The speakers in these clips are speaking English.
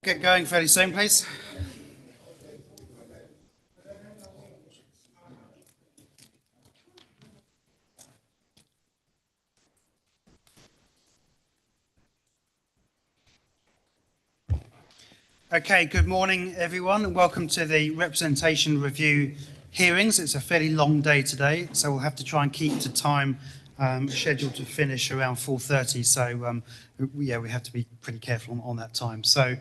Get going fairly soon, please. Okay, good morning, everyone, and welcome to the Representation Review hearings. It's a fairly long day today, so we'll have to try and keep to time, scheduled to finish around 4:30. So, yeah, we have to be pretty careful on that time. So,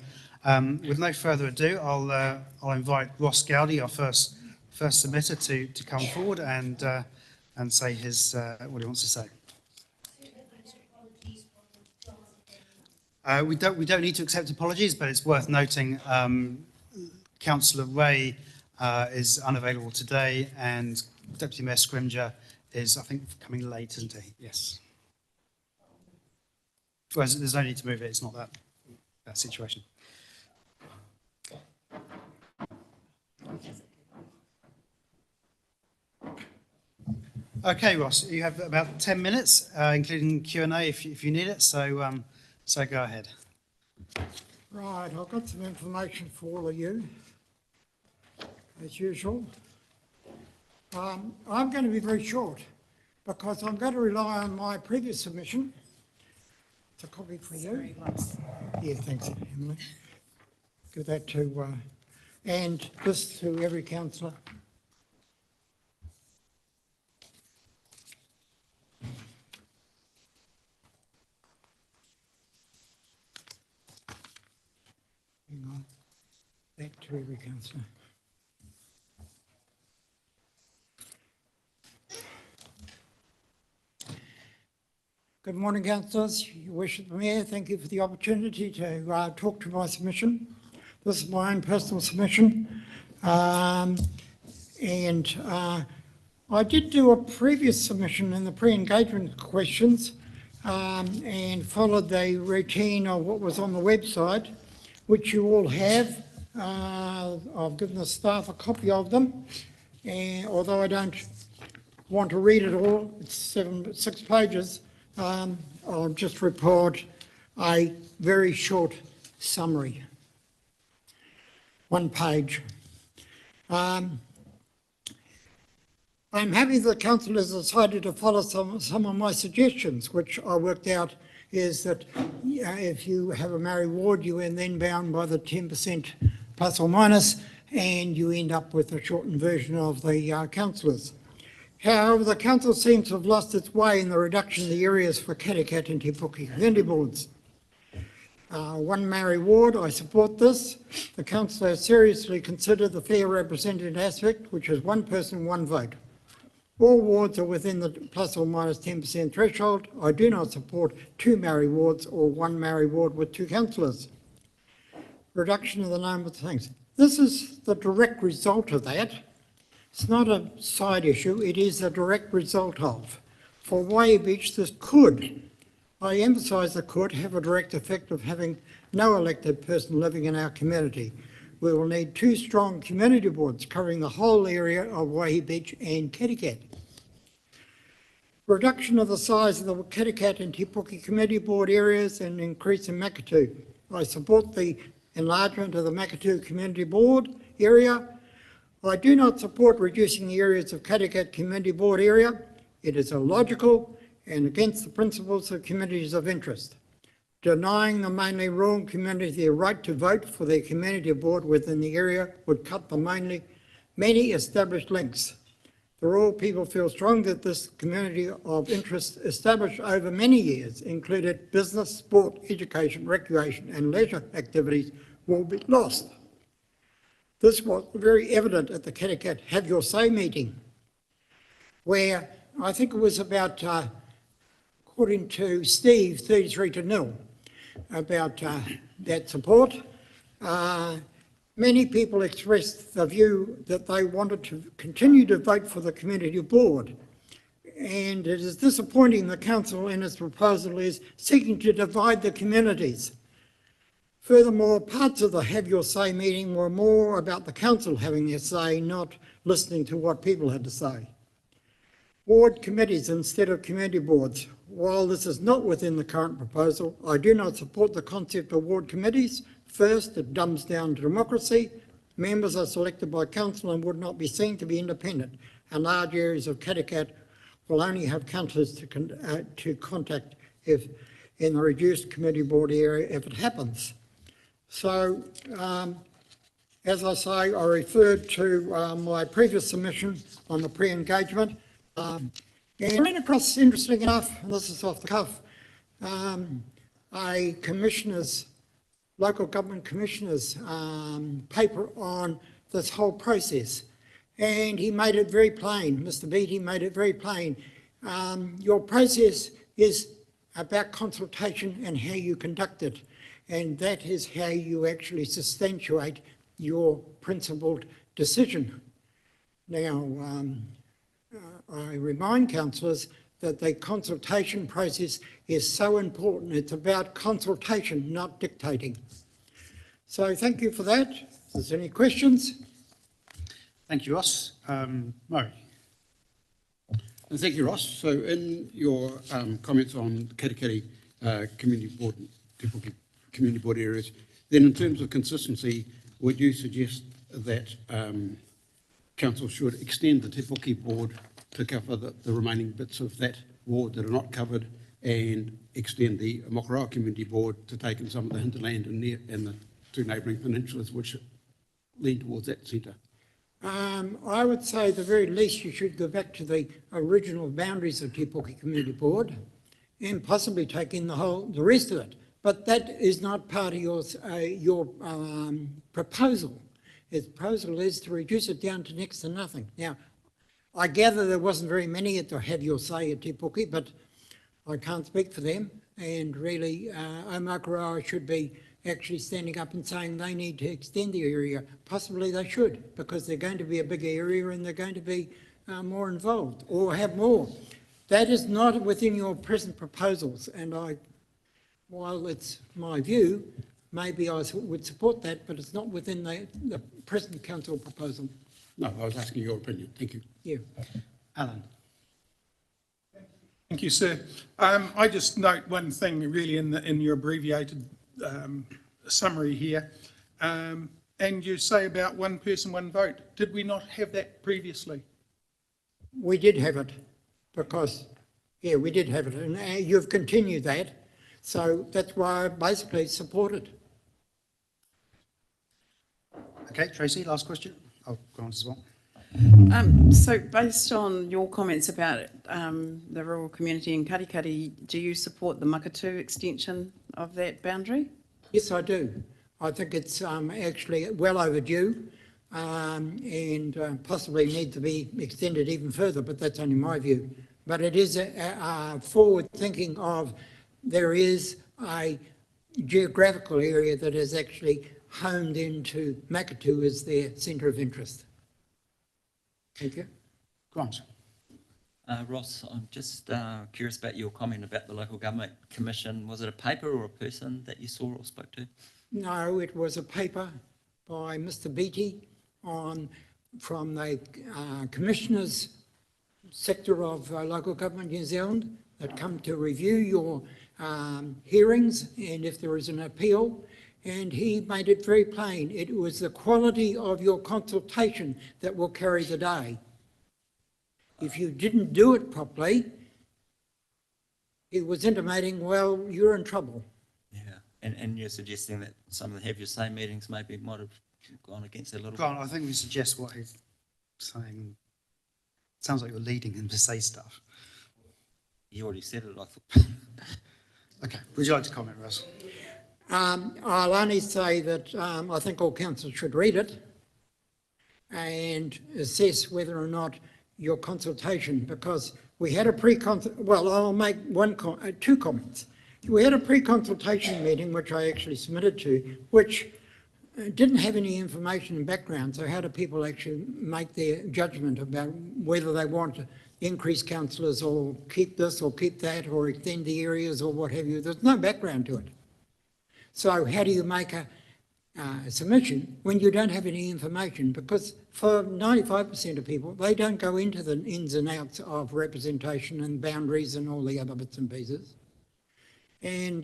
with no further ado, I'll invite Ross Gowdy, our first submitter, to come forward and say his what he wants to say. We don't need to accept apologies, but it's worth noting Councillor Ray is unavailable today, and Deputy Mayor Scrimgeour is, I think, coming late, isn't he? Yes. Well, there's no need to move it. It's not that situation. Okay, Ross, you have about 10 minutes, including Q&A if you need it. So go ahead. Right, I've got some information for all of you, as usual. I'm going to be very short because I'm going to rely on my previous submission. It's a copy for you. Yeah, thanks, Emily. Give that to, and this to every councillor. That to every councillor. Good morning, councillors. Your Worship the Mayor, thank you for the opportunity to talk to my submission. This is my own personal submission. I did do a previous submission in the pre-engagement questions and followed the routine of what was on the website, which you all have. I've given the staff a copy of them, and although I don't want to read it all, it's 6 pages, I'll just report a very short summary. 1 page. I'm happy that council has decided to follow some of my suggestions, which I worked out is that if you have a Maori ward, you are then bound by the 10% plus or minus, and you end up with a shortened version of the councillors. However, the council seems to have lost its way in the reduction of the areas for Katakat and Te Puke community boards. 1 Maori ward, I support this. The council has seriously considered the fair represented aspect, which is 1 person, 1 vote. All wards are within the plus or minus 10% threshold. I do not support 2 Maori wards or 1 Maori ward with 2 councillors. Reduction of the number of things. This is the direct result of that. It's not a side issue, it is a direct result of. For Waihi Beach, this could, I emphasise the could, have a direct effect of having no elected person living in our community. We will need 2 strong community boards covering the whole area of Waihi Beach and Katakat. Reduction of the size of the Katakat and Te Puke community board areas and increase in Makatu. I support the enlargement of the Makatu community board area. I do not support reducing the areas of Katakat community board area. It is illogical and against the principles of communities of interest. Denying the mainly rural community their right to vote for their community board within the area would cut the many established links. The rural people feel strong that this community of interest established over many years included business, sport, education, recreation and leisure activities will be lost. This was very evident at the Katakat Have Your Say meeting, where I think it was about, according to Steve, 33-0, about that support. Many people expressed the view that they wanted to continue to vote for the community board, and it is disappointing the council in its proposal is seeking to divide the communities. Furthermore, parts of the Have Your Say meeting were more about the council having their say, not listening to what people had to say. Ward committees instead of community boards. While this is not within the current proposal, I do not support the concept of ward committees. First, it dumbs down democracy. Members are selected by council and would not be seen to be independent, and large areas of Kattegat will only have councillors to contact if in the reduced community board area if it happens. So, as I say, I referred to my previous submission on the pre-engagement, and I ran across, interesting enough, and this is off the cuff, a local government commissioner's paper on this whole process. And he made it very plain, Mr. Beattie made it very plain. Your process is about consultation and how you conduct it. And that is how you actually substantiate your principled decision. Now, I remind councillors that the consultation process is so important. It's about consultation, not dictating. So thank you for that. If there's any questions? Thank you, Ross. Murray. Thank you, Ross. So in your comments on Katikati Community Board, Community Board areas, then in terms of consistency, would you suggest that council should extend the Te Puke Board to cover the remaining bits of that ward that are not covered, and extend the Mokoroa Community Board to take in some of the hinterland and the two neighbouring peninsulas which lean towards that centre? I would say the very least you should go back to the original boundaries of Te Puke Community Board and possibly take in the rest of it. But that is not part of your proposal. Its proposal is to reduce it down to next to nothing. Now, I gather there wasn't very many to have your say at Te Puke, but I can't speak for them. And really, Omokoroa should be actually standing up and saying they need to extend the area. Possibly they should, because they're going to be a bigger area and they're going to be more involved or have more. That is not within your present proposals, and while it's my view, maybe I would support that, but it's not within the present council proposal. No, I was asking your opinion. Thank you. Yeah. Alan. Thank you, sir. I just note one thing really in your abbreviated summary here. And you say about one person, one vote. Did we not have that previously? We did have it because, yeah, we did have it. And you've continued that. So that's why I basically support it. Okay, Tracy, last question. I'll go on as well. So based on your comments about the rural community in Katikati, do you support the Makatu extension of that boundary? Yes, I do. I think it's actually well overdue and possibly need to be extended even further, but that's only my view. But it is a forward thinking of there is a geographical area that is actually honed into Makatu as their centre of interest. Thank you. Grant. Ross, I'm just curious about your comment about the Local Government Commission. Was it a paper or a person that you saw or spoke to? No, it was a paper by Mr. Beattie from the Commissioners sector of Local Government New Zealand that come to review your hearings and if there is an appeal. And he made it very plain. It was the quality of your consultation that will carry the day. If you didn't do it properly, he was intimating, well, you're in trouble. Yeah, and you're suggesting that some of the Have Your Say meetings maybe might have gone against it a little Grant, I think we suggest what he's saying. Sounds like you're leading him to say stuff. bit. You already said it, I thought. Okay, would you like to comment, Russ? I'll only say that I think all councillors should read it and assess whether or not your consultation, because we had a well, I'll make two comments. We had a pre-consultation meeting, which I actually submitted to, which didn't have any information and background. So how do people actually make their judgment about whether they want to increase councillors or keep this or keep that or extend the areas or what have you? There's no background to it. So how do you make a submission when you don't have any information? Because for 95% of people, they don't go into the ins and outs of representation and boundaries and all the other bits and pieces. And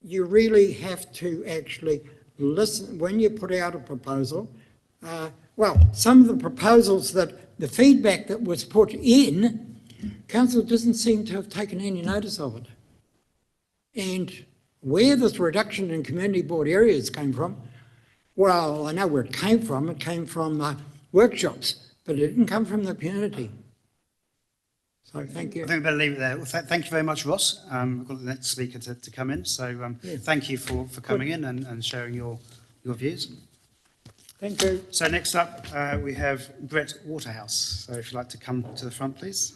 you really have to actually listen, when you put out a proposal, well, some of the proposals the feedback that was put in, council doesn't seem to have taken any notice of it. And where this reduction in community board areas came from, well, I know where it came from. It came from workshops, but it didn't come from the community. So thank you. I think we better leave it there. Well, thank you very much, Ross. We've got the next speaker to come in. So thank you for coming in and sharing your views. Thank you. So next up, we have Brett Waterhouse. So if you'd like to come to the front, please.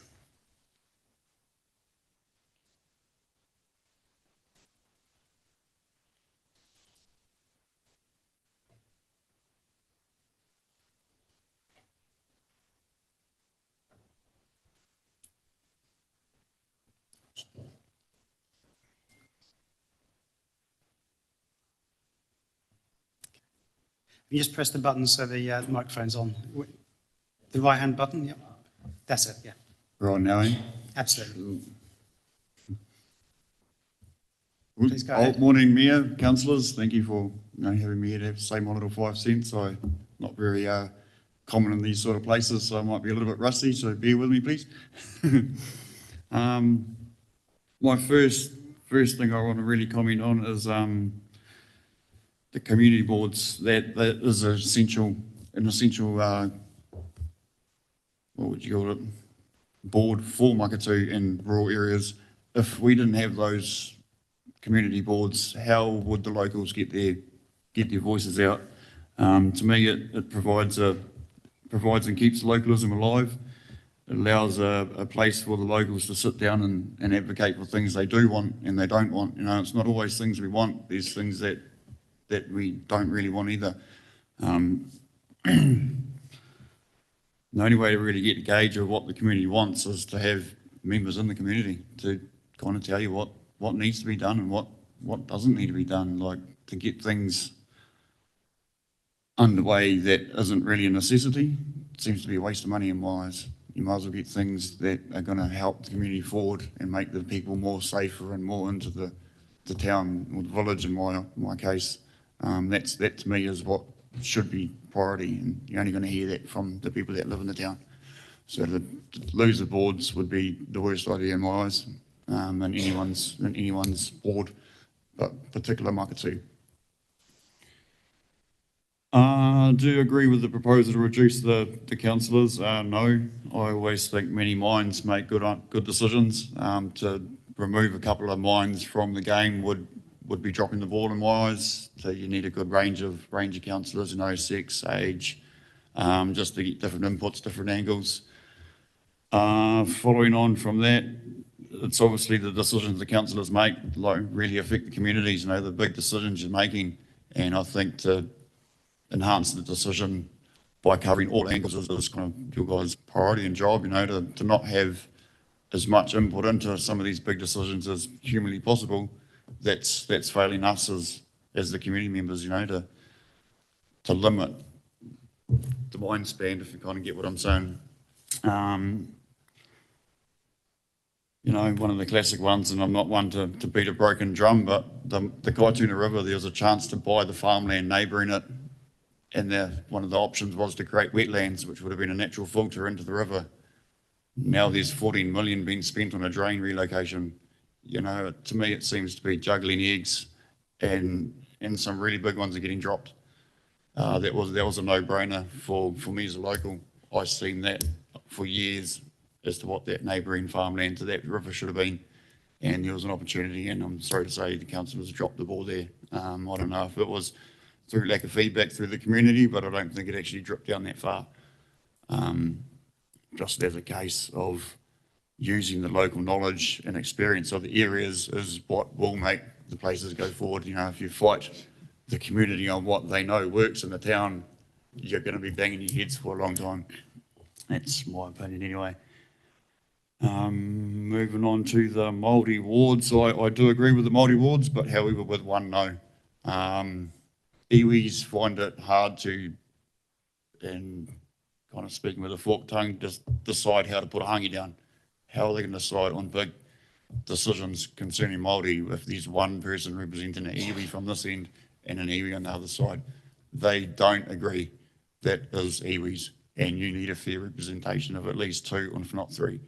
You just press the button so the microphone's on. The right-hand button, yep. That's it, yeah. Right now, eh? Absolutely. Good Please go ahead. morning, Mayor, councillors. Thank you for having me here to say my little 5 cents. I'm not very common in these sort of places, so I might be a little bit rusty, so bear with me, please. My first thing I want to really comment on is the community boards. That is an essential, what would you call it, board for Makatu in rural areas. If we didn't have those community boards, how would the locals get their voices out? To me, it provides and keeps localism alive. It allows a place for the locals to sit down and advocate for things they do want and they don't want. It's not always things we want. There's things that we don't really want either. The only way to really get a gauge of what the community wants is to have members in the community to kind of tell you what needs to be done and what doesn't need to be done, like to get things underway that isn't really a necessity. It seems to be a waste of money in my eyes. You might as well get things that are going to help the community forward and make the people more safer and more into the town or the village in my case. That to me is what should be priority, and you're only going to hear that from the people that live in the town. So to lose the boards would be the worst idea in my eyes, in anyone's board, but particular Makatu. Do you agree with the proposal to reduce the councillors? No. I always think many minds make good decisions. To remove a couple of minds from the game would be dropping the ball in my eyes. So you need a good range of councillors, sex, age, just to get different inputs, different angles. Following on from that, it's obviously the decisions the councillors make really affect the communities, the big decisions you're making. And I think to enhance the decision by covering all angles is kind of your guys' priority and job, to not have as much input into some of these big decisions as humanly possible. That's failing us as the community members, to limit the mind span, if you kind of get what I'm saying. One of the classic ones, and I'm not one to beat a broken drum, but the Kaituna River, there was a chance to buy the farmland neighbouring it, and one of the options was to create wetlands, which would have been a natural filter into the river. Now there's 14 million being spent on a drain relocation. To me, it seems to be juggling eggs, and some really big ones are getting dropped. That was a no-brainer for me as a local. I've seen that for years as to what that neighbouring farmland to that river should have been, and there was an opportunity, and I'm sorry to say the councillors dropped the ball there. I don't know if it was through lack of feedback through the community, but I don't think it actually dropped down that far. Just as a case of using the local knowledge and experience of the areas is what will make the places go forward. If you fight the community on what they know works in the town, you're going to be banging your heads for a long time. That's my opinion anyway. Moving on to the Māori wards, I do agree with the Māori wards, but however with one no. Iwis find it hard to, and kind of speaking with a forked tongue, just decide how to put a hangi down. How are they going to decide on big decisions concerning Māori, if there's one person representing an iwi from this end and an iwi on the other side, they don't agree that is iwis, and you need a fair representation of at least two, if not three.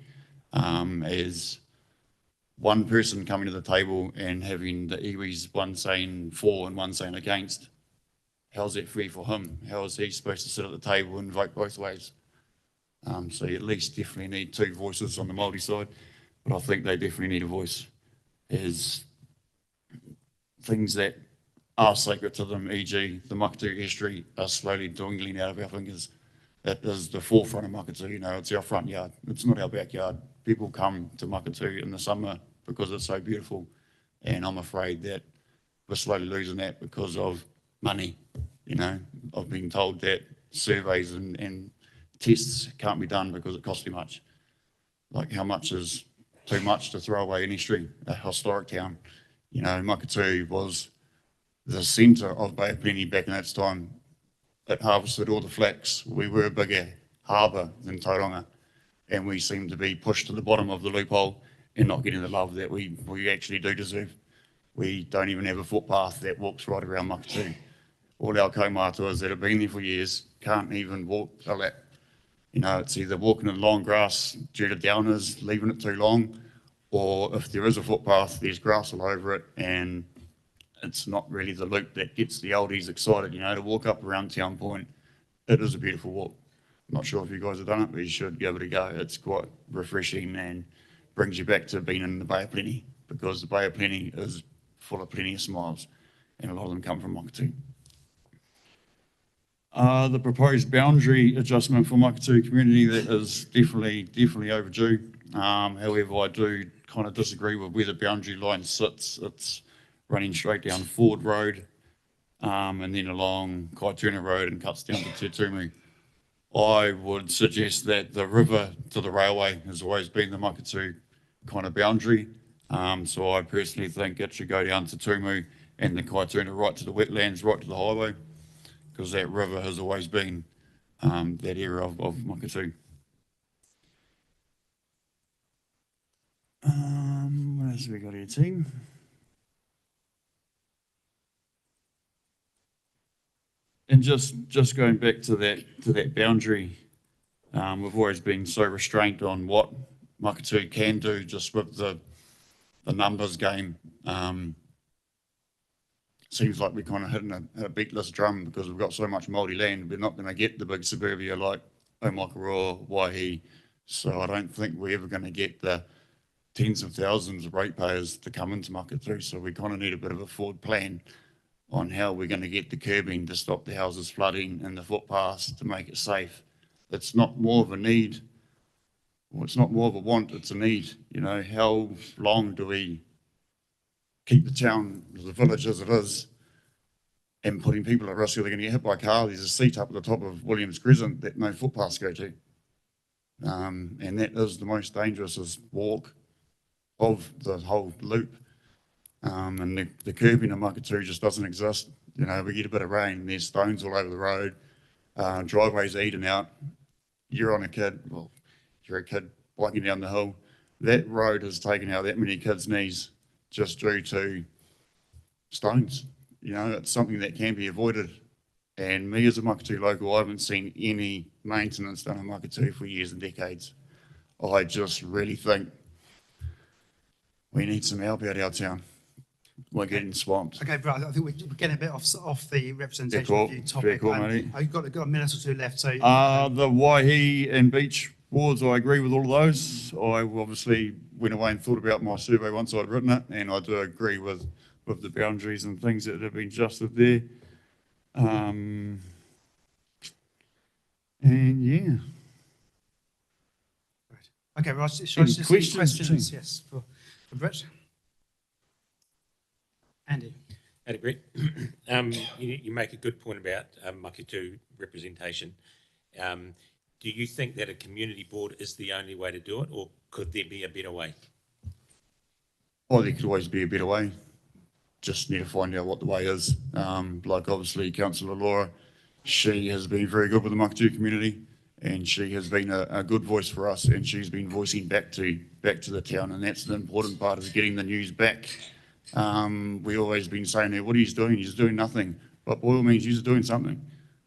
As one person coming to the table and having the iwis, one saying for and one saying against, how's that fair for him? How is he supposed to sit at the table and vote both ways? So you at least definitely need two voices on the Māori side, but I think they definitely need a voice as things that are sacred to them, e.g. the Makatu history, are slowly dwindling out of our fingers. That is the forefront of Makatu, you know, it's our front yard, it's not our backyard. People come to Makatu in the summer because it's so beautiful, and I'm afraid that we're slowly losing that because of money. You know, I've been told that surveys and tests can't be done because it costs too much. Like, how much is too much to throw away in history, a historic town? You know, Makatu was the centre of Bay of Plenty back in its time. It harvested all the flax. We were a bigger harbour than Tauranga, and we seem to be pushed to the bottom of the loophole and not getting the love that we actually do deserve. We don't even have a footpath that walks right around Makatu. All our kaumātuas that have been there for years can't even walk a lap. You know, it's either walking in long grass due to downers, leaving it too long, or if there is a footpath, there's grass all over it, and it's not really the loop that gets the oldies excited, you know, to walk up around Town Point. It is a beautiful walk. I'm not sure if you guys have done it, but you should give it a go. It's quite refreshing and brings you back to being in the Bay of Plenty, because the Bay of Plenty is full of plenty of smiles, and a lot of them come from Makatu. The proposed boundary adjustment for Makatu community, that is definitely overdue. However, I do kind of disagree with where the boundary line sits. It's running straight down Ford Road, and then along Kaituna Road and cuts down to Te Tumu. I would suggest that the river to the railway has always been the Makatu kind of boundary. So I personally think it should go down to Tumu and the Kaituna right to the wetlands, right to the highway, because that river has always been that area of Makatu. What else have we got here, team? And just going back to that boundary, we've always been so restrained on what Makatu can do just with the numbers game. Seems like we're kind of hitting a beatless drum because we've got so much Māori land. We're not going to get the big suburbia like Omakaro, Waihi. So I don't think we're ever going to get the tens of thousands of ratepayers to come into Makatu. So we kind of need a bit of a forward plan on how we're going to get the curbing to stop the houses flooding and the footpaths to make it safe. It's not more of a need, or it's not more of a want, it's a need. You know, how long do we keep the town, the village as it is, and putting people at risk who they're going to get hit by a car? There's a seat up at the top of Williams Crescent that no footpaths go to. And that is the most dangerous walk of the whole loop. And the curbing in Makatu just doesn't exist. You know, we get a bit of rain, there's stones all over the road, driveways are eaten out. You're a kid biking down the hill. That road has taken out that many kids' knees just due to stones. You know, it's something that can be avoided. And me as a Makatu local, I haven't seen any maintenance done in Makatu for years and decades. I just really think we need some help out of our town. We're getting swamped. Okay, bro, I think we're getting a bit off the representation Fair call, review topic. fair call, matey. I've got a minute or two left, so. The Waihi and beach wards, I agree with all of those. I obviously went away and thought about my survey once I'd written it, and I do agree with the boundaries and things that have been adjusted there. And yeah. Okay, Ross, shall I Any just questions? Yes, for Brett. Andy. Andy Brett, you make a good point about Makatu representation. Do you think that a community board is the only way to do it, or could there be a better way? Oh, there could always be a better way. Just need to find out what the way is. Like obviously Councillor Laura, she has been very good with the Makatu community, And she has been a good voice for us, and she's been voicing back to the town, and that's the important part of getting the news back. We always been saying there, what are you doing? He's doing nothing. But by all means, he's doing something.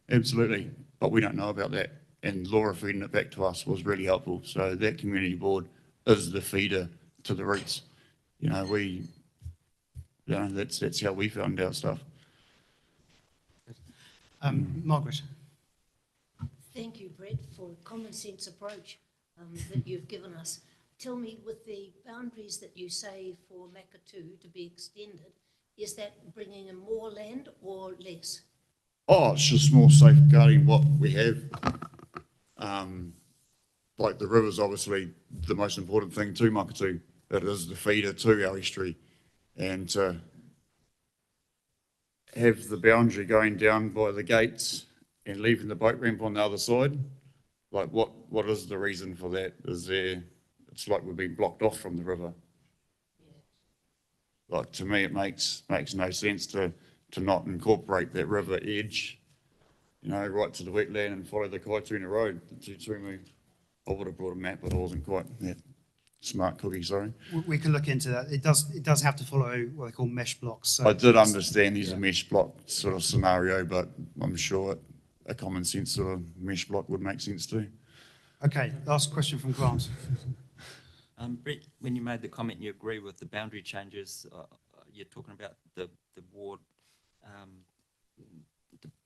Absolutely. But we don't know about that. And Laura feeding it back to us was really helpful. So that community board is the feeder to the roots. You know, that's how we found out stuff. Margaret. Thank you, Brett, for a common sense approach that you've given us. Tell me, with the boundaries that you say for Makatū to be extended, is that bringing in more land or less? Oh, it's just more safeguarding what we have. Like the river's obviously the most important thing to Makatū. It is the feeder to our estuary. And to have the boundary going down by the gates and leaving the boat ramp on the other side, like what is the reason for that? It's like we've been blocked off from the river. Like, to me, it makes no sense to not incorporate that river edge, you know, right to the wetland and follow the Kaituna Road. I would have brought a map, but I wasn't quite that smart cookie, sorry. We can look into that. It does have to follow what they call mesh blocks. So I did understand there's a mesh block sort of scenario, but I'm sure a common sense sort of mesh block would make sense too. Okay, last question from Grant. Brett, when you made the comment you agree with the boundary changes, you're talking about the ward,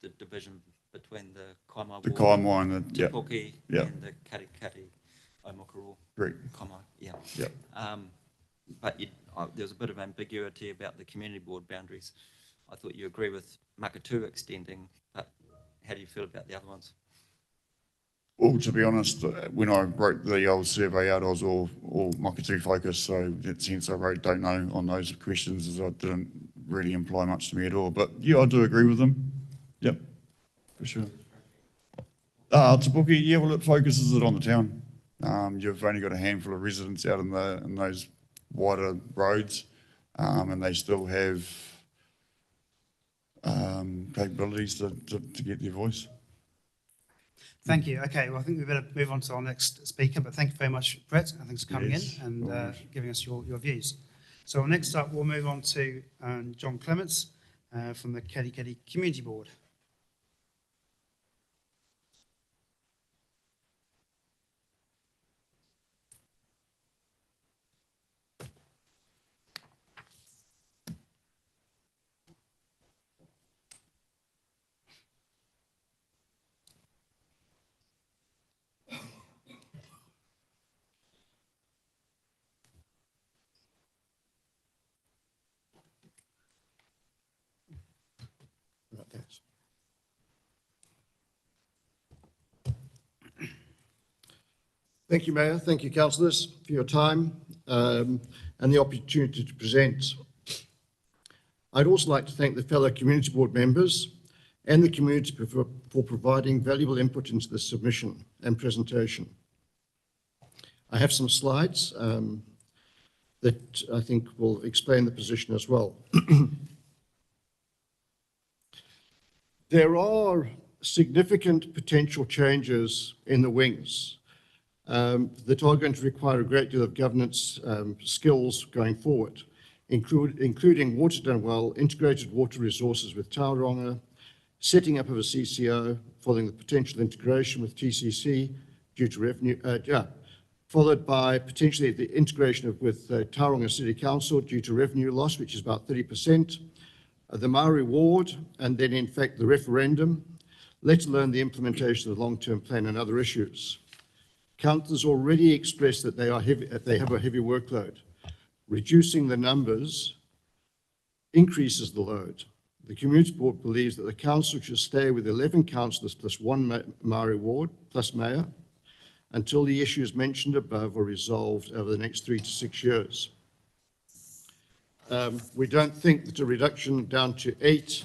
the division between the Kaimai ward, The Kaimai and the, Te Puke, yeah. and the Karikari Aomokaro. Great. Kaimai, yeah. Yep. But there was a bit of ambiguity about the community board boundaries. I thought you agree with Makatū extending, but how do you feel about the other ones? Well, to be honest, when I wrote the old survey out, I was all Makatū focused, so in that sense I wrote don't know on those questions, as I didn't really imply much to me at all. But yeah, I do agree with them. Yep, for sure. Te Puke, yeah, well, it focuses it on the town. You've only got a handful of residents out in those wider roads, and they still have capabilities to get their voice. Thank you. Okay, well, I think we better move on to our next speaker, but thank you very much, Brett, and thanks for coming Yes, in and always. giving us your views. So next up, we'll move on to John Clements from the Kerikeri Community Board. Thank you, Mayor. Thank you, councillors, for your time and the opportunity to present. I'd also like to thank the fellow community board members and the community for providing valuable input into the submission and presentation. I have some slides that I think will explain the position as well. There are significant potential changes in the wings that are going to require a great deal of governance skills going forward, including water done well, integrated water resources with Tauranga, setting up of a CCO, following the potential integration with TCC due to revenue, followed by potentially the integration with Tauranga City Council due to revenue loss, which is about 30%, the Maori ward, and then in fact the referendum, let alone the implementation of the long-term plan and other issues. Councillors already expressed that they have a heavy workload. Reducing the numbers increases the load. The community board believes that the council should stay with 11 councillors plus one Maori ward plus mayor until the issues mentioned above are resolved over the next 3 to 6 years. We don't think that a reduction down to 8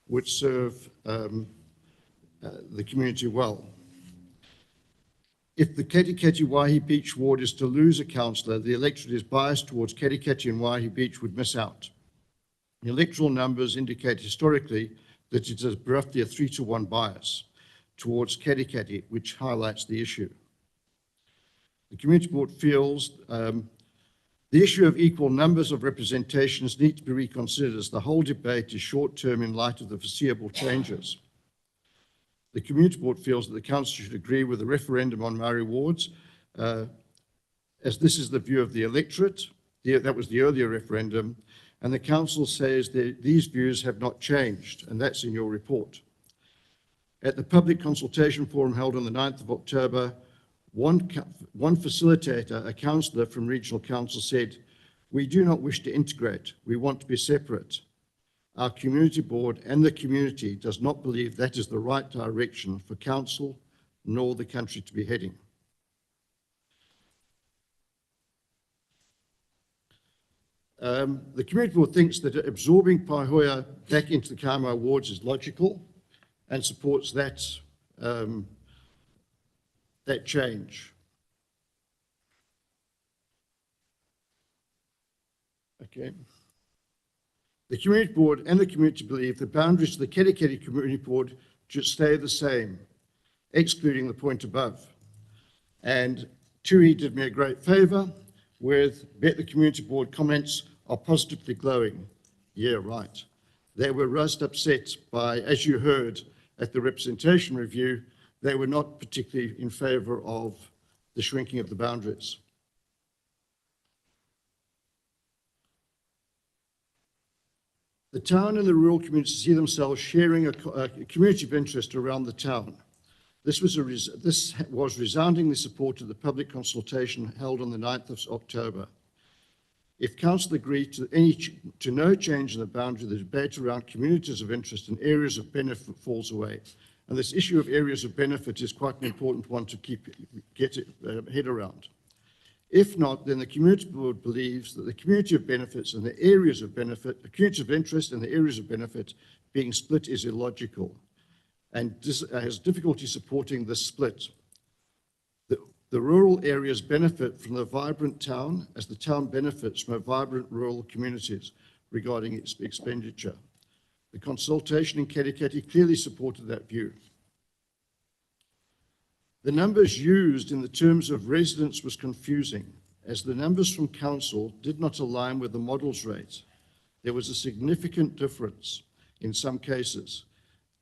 would serve the community well. If the Katikati Waihi Beach ward is to lose a councillor, the electorate is biased towards Katikati and Waihi Beach would miss out. The electoral numbers indicate historically that it is roughly a 3-to-1 bias. towards Katikati, which highlights the issue. The Community Board feels the issue of equal numbers of representations needs to be reconsidered as the whole debate is short-term in light of the foreseeable changes. The Community Board feels that the Council should agree with the referendum on Maori wards, as this is the view of the electorate. That was the earlier referendum, and the Council says that these views have not changed, and that's in your report. At the public consultation forum held on the 9th of October, one facilitator, a councillor from Regional Council, said, "We do not wish to integrate, we want to be separate. Our Community Board and the community does not believe that is the right direction for Council nor the country to be heading." The Community Board thinks that absorbing Paehoia back into the Kamo wards is logical and supports that change. Okay. The Community Board and the community believe the boundaries of the Katikati Community Board should stay the same, excluding the point above. And Tui did me a great favour with Bet the Community Board comments are positively glowing. Yeah, right. They were roast upset by, as you heard at the representation review, they were not particularly in favour of the shrinking of the boundaries. The town and the rural communities see themselves sharing a community of interest around the town. This was resoundingly supported the public consultation held on the 9th of October. If Council agreed to no change in the boundary, the debate around communities of interest and areas of benefit falls away. And this issue of areas of benefit is quite an important one to get head around. If not, then the Community Board believes that the community of benefits and the areas of benefit, the community of interest and the areas of benefit being split is illogical and has difficulty supporting this split. The rural areas benefit from the vibrant town as the town benefits from a vibrant rural communities regarding its expenditure. The consultation in Katikati clearly supported that view. The numbers used in the terms of residents was confusing, as the numbers from Council did not align with the model's rate. There was a significant difference in some cases.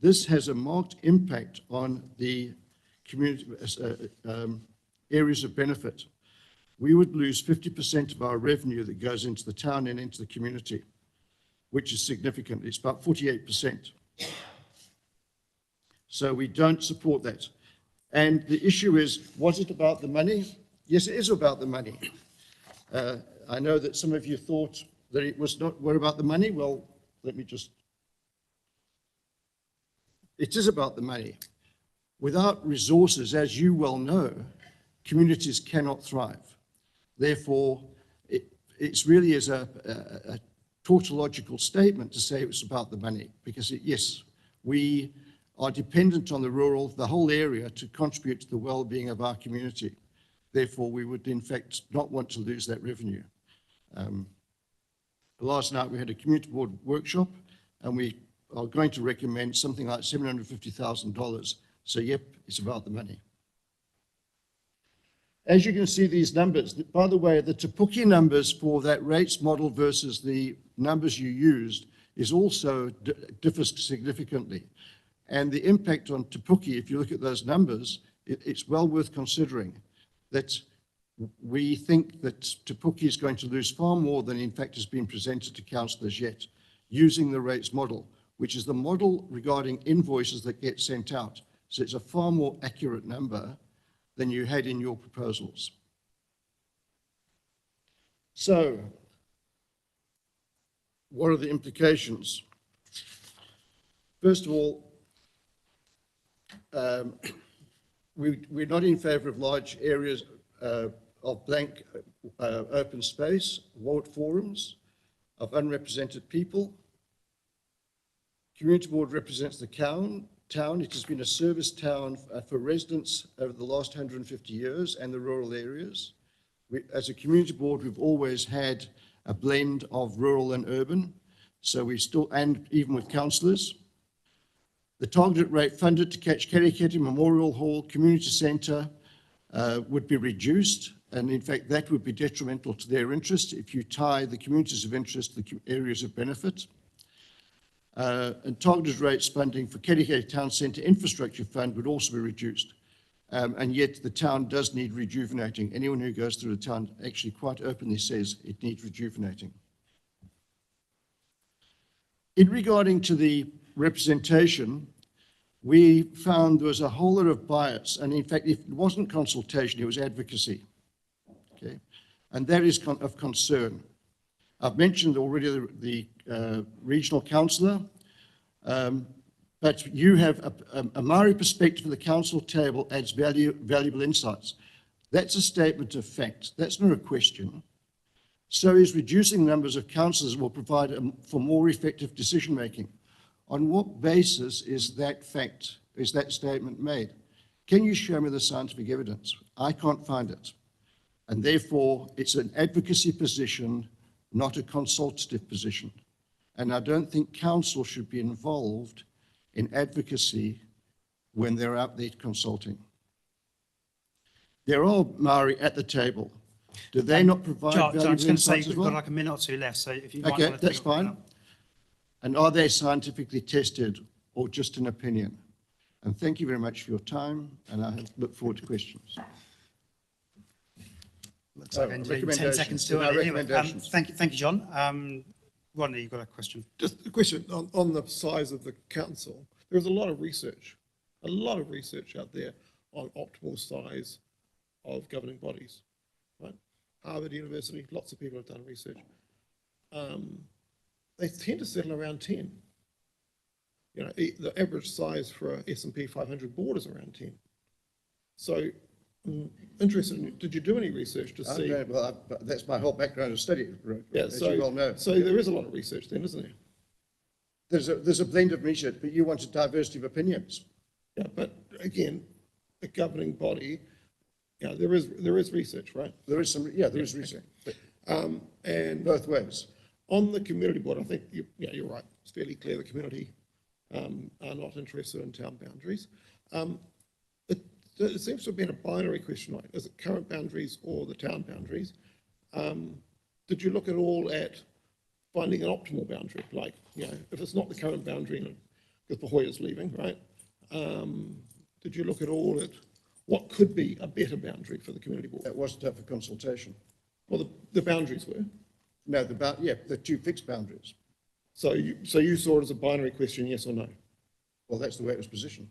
This has a marked impact on the community areas of benefit. We would lose 50% of our revenue that goes into the town and into the community, which is significant. It's about 48%. So we don't support that. And the issue is, was it about the money? Yes, it is about the money. I know that some of you thought that it was not, what about the money? Well, let me just, it is about the money. Without resources, as you well know, communities cannot thrive. Therefore, it's really as a tautological statement to say it's about the money, because yes, we are dependent on the whole area to contribute to the well-being of our community. Therefore, we would in fact not want to lose that revenue. Last night we had a community board workshop and we are going to recommend something like $750,000. So yep, it's about the money. As you can see these numbers, by the way, the Te Puke numbers for that rates model versus the numbers you used is also differs significantly. And the impact on Te Puke, if you look at those numbers, it's well worth considering that we think that Te Puke is going to lose far more than in fact has been presented to councillors yet, using the rates model, which is the model regarding invoices that get sent out. So it's a far more accurate number than you had in your proposals. So, what are the implications? First of all, we're not in favour of large areas of blank open space, ward forums, of unrepresented people. Community Board represents the town. It has been a service town for residents over the last 150 years and the rural areas. As a Community Board, we've always had a blend of rural and urban. So we still, and even with councillors, The targeted rate funded to catch Kerikeri Memorial Hall Community Centre would be reduced, and in fact that would be detrimental to their interest if you tie the communities of interest to the areas of benefit. And targeted rates funding for Kerikeri Town Centre Infrastructure Fund would also be reduced. And yet the town does need rejuvenating. Anyone who goes through the town actually quite openly says it needs rejuvenating. In regarding to the representation, we found there was a whole lot of bias, and in fact, if it wasn't consultation, it was advocacy. Okay, and that is of concern. I've mentioned already the regional councillor, but you have a Maori perspective of the council table adds valuable insights. That's a statement of fact. That's not a question. So is reducing numbers of councillors will provide for more effective decision making. On what basis is that statement made? Can you show me the scientific evidence? I can't find it. And therefore, it's an advocacy position, not a consultative position. And I don't think council should be involved in advocacy when they're out there consulting. They're all Maori at the table. Do they not provide John, valuable I'm just going to say insights as we've well? got like a minute or two left, so if you might Okay, want to that's take up fine. now. And are they scientifically tested or just an opinion? And thank you very much for your time, and I look forward to questions. Looks like only 10 recommendations. seconds to No, it. Anyway, recommendations. thank you, John. Rodney, you've got a question. Just a question on the size of the council. There's a lot of research out there on optimal size of governing bodies, right? Harvard University, lots of people have done research. They tend to settle around 10. You know, the average size for a S&P 500 board is around 10. So, interested in, did you do any research to see? Well, that's my whole background of study, Yeah, as so, you well know. so there is a lot of research then, isn't there? There's a blend of research, but you want a diversity of opinions. Yeah, but again, a governing body, you know, there is research, right? There is some, yeah, there is research, but And both ways. on the community board, I think, you're right, it's fairly clear the community are not interested in town boundaries. It seems to have been a binary question, right? Is it current boundaries or the town boundaries? Did you look at all at finding an optimal boundary? Like, you know, if it's not the current boundary, because Pahoya's leaving, right? Did you look at all at what could be a better boundary for the community board? That wasn't up for consultation. Well, the boundaries were. No, the two fixed boundaries. So you saw it as a binary question, yes or no? Well, that's the way it was positioned.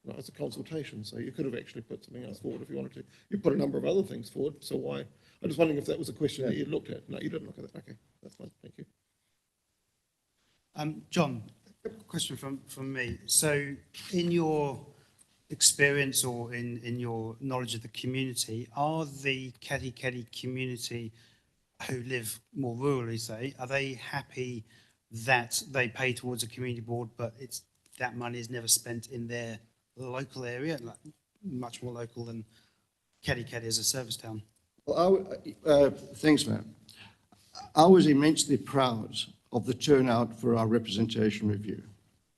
No, it's a consultation, so you could have actually put something else forward if you wanted to. You put a number of other things forward, so why? I'm just wondering if that was a question that you looked at. No, you didn't look at that. Okay, that's fine. Thank you. John, a question from me. So in your experience or in your knowledge of the community, are the Kerikeri community who live more rurally, say, are they happy that they pay towards a community board, but that money is never spent in their local area, like much more local than Kerikeri as a service town? Well, thanks, Matt. I was immensely proud of the turnout for our representation review.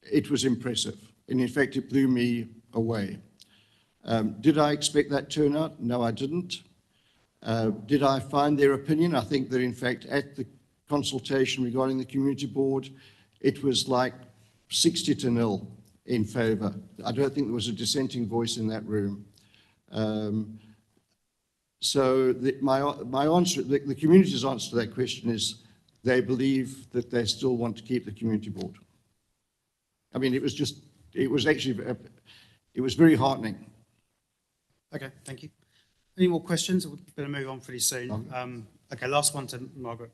It was impressive, and in fact, it blew me away. Did I expect that turnout? No, I didn't. Did I find their opinion? I think that, in fact, at the consultation regarding the community board, it was like 60-0 in favour. I don't think there was a dissenting voice in that room. So my answer, the community's answer to that question is they believe that they still want to keep the community board. I mean, it was very heartening. Okay, thank you. Any more questions? We're going to move on pretty soon. Okay, last one to Margaret.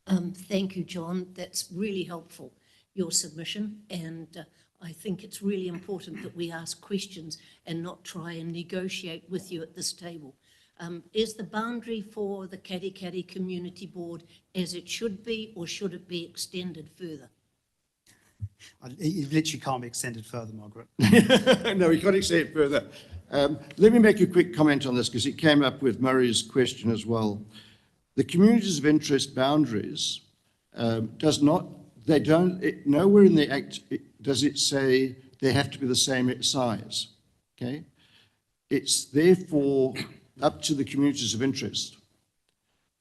Thank you, John. That's really helpful, your submission. And I think it's really important that we ask questions and not try and negotiate with you at this table. Is the boundary for the Kerikeri Community Board as it should be, or should it be extended further? It literally can't be extended further, Margaret. No, we can't extend it further. Let me make a quick comment on this because it came up with Murray's question as well. The communities of interest boundaries nowhere in the Act does it say they have to be the same size? Okay? It's therefore up to the communities of interest.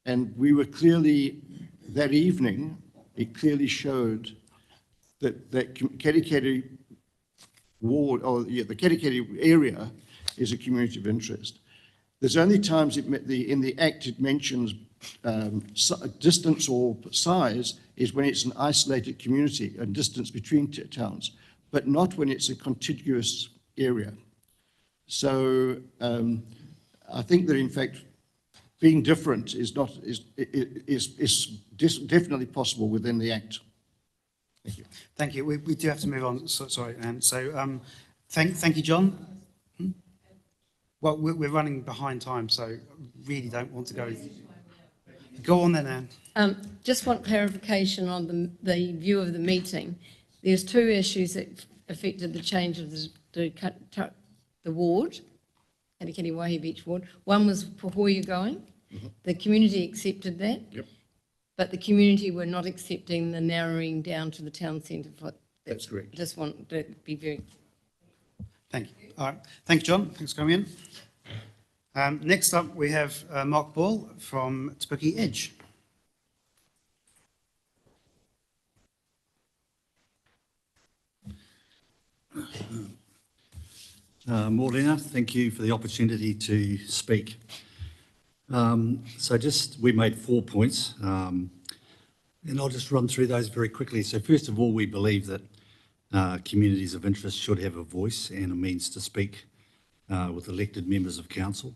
And we were clearly, that evening, it clearly showed that Kerikeri ward, or yeah, the Kerikeri area is a community of interest. There's only times in the Act it mentions distance or size is when it's an isolated community, a distance between towns, but not when it's a contiguous area. So I think that in fact being different is definitely possible within the Act. Thank you. Thank you. We do have to move on. Sorry, Anne. So thank you, John. Well, we're running behind time, so really don't want to go. Go on then, Anne. Just want clarification on the view of the meeting. There's two issues that affected the change of the ward, Kerikeri Waihi Beach ward. One was Puhoia going. Mm-hmm. The community accepted that. Yep. But the community were not accepting the narrowing down to the town centre. That's correct. Just want to be very... Thank you. All right. Thank you, John. Thanks for coming in. Next up, we have Mark Ball from Te Puke Edge. Morena, thank you for the opportunity to speak. We made 4 points, and I'll just run through those very quickly. So first of all, we believe that communities of interest should have a voice and a means to speak with elected members of council.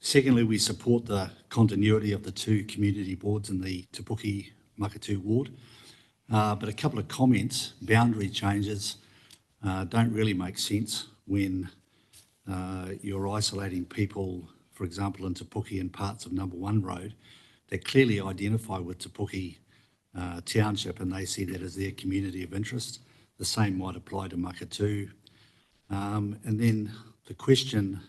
Secondly, we support the continuity of the 2 community boards in the Te Puke Makatu ward, but a couple of comments. Boundary changes don't really make sense when you're isolating people, for example, in Te Puke and parts of Number 1 Road that clearly identify with Te Puke Township, and they see that as their community of interest. The same might apply to Makatu. And then the question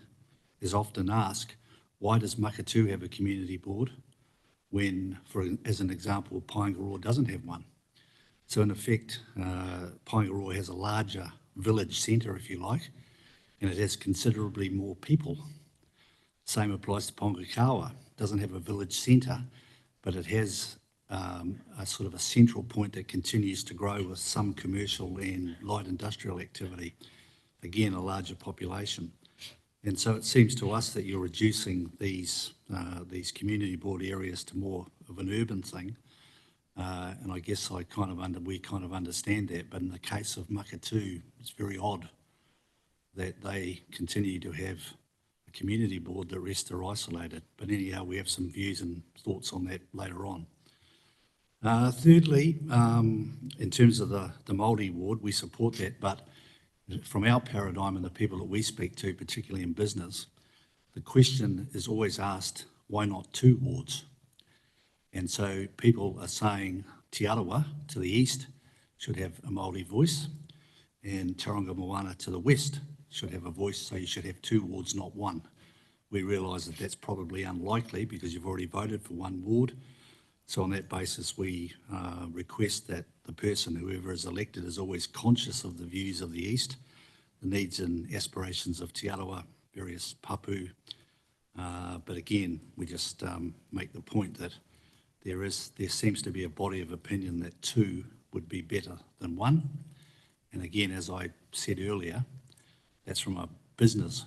is often asked, why does Makatu have a community board when, as an example, Paengaroa doesn't have one? So in effect, Paengaroa has a larger village centre, if you like, and it has considerably more people. Same applies to Pongakawa. It doesn't have a village centre, but it has a sort of a central point that continues to grow with some commercial and light industrial activity. Again, a larger population. And so it seems to us that you're reducing these community board areas to more of an urban thing. And I guess we kind of understand that, but in the case of Makatu, it's very odd that they continue to have a community board, the rest are isolated. But anyhow, we have some views and thoughts on that later on. Thirdly, in terms of the Māori ward, we support that, but from our paradigm and the people that we speak to, particularly in business, the question is always asked, why not 2 wards? And so people are saying Te Arawa to the east should have a Māori voice, and Tauranga Moana to the west should have a voice, so you should have 2 wards, not 1. We realise that that's probably unlikely because you've already voted for 1 ward. So on that basis, we request that the person, whoever is elected, is always conscious of the views of the east, the needs and aspirations of Te Arawa, various papu. But again, we just make the point that there seems to be a body of opinion that 2 would be better than 1. And again, as I said earlier, that's from a business,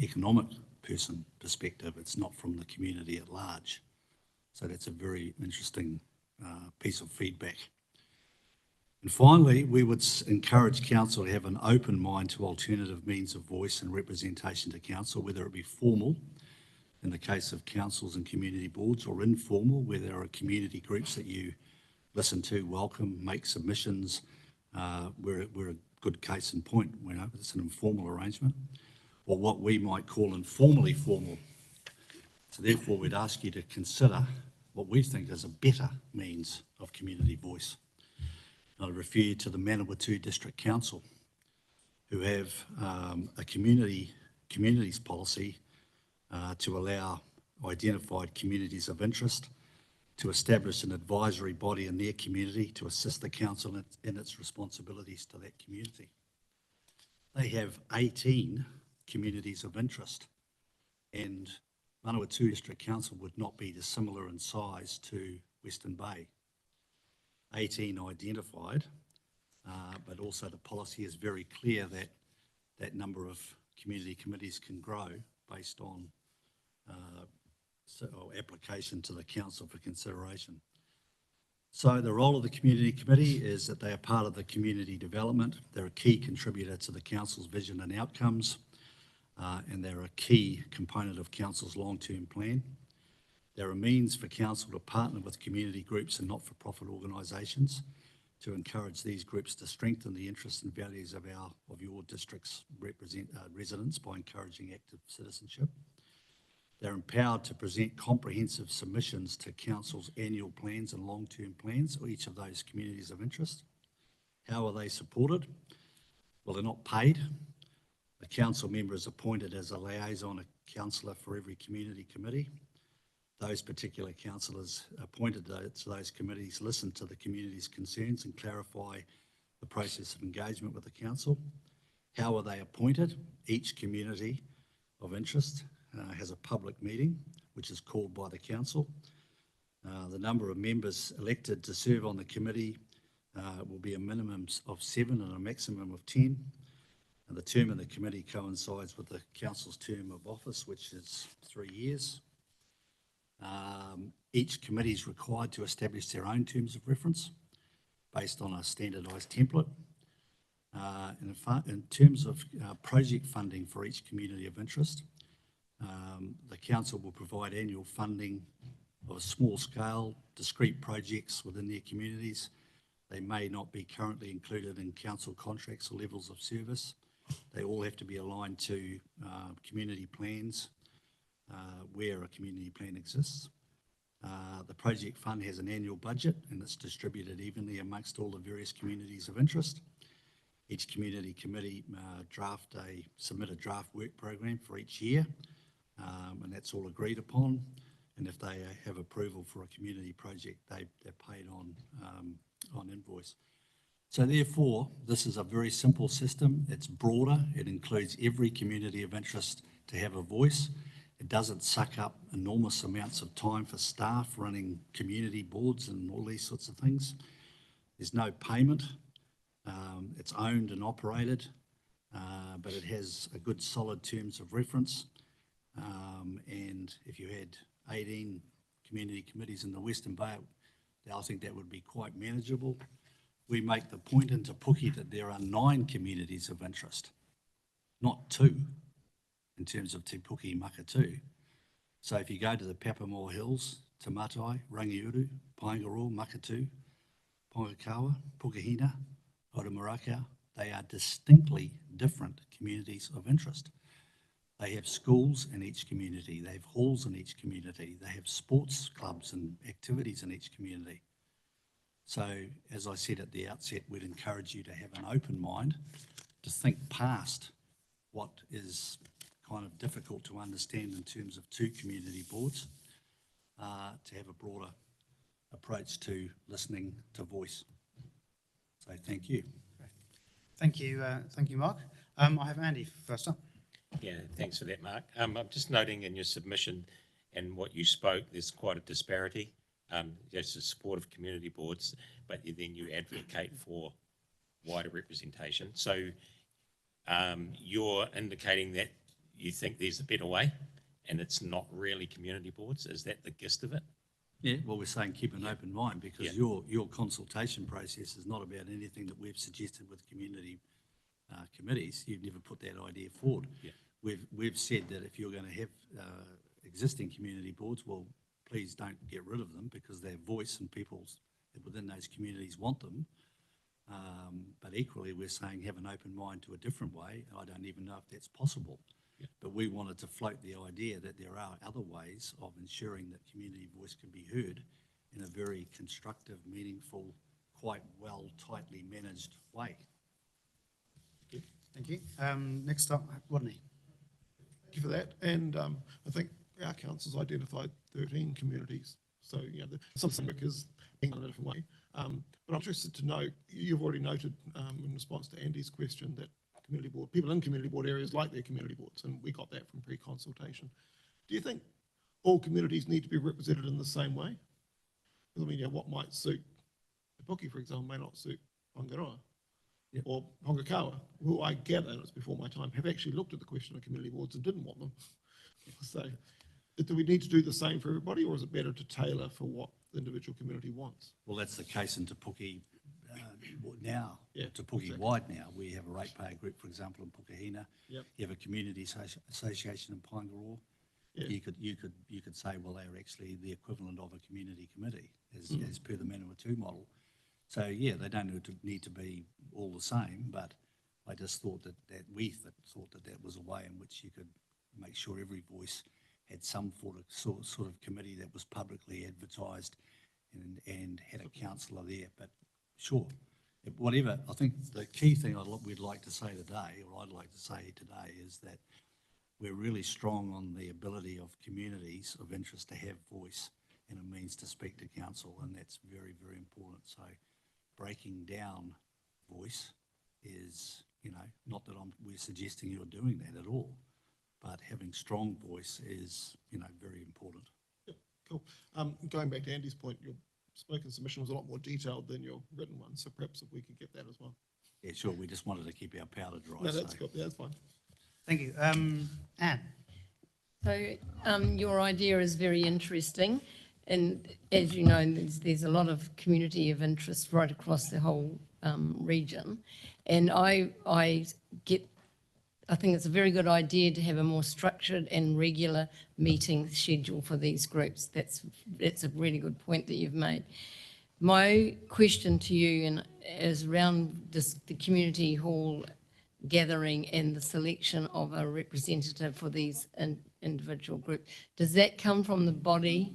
economic person perspective. It's not from the community at large. So that's a very interesting piece of feedback. And finally, we would encourage council to have an open mind to alternative means of voice and representation to council, whether it be formal, in the case of councils and community boards, or informal, where there are community groups that you listen to, welcome, make submissions. We're a good case in point, it's an informal arrangement, or what we might call informally formal. So therefore, we'd ask you to consider what we think is a better means of community voice. And I'd refer you to the Manawatu District Council, who have a communities policy to allow identified communities of interest to establish an advisory body in their community to assist the council in its responsibilities to that community. They have 18 communities of interest, and Manawatu District Council would not be dissimilar in size to Western Bay. 18 identified, but also the policy is very clear that that number of community committees can grow based on application to the council for consideration. So the role of the community committee is that they are part of the community development. They're a key contributor to the council's vision and outcomes, and they're a key component of council's long-term plan. They're a means for council to partner with community groups and not-for-profit organisations to encourage these groups to strengthen the interests and values of your district's residents by encouraging active citizenship. They're empowered to present comprehensive submissions to council's annual plans and long-term plans for each of those communities of interest. How are they supported? Well, they're not paid. The council member is appointed as a liaison councillor for every community committee. Those particular councillors appointed to those committees listen to the community's concerns and clarify the process of engagement with the council. How are they appointed? Each community of interest has a public meeting, which is called by the council. The number of members elected to serve on the committee will be a minimum of 7 and a maximum of 10. And the term of the committee coincides with the council's term of office, which is 3 years. Each committee is required to establish their own terms of reference based on a standardised template. In terms of project funding for each community of interest, the council will provide annual funding of small scale, discrete projects within their communities. They may not be currently included in council contracts or levels of service. They all have to be aligned to community plans where a community plan exists. The project fund has an annual budget and it's distributed evenly amongst all the various communities of interest. Each community committee submit a draft work program for each year, and that's all agreed upon. And if they have approval for a community project, they're paid on invoice. So therefore, this is a very simple system. It's broader. It includes every community of interest to have a voice. It doesn't suck up enormous amounts of time for staff running community boards and all these sorts of things. There's no payment. It's owned and operated, but it has a good solid terms of reference. And if you had 18 community committees in the Western Bay, I think that would be quite manageable. We make the point in Te Puke that there are 9 communities of interest, not 2 in terms of Te Puke Makatū. So if you go to the Papamoa Hills, Te Matai, Rangiuru, Paengaroa, Makatū, Pongakawa, Pukahina, Oromorakau, they are distinctly different communities of interest. They have schools in each community, they have halls in each community, they have sports clubs and activities in each community. So, as I said at the outset, we'd encourage you to have an open mind, to think past what is kind of difficult to understand in terms of 2 community boards, to have a broader approach to listening to voice. So thank you. Thank you, Mark. I have Andy first up. Yeah, thanks for that, Mark. I'm just noting in your submission and what you spoke, there's quite a disparity. There's the support of community boards, but then you advocate for wider representation. So you're indicating that you think there's a better way and it's not really community boards. Is that the gist of it? Yeah, well, we're saying keep an open mind because your consultation process is not about anything that we've suggested with community committees. You've never put that idea forward. Yeah. We've said that if you're going to have existing community boards, well, please don't get rid of them because their voice and people within those communities want them. But equally, we're saying have an open mind to a different way. I don't even know if that's possible. Yeah. But we wanted to float the idea that there are other ways of ensuring that community voice can be heard in a very constructive, meaningful, quite well, tightly managed way. Thank you. Next up, Rodney. Thank you for that. And I think our council's identified 13 communities. So, some work is being done in a different way. But I'm interested to know, you've already noted in response to Andy's question that people in community board areas like their community boards, and we got that from pre-consultation. Do you think all communities need to be represented in the same way? I mean, what might suit Te Puke, for example, may not suit Whangaroa. Yep. Or Hongakawa, who I gather, and it's before my time, have actually looked at the question of community boards and didn't want them. So do we need to do the same for everybody, or is it better to tailor for what the individual community wants? Well, that's the case in Te Puke now, Yeah, Te Puke wide now. We have a ratepayer group, for example, in Pukahina. Yep. You have a community association in Paengaroa. Yeah. You could say, well, they're actually the equivalent of a community committee as per the Manawatu model. So yeah, they don't need to be all the same, but I just thought that thought that was a way in which you could make sure every voice had some sort of committee that was publicly advertised and had a councillor there. But sure, whatever. I think the key thing we'd like to say today, or I'd like to say today, is that we're really strong on the ability of communities of interest to have voice and a means to speak to council, and that's very, very important. So breaking down voice is, not that we're suggesting you're doing that at all, but having strong voice is, very important. Yep, cool. Going back to Andy's point, your spoken submission was a lot more detailed than your written one, so perhaps if we could get that as well. Yeah, sure. We just wanted to keep our powder dry. No, that's good. Yeah, that's fine. Thank you. Anne? So your idea is very interesting, and as you know, there's a lot of community of interest right across the whole region, and I think it's a very good idea to have a more structured and regular meeting schedule for these groups. That's a really good point that you've made. My question to you is around the community hall gathering and the selection of a representative for these individual groups. Does that come from the body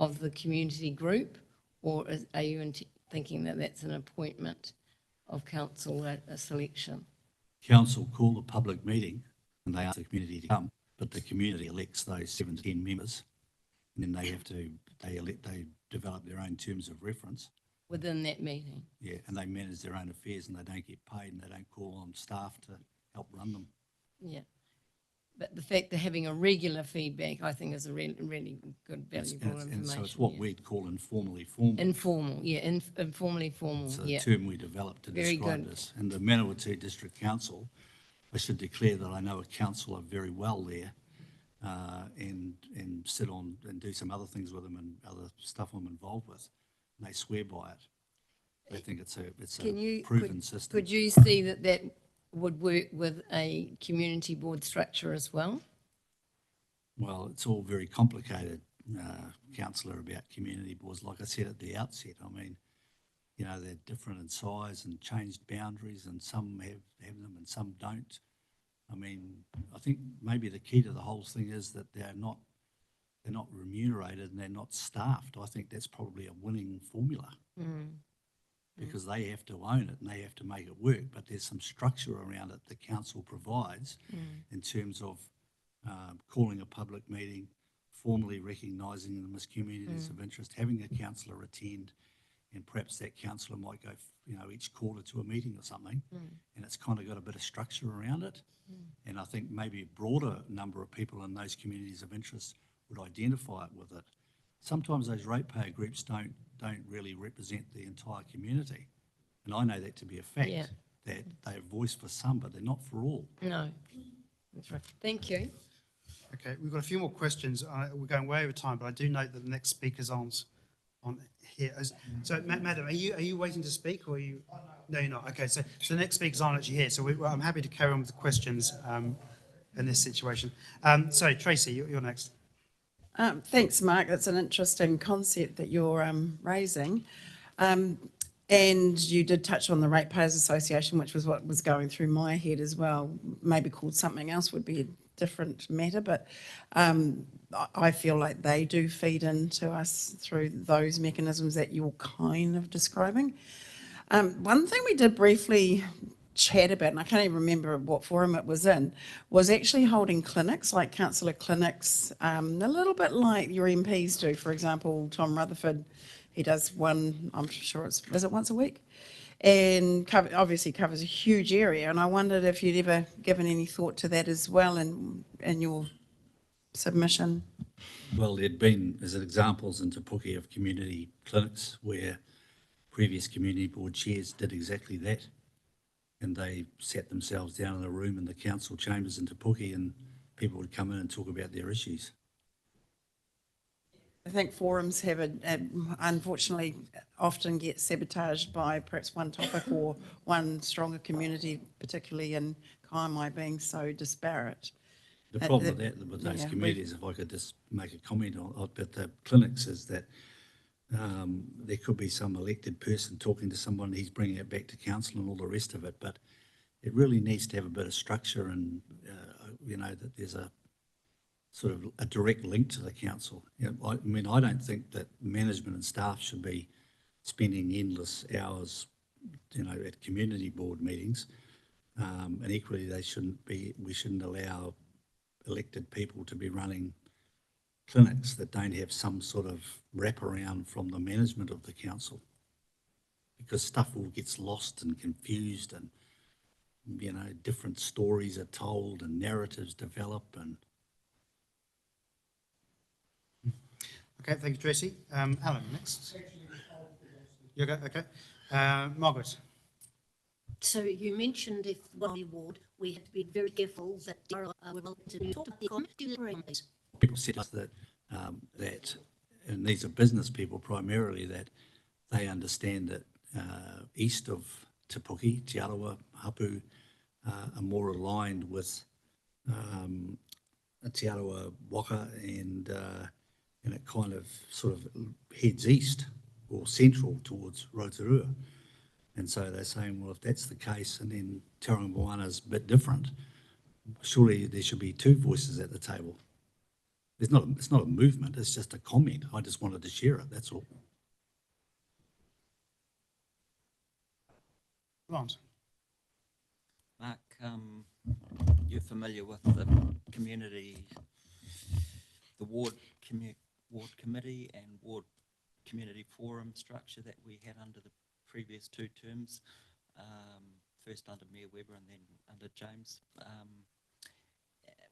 of the community group, or are you thinking that that's an appointment of council, a selection? Council call a public meeting and they ask the community to come, but the community elects those 7 to 10 members, and then they develop their own terms of reference. Within that meeting? Yeah, and they manage their own affairs and they don't get paid and they don't call on staff to help run them. Yeah. But the fact that having a regular feedback, I think, is a really, really good, valuable information. And so it's what we'd call informally formal. Informal, yeah, informally formal, It's yeah. a term we developed to Very describe good. this. And the Manawatu District Council, I should declare that I know a councillor very well there, and sit on and do some other things with them and other stuff I'm involved with. And they swear by it. They think it's a proven system. Could you see that would work with a community board structure as well? Well, it's all very complicated, councillor, about community boards. Like I said at the outset, I mean, they're different in size and changed boundaries, and some have them and some don't. I mean, I think maybe the key to the whole thing is that they're not remunerated and they're not staffed. I think that's probably a winning formula. Because they have to own it and they have to make it work, but there's some structure around it the council provides in terms of calling a public meeting, formally recognising them as communities of interest, having a councillor attend, and perhaps that councillor might go, each quarter to a meeting or something, and it's kind of got a bit of structure around it. And I think maybe a broader number of people in those communities of interest would identify it with it. Sometimes those ratepayer groups don't really represent the entire community. And I know that to be a fact, that they have voice for some, but they're not for all. No, that's right. Thank you. Okay, we've got a few more questions. We're going way over time, but I do note that the next speaker's on here. So, madam, are you waiting to speak, or are you? No, you're not. Okay, so the next speakers aren't actually here. So I'm happy to carry on with the questions in this situation. So Tracy, you're next. Thanks, Mark. That's an interesting concept that you're raising. And you did touch on the Ratepayers Association, which was what was going through my head as well. Maybe called something else would be a different matter, but I feel like they do feed into us through those mechanisms that you're kind of describing. One thing we did briefly chat about, and I can't even remember what forum it was in, was actually holding clinics, like councillor clinics, a little bit like your MPs do. For example, Tom Rutherford, he does one, I'm sure is it once a week? And obviously covers a huge area. And I wondered if you'd ever given any thought to that as well in your submission. Well, there'd been, as examples in Te Puke of community clinics where previous community board chairs did exactly that. And they sat themselves down in a room in the council chambers in Te Puke and people would come in and talk about their issues. I think forums have unfortunately often get sabotaged by perhaps one topic or one stronger community, particularly in Kaimai being so disparate. The problem with those yeah, communities, if I could just make a comment on about the clinics, is that there could be some elected person talking to someone, he's bringing it back to council and all the rest of it, but it really needs to have a bit of structure and, that there's a sort of a direct link to the council. I mean, I don't think that management and staff should be spending endless hours, at community board meetings. And equally, we shouldn't allow elected people to be running clinics that don't have some sort of wraparound from the management of the council, because stuff all gets lost and confused and, different stories are told and narratives develop and. Okay, thank you, Tracy. Alan, next. You okay? Okay. Margaret. So you mentioned if one ward, we have to be very careful that we're able to talk about the community, please. People said that, and these are business people primarily, that they understand that east of Te Puke, Te Arawa, Hapu, are more aligned with Te Arawa Waka and it kind of sort of heads east or central towards Rotorua. And so they're saying, well, if that's the case and then Tauranga Moana's a bit different, surely there should be two voices at the table. It's not a movement, it's just a comment. I just wanted to share it, that's all. Grant. Mark, you're familiar with the ward committee and ward community forum structure that we had under the previous two terms, first under Mayor Webber and then under James,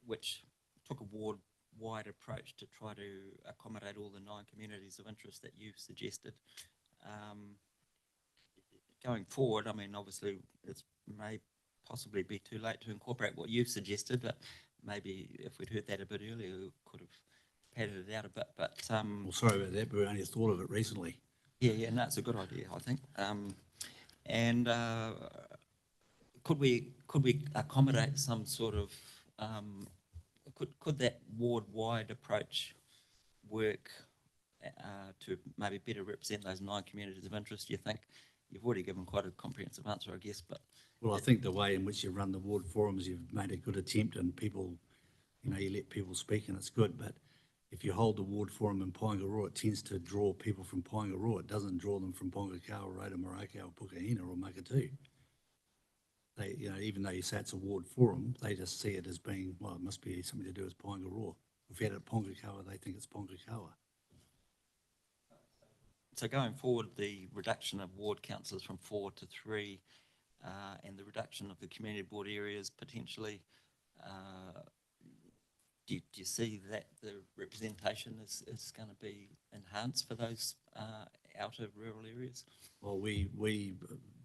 which took a ward-wide approach to try to accommodate all the 9 communities of interest that you've suggested. Going forward, I mean, obviously it may possibly be too late to incorporate what you've suggested, but maybe if we'd heard that a bit earlier, we could have padded it out a bit. But well, sorry about that, but we only thought of it recently. Yeah, no, it's a good idea, I think. And could we accommodate some sort of could that ward-wide approach work to maybe better represent those 9 communities of interest? Do you think? You've already given quite a comprehensive answer, I guess, but. Well, I think the way in which you run the ward forums, you've made a good attempt and people, you let people speak and it's good, but if you hold the ward forum in Paengaroa, it tends to draw people from Paengaroa. It doesn't draw them from Pongakawa, Rota Morakau, Pukahina or Makatu. They, even though you say it's a ward forum, they just see it as being, well, it must be something to do with Paengaroa. If you had it at Pongakawa, they think it's Pongakawa. So going forward, the reduction of ward councillors from 4 to 3 and the reduction of the community board areas potentially, do you see that the representation is going to be enhanced for those outer rural areas? Well, we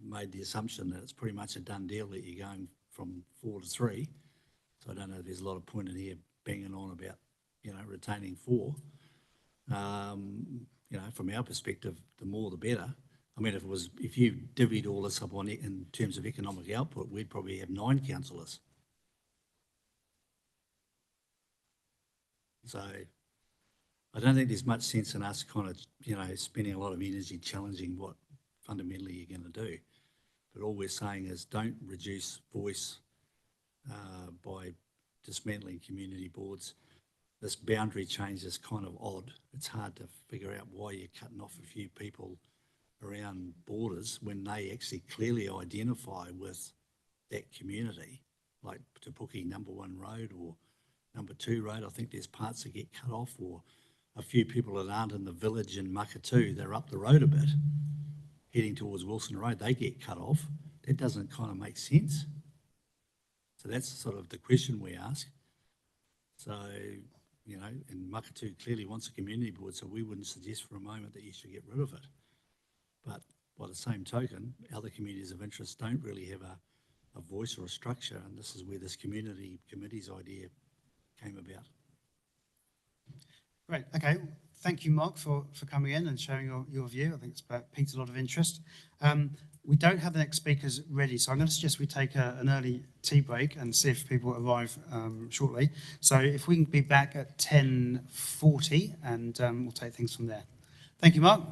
made the assumption that it's pretty much a done deal that you're going from 4 to 3. So I don't know if there's a lot of point in here banging on about, retaining 4. From our perspective, the more the better. I mean, if you divvied all this up on it in terms of economic output, we'd probably have 9 councillors. So I don't think there's much sense in us kind of, spending a lot of energy challenging what fundamentally you're going to do. But all we're saying is don't reduce voice by dismantling community boards. This boundary change is kind of odd. It's hard to figure out why you're cutting off a few people around borders when they actually clearly identify with that community, like Te Puke number 1 road or number 2 road. I think there's parts that get cut off, or a few people that aren't in the village in Makatu, they're up the road a bit, heading towards Wilson Road, they get cut off. That doesn't kind of make sense. So that's sort of the question we ask. So, you know, and Makatu clearly wants a community board, so we wouldn't suggest for a moment that you should get rid of it. But by the same token, other communities of interest don't really have a voice or a structure, and this is where this community committee's idea came about. Great, okay. Thank you, Mark, for coming in and sharing your view. I think it's piqued a lot of interest. We don't have the next speakers ready, so I'm going to suggest we take an early tea break and see if people arrive shortly. So if we can be back at 10:40, and we'll take things from there. Thank you, Mark.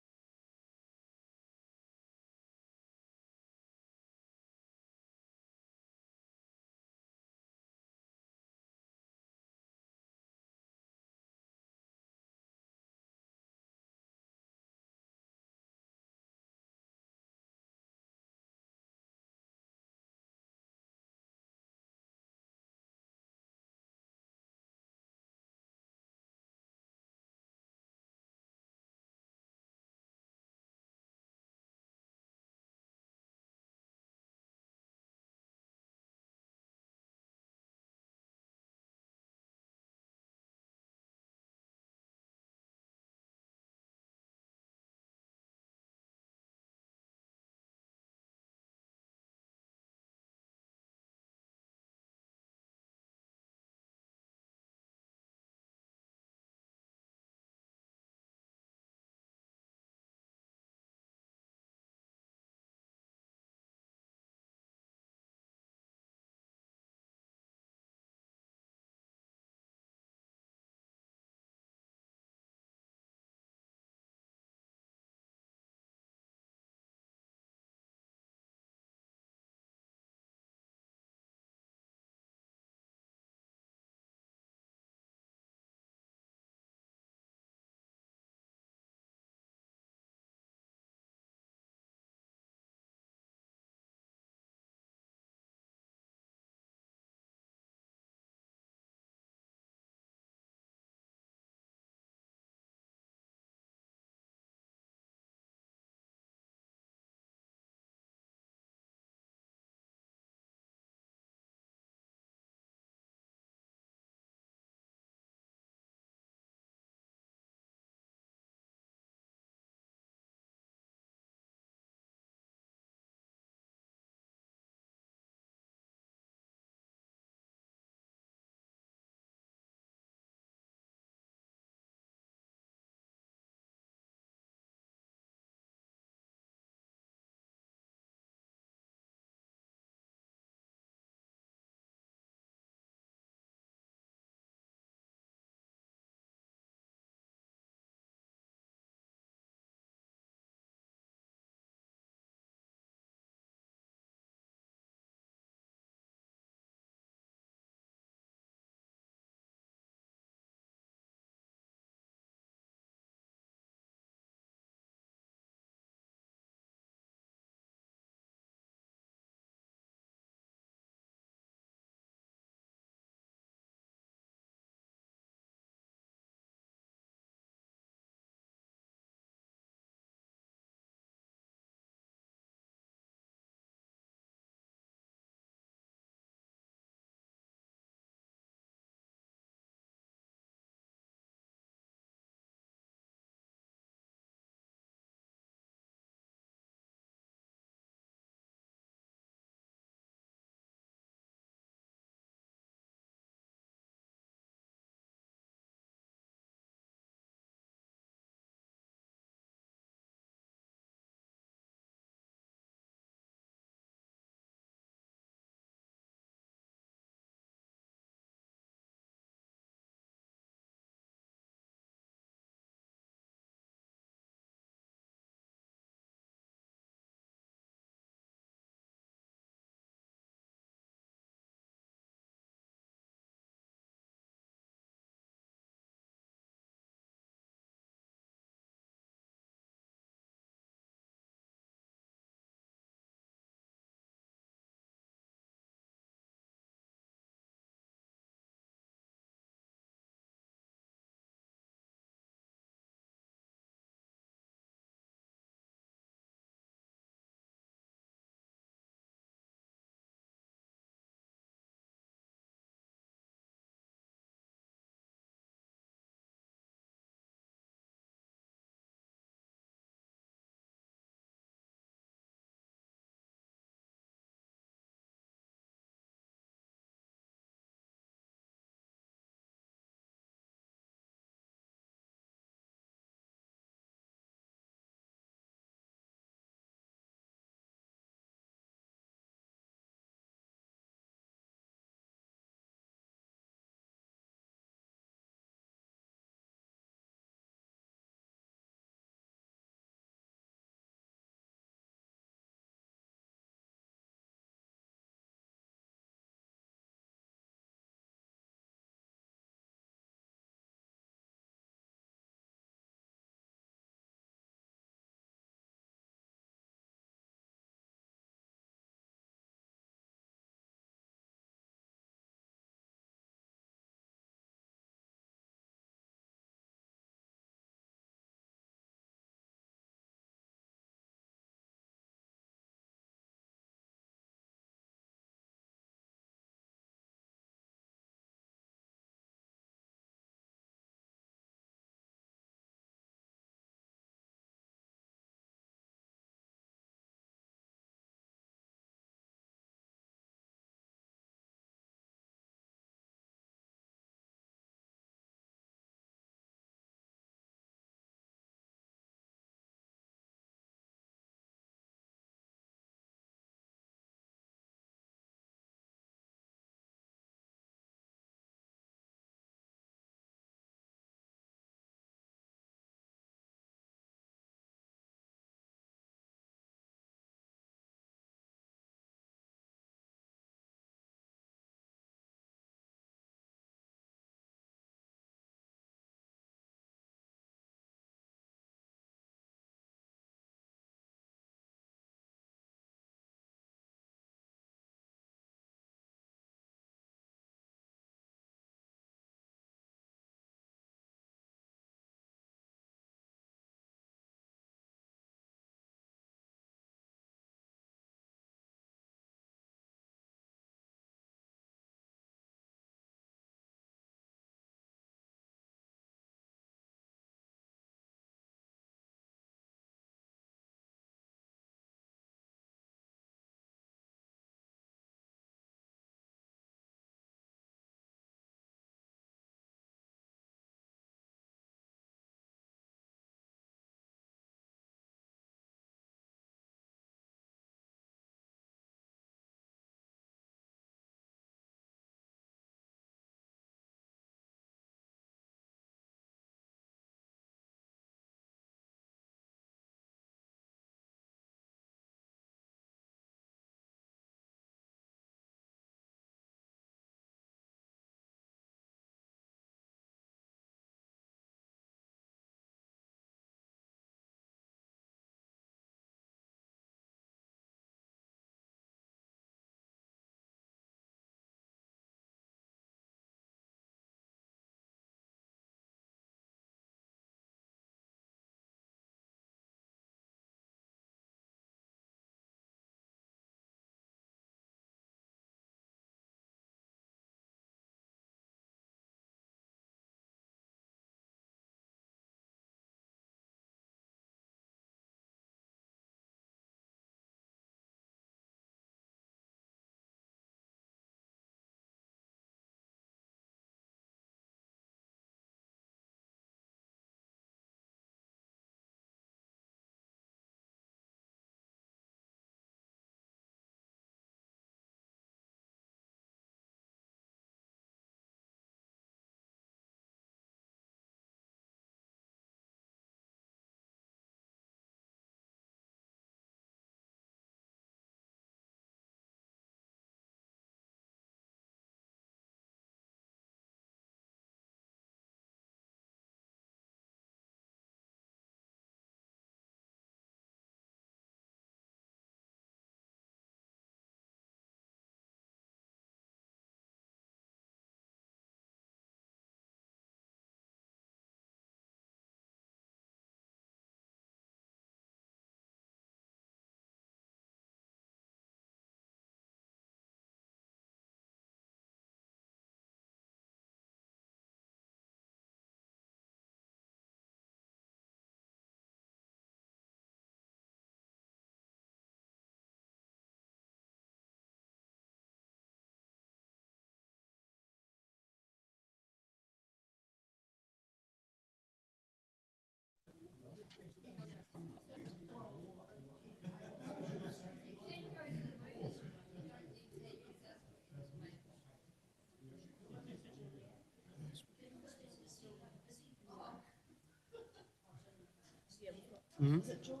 Is it Julian?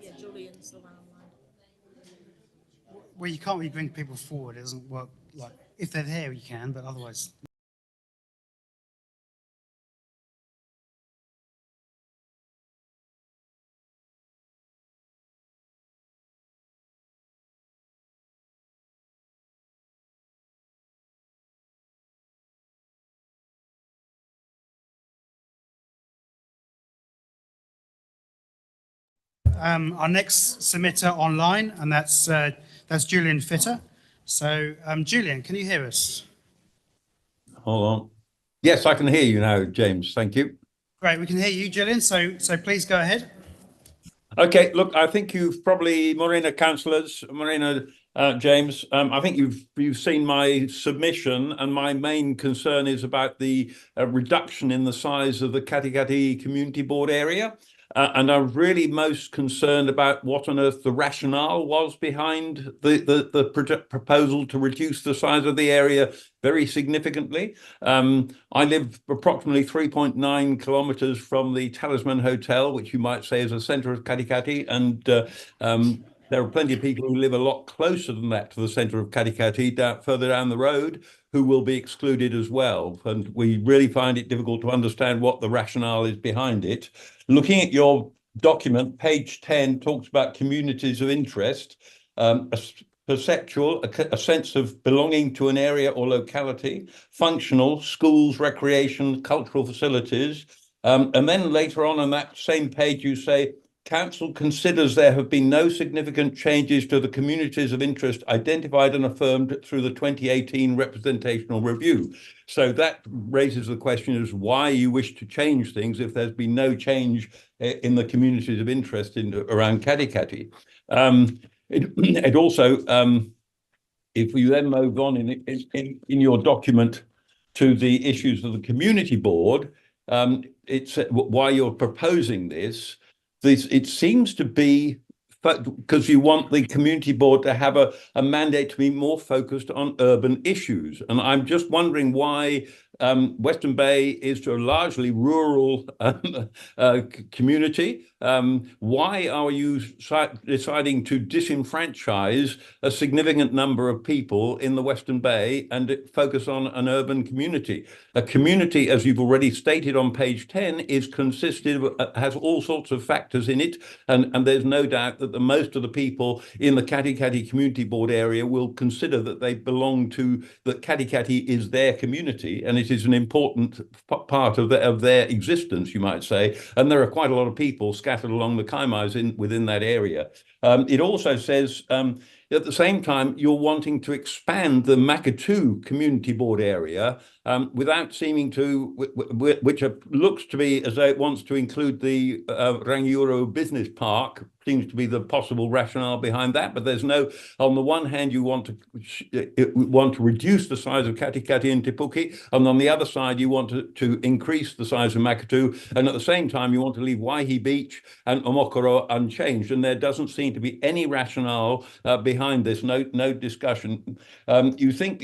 Yeah, Julian's the one online. Well, you can't really bring people forward. It doesn't work like, if they're there, you can, but otherwise. Our next submitter online, and that's Julian Fitter. So, Julian, can you hear us? Hold on. Yes, I can hear you now, James. Thank you. Great, we can hear you, Julian. So please go ahead. Okay, look, I think you've probably, Morena councillors, Morena, James, I think you've seen my submission, and my main concern is about the reduction in the size of the Katikati Community Board area. And I'm really most concerned about what on earth the rationale was behind the proposal to reduce the size of the area very significantly. I live approximately 3.9 kilometres from the Talisman Hotel, which you might say is a centre of Katikati, and there are plenty of people who live a lot closer than that to the centre of Katikati, further down the road, who will be excluded as well. And we really find it difficult to understand what the rationale is behind it. Looking at your document, page 10 talks about communities of interest, perceptual, a sense of belonging to an area or locality, functional, schools, recreation, cultural facilities. And then later on that same page, you say, Council considers there have been no significant changes to the communities of interest identified and affirmed through the 2018 representational review. So that raises the question as why you wish to change things if there's been no change in the communities of interest around Katikati. It also, if we then move on in your document to the issues of the community board, it's why you're proposing this. It seems to be because you want the community board to have a mandate to be more focused on urban issues. And I'm just wondering why Western Bay is to a largely rural community. Why are you deciding to disenfranchise a significant number of people in the Western Bay and focus on an urban community? A community, as you've already stated on page 10, is has all sorts of factors in it. And there's no doubt that most of the people in the Katikati Community Board area will consider that they belong to, that Katikati is their community, and it is an important part of their existence, you might say. And there are quite a lot of people scattered along the kaimais within that area. It also says, at the same time, you're wanting to expand the Makatu Community Board area without seeming to, which looks to be as though it wants to include the Rangiora Business Park, seems to be the possible rationale behind that. But there's no, on the one hand, you want to reduce the size of Katikati and Te Puke, and on the other side, you want to increase the size of Makatu, and at the same time, you want to leave Waihi Beach and Omokoro unchanged. And there doesn't seem to be any rationale behind this, no discussion. You think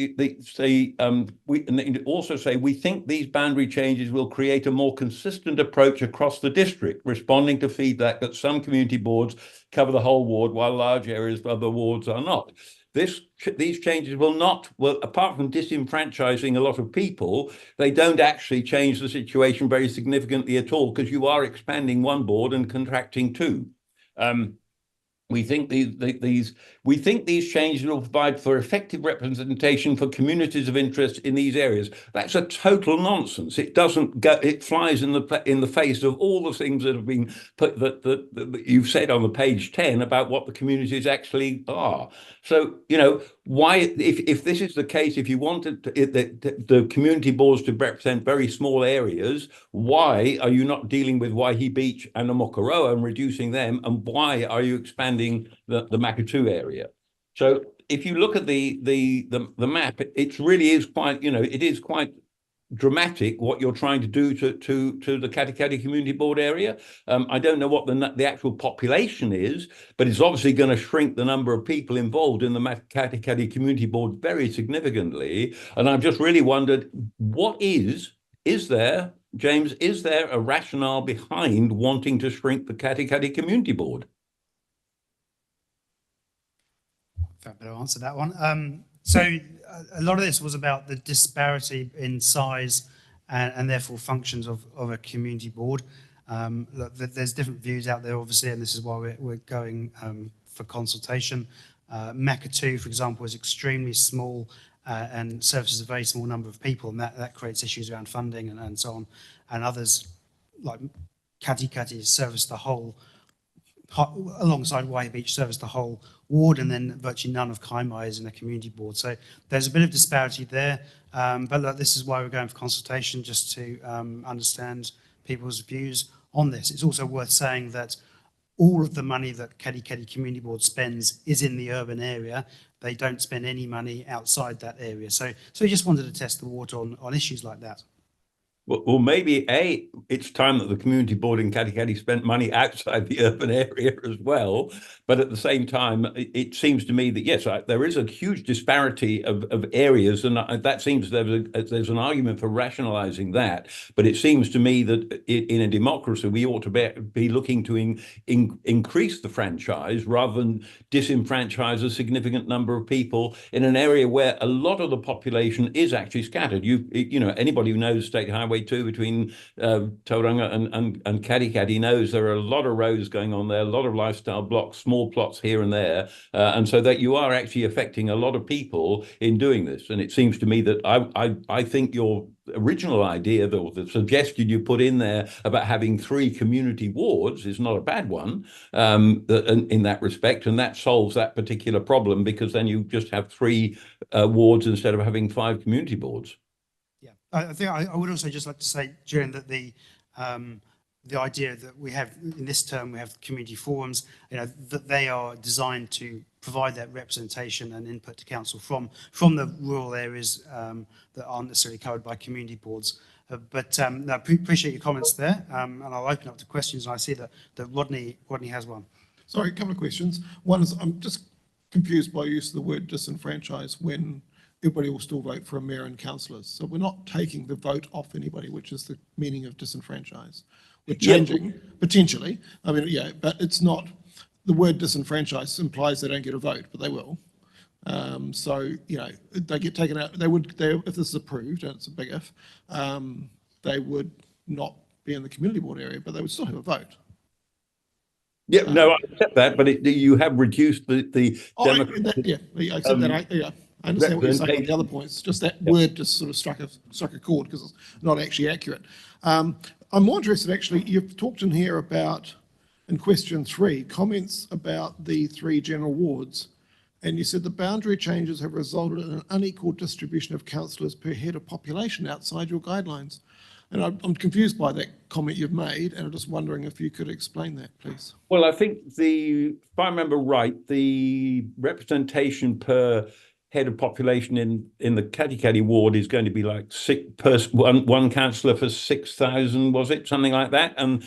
we also say, we think these boundary changes will create a more consistent approach across the district, responding to feedback that some community boards cover the whole ward while large areas of other wards are not. These changes will apart from disenfranchising a lot of people, they don't actually change the situation very significantly at all, because you are expanding one board and contracting two. We think these changes will provide for effective representation for communities of interest in these areas. That's a total nonsense. It doesn't go. It flies in the face of all the things that have been put that you've said on the page 10 about what the communities actually are. So why, if this is the case, if you wanted the community boards to represent very small areas, why are you not dealing with Waihi Beach and Omokoroa and reducing them, and why are you expanding the Makatu area? So if you look at the map, it really is quite, it is quite dramatic what you're trying to do to the Katikati Community Board area. I don't know what the actual population is, but it's obviously going to shrink the number of people involved in the Katikati Community Board very significantly. And I've just really wondered, is there James, is there a rationale behind wanting to shrink the Katikati Community Board? If I better answer that one. So a lot of this was about the disparity in size and therefore functions of a community board. Look, there's different views out there, obviously, and this is why we're going for consultation. Makatu, for example, is extremely small and services a very small number of people, and that creates issues around funding and so on. And others, like Katikati, service the whole, alongside Waihi Beach, service the whole ward, and then virtually none of Kaimai is in a community board. So there's a bit of disparity there. But look, this is why we're going for consultation, just to understand people's views on this. It's also worth saying that all of the money that Katikati Community Board spends is in the urban area. They don't spend any money outside that area. So we just wanted to test the water on issues like that. Well, maybe it's time that the community board in Katikati spent money outside the urban area as well. But at the same time, it seems to me that, yes, there is a huge disparity of areas, and that seems there's an argument for rationalizing that. But it seems to me that in a democracy, we ought to be looking to increase the franchise rather than disenfranchise a significant number of people in an area where a lot of the population is actually scattered. You know, anybody who knows State Highway 2 between Tauranga and Katikati knows there are a lot of roads going on there, a lot of lifestyle blocks, small plots here and there, and so that you are actually affecting a lot of people in doing this. And it seems to me that I think your original idea, the suggestion you put in there about having 3 community wards is not a bad one in that respect, and that solves that particular problem, because then you just have 3 wards instead of having 5 community boards. Yeah, I think I would also just like to say, Julian, that the idea that we have in this term, we have community forums, you know, that they are designed to provide that representation and input to council from the rural areas that aren't necessarily covered by community boards. But no, appreciate your comments there, and I'll open up to questions. And I see that Rodney has one. Sorry, a couple of questions. One is, I'm just confused by use of the word disenfranchise when everybody will still vote for a mayor and councillors. So we're not taking the vote off anybody, which is the meaning of disenfranchise. We're changing, potentially. I mean, yeah, but it's not, the word disenfranchise implies they don't get a vote, but they will. So, you know, they get taken out, if this is approved, and it's a big if, they would not be in the community board area, but they would still have a vote. Yeah, no, I accept that, but you have reduced the I accept that. I understand what you're saying on the other points. Just that word just sort of struck a chord because it's not actually accurate. I'm more interested, actually, you've talked in here about, in question 3, comments about the 3 general wards, and you said the boundary changes have resulted in an unequal distribution of councillors per head of population outside your guidelines. And I'm confused by that comment you've made, and I'm just wondering if you could explain that, please. Well, I think if I remember right, the representation per head of population in the Katikati ward is going to be like one councillor for 6,000, was it, something like that? And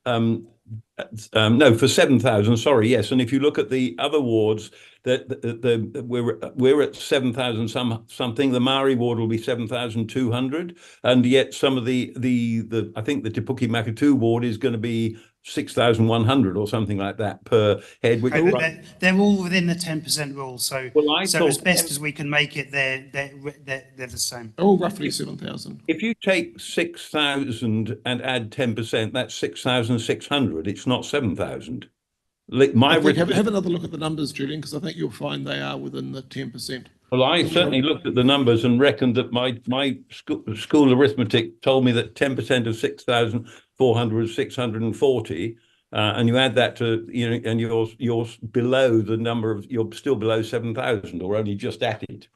no, for 7,000. Sorry, yes. And if you look at the other wards, we're at 7,000 something. The Maori ward will be 7,200, and yet some of the I think the Te Puke Makatu ward is going to be 6,100 or something like that per head. They're all within the 10% rule, so as best as we can make it, they're the same. They're all roughly 7,000. If you take 6,000 and add 10%, that's 6,600. It's not 7,000. Have another look at the numbers, Julian, because I think you'll find they are within the 10%. Well, I certainly looked at the numbers and reckoned that my school arithmetic told me that 10% of 6,400 is 640, and you add that to, you know, and you're below the number of, you're still below 7,000, or only just at it.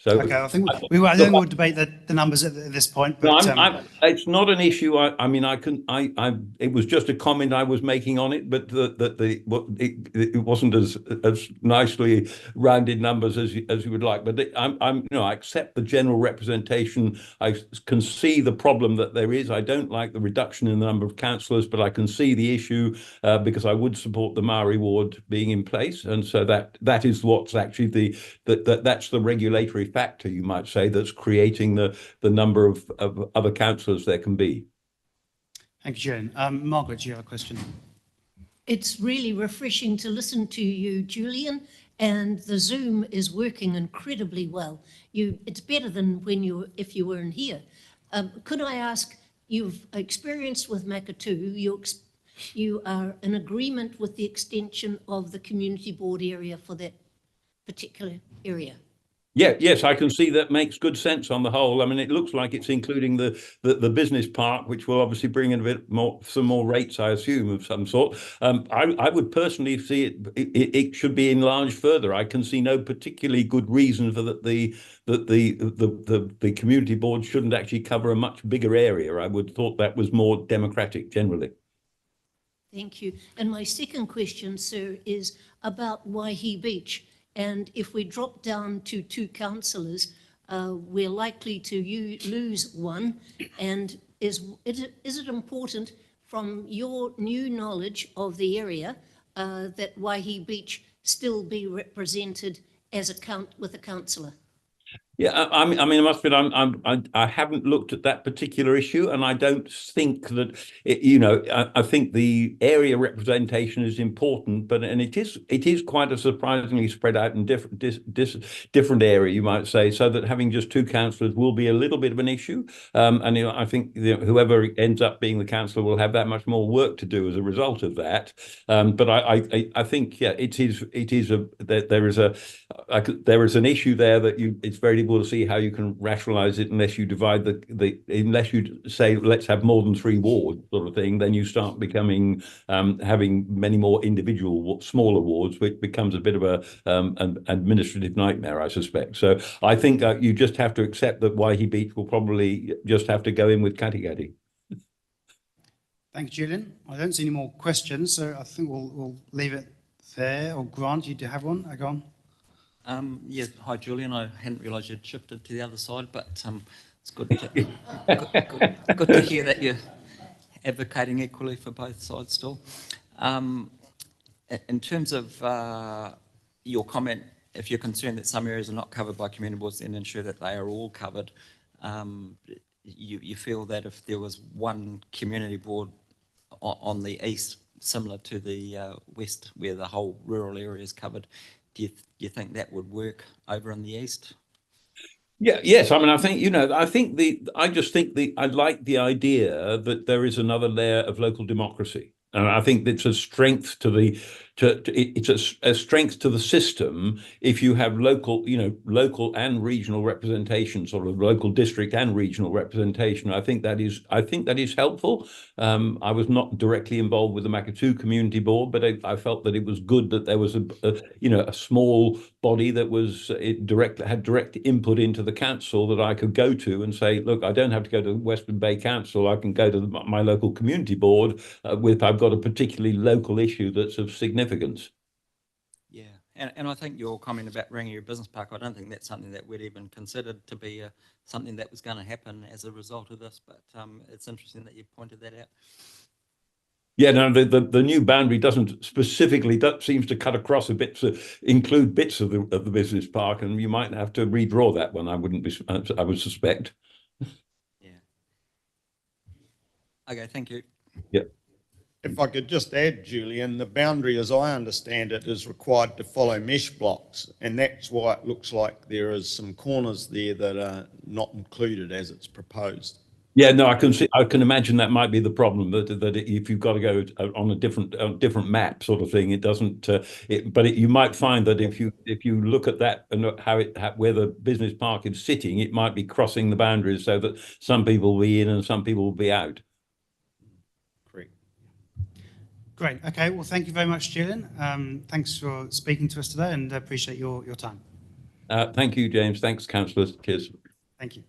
So okay, I think we'll debate the numbers at this point. But no, it's not an issue. I mean, it was just a comment I was making on it, but it wasn't as nicely rounded numbers as you would like. But I accept the general representation. I can see the problem that there is. I don't like the reduction in the number of councillors, but I can see the issue because I would support the Maori ward being in place, and so that is what's actually that's the regulatory factor, you might say, that's creating the number of other councillors there can be. Thank you, Julian. Margaret, do you have a question? It's really refreshing to listen to you, Julian, and the Zoom is working incredibly well. It's better than if you weren't here. Could I ask, you've experienced with Makatū, you are in agreement with the extension of the community board area for that particular area? Yeah, yes, I can see that makes good sense on the whole. I mean, it looks like it's including the business park, which will obviously bring in a bit more, some more rates, I assume, of some sort. I would personally see it should be enlarged further. I can see no particularly good reason for the community board shouldn't actually cover a much bigger area. I would thought that was more democratic generally. Thank you. And my second question, sir, is about Waihi Beach. And if we drop down to 2 councillors, we're likely to lose one. And is it important from your new knowledge of the area that Waihi Beach still be represented as with a councillor? Yeah, I mean, I must admit, I haven't looked at that particular issue, and I don't think that I think the area representation is important, and it is quite a surprisingly spread out and different area, you might say, so that having just 2 councillors will be a little bit of an issue, and I think whoever ends up being the councillor will have that much more work to do as a result of that. But I think there is an issue there that it's very difficult to see how you can rationalise it unless you divide unless you say let's have more than 3 wards sort of thing. Then you start becoming having many more individual smaller wards, which becomes a bit of an administrative nightmare, I suspect. So I think you just have to accept that Waihi Beach will probably just have to go in with Katikati. Thank you, Julian. I don't see any more questions, so I think we'll leave it there. Or Grant, you do have one? Go on. Yeah, hi Julian. I hadn't realised you'd shifted to the other side, but it's good to hear that you're advocating equally for both sides still. In terms of your comment, if you're concerned that some areas are not covered by community boards, then ensure that they are all covered. You feel that if there was one community board on the east, similar to the west, where the whole rural area is covered, do you think that would work over in the east? Yeah, yes. I mean, I just think I like the idea that there is another layer of local democracy. And I think it's a strength to a strength to the system if you have local and regional representation, sort of local district and regional representation. I think that is helpful. I was not directly involved with the Makatū Community Board, but I felt that it was good that there was a small body that had direct input into the council that I could go to and say, look, I don't have to go to Western Bay Council. I can go to my local community board I've got a particularly local issue that's of significance. Yeah, and I think your comment about Rangiora Business Park, I don't think that's something that we'd even considered to be something that was going to happen as a result of this, but it's interesting that you pointed that out. Yeah, no, the new boundary doesn't specifically, that seems to cut across a bit, to include bits of the business park, and you might have to redraw that one, I would suspect. Yeah. Okay, thank you. Yeah. If I could just add, Julian, the boundary, as I understand it, is required to follow mesh blocks, and that's why it looks like there is some corners there that are not included as it's proposed. Yeah, no, I can imagine that might be the problem, that if you've got to go on a different map sort of thing, it doesn't. But you might find that if you look at that and where the business park is sitting, it might be crossing the boundaries so that some people will be in and some people will be out. Great. Okay. Well, thank you very much, Julian. Thanks for speaking to us today, and appreciate your time. Thank you, James. Thanks, councillors. Cheers. Thank you.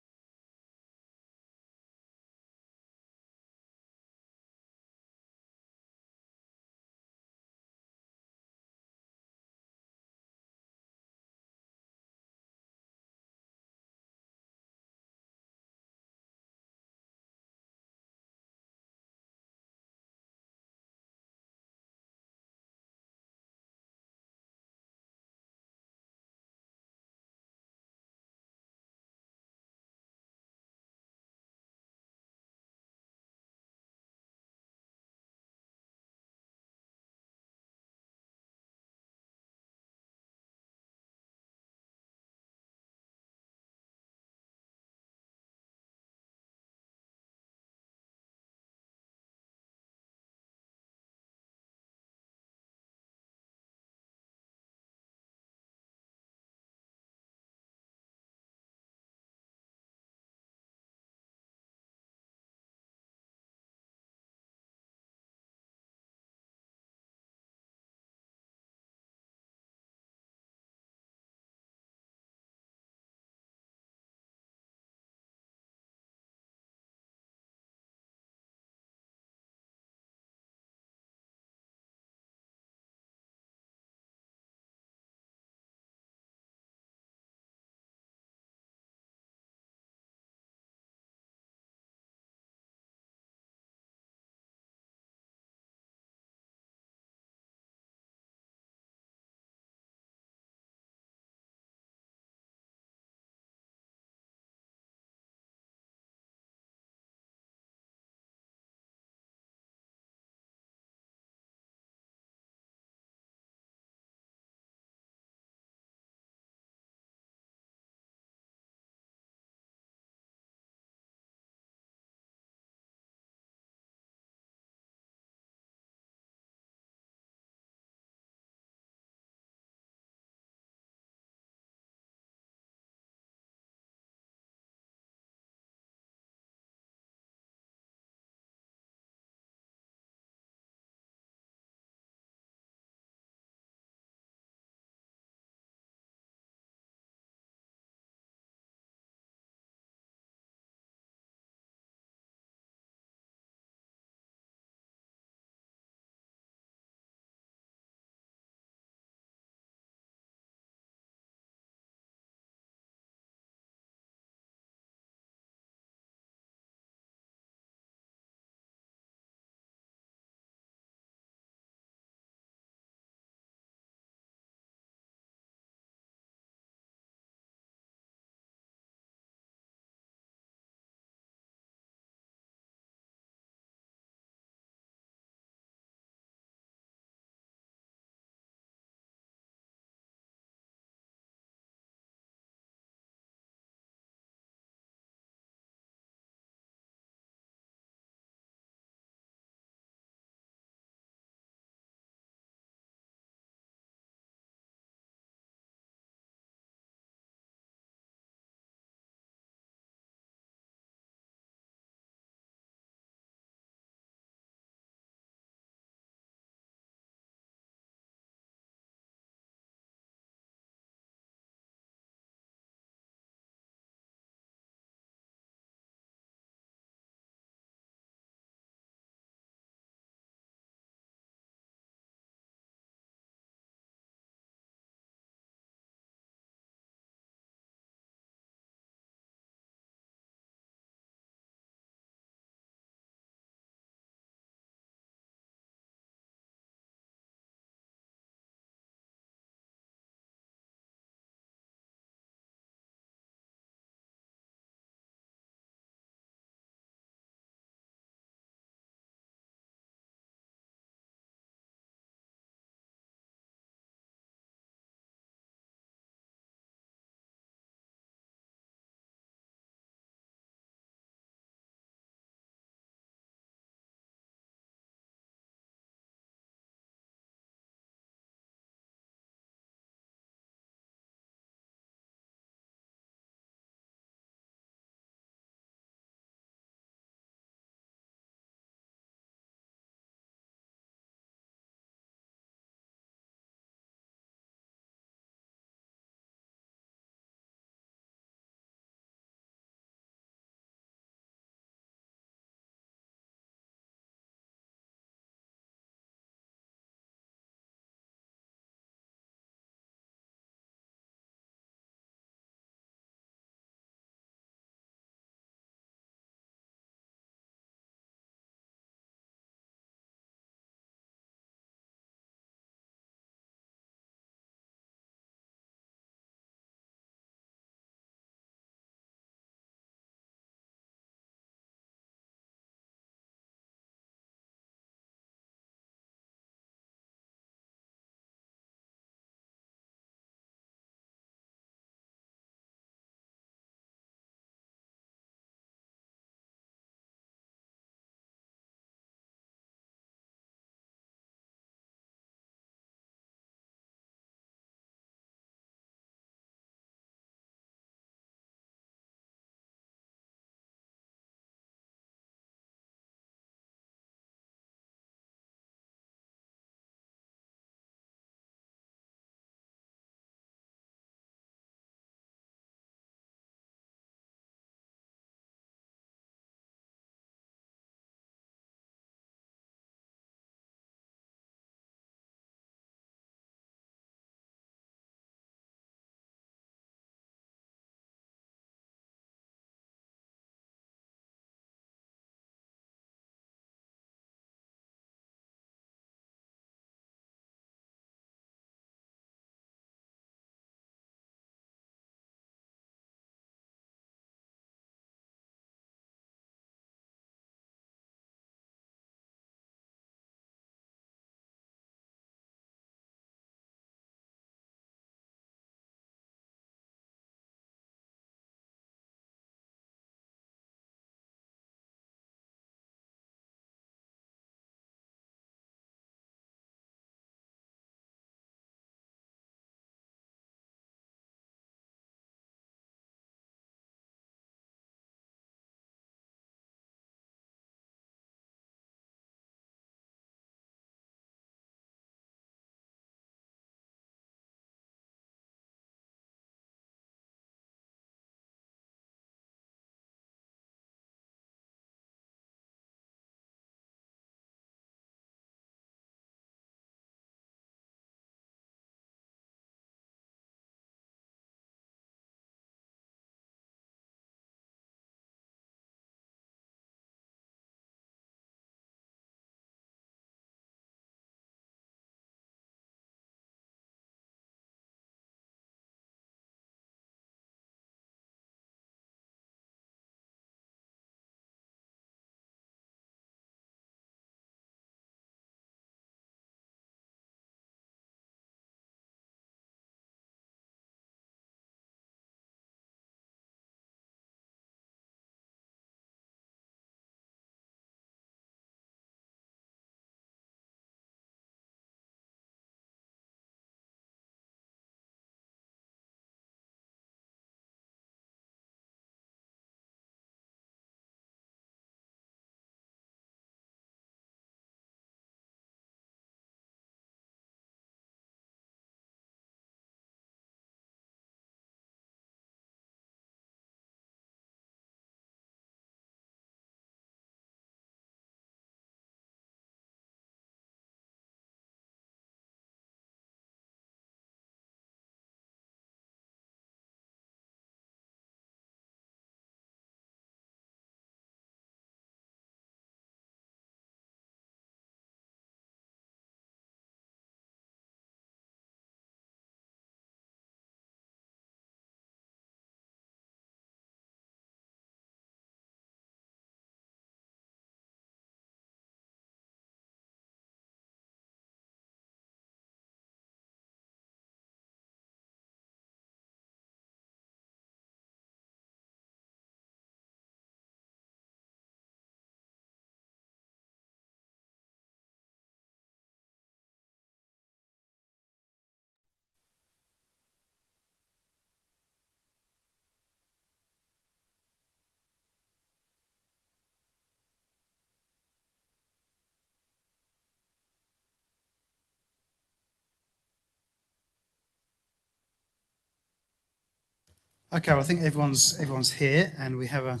Okay, well, I think everyone's here and we have a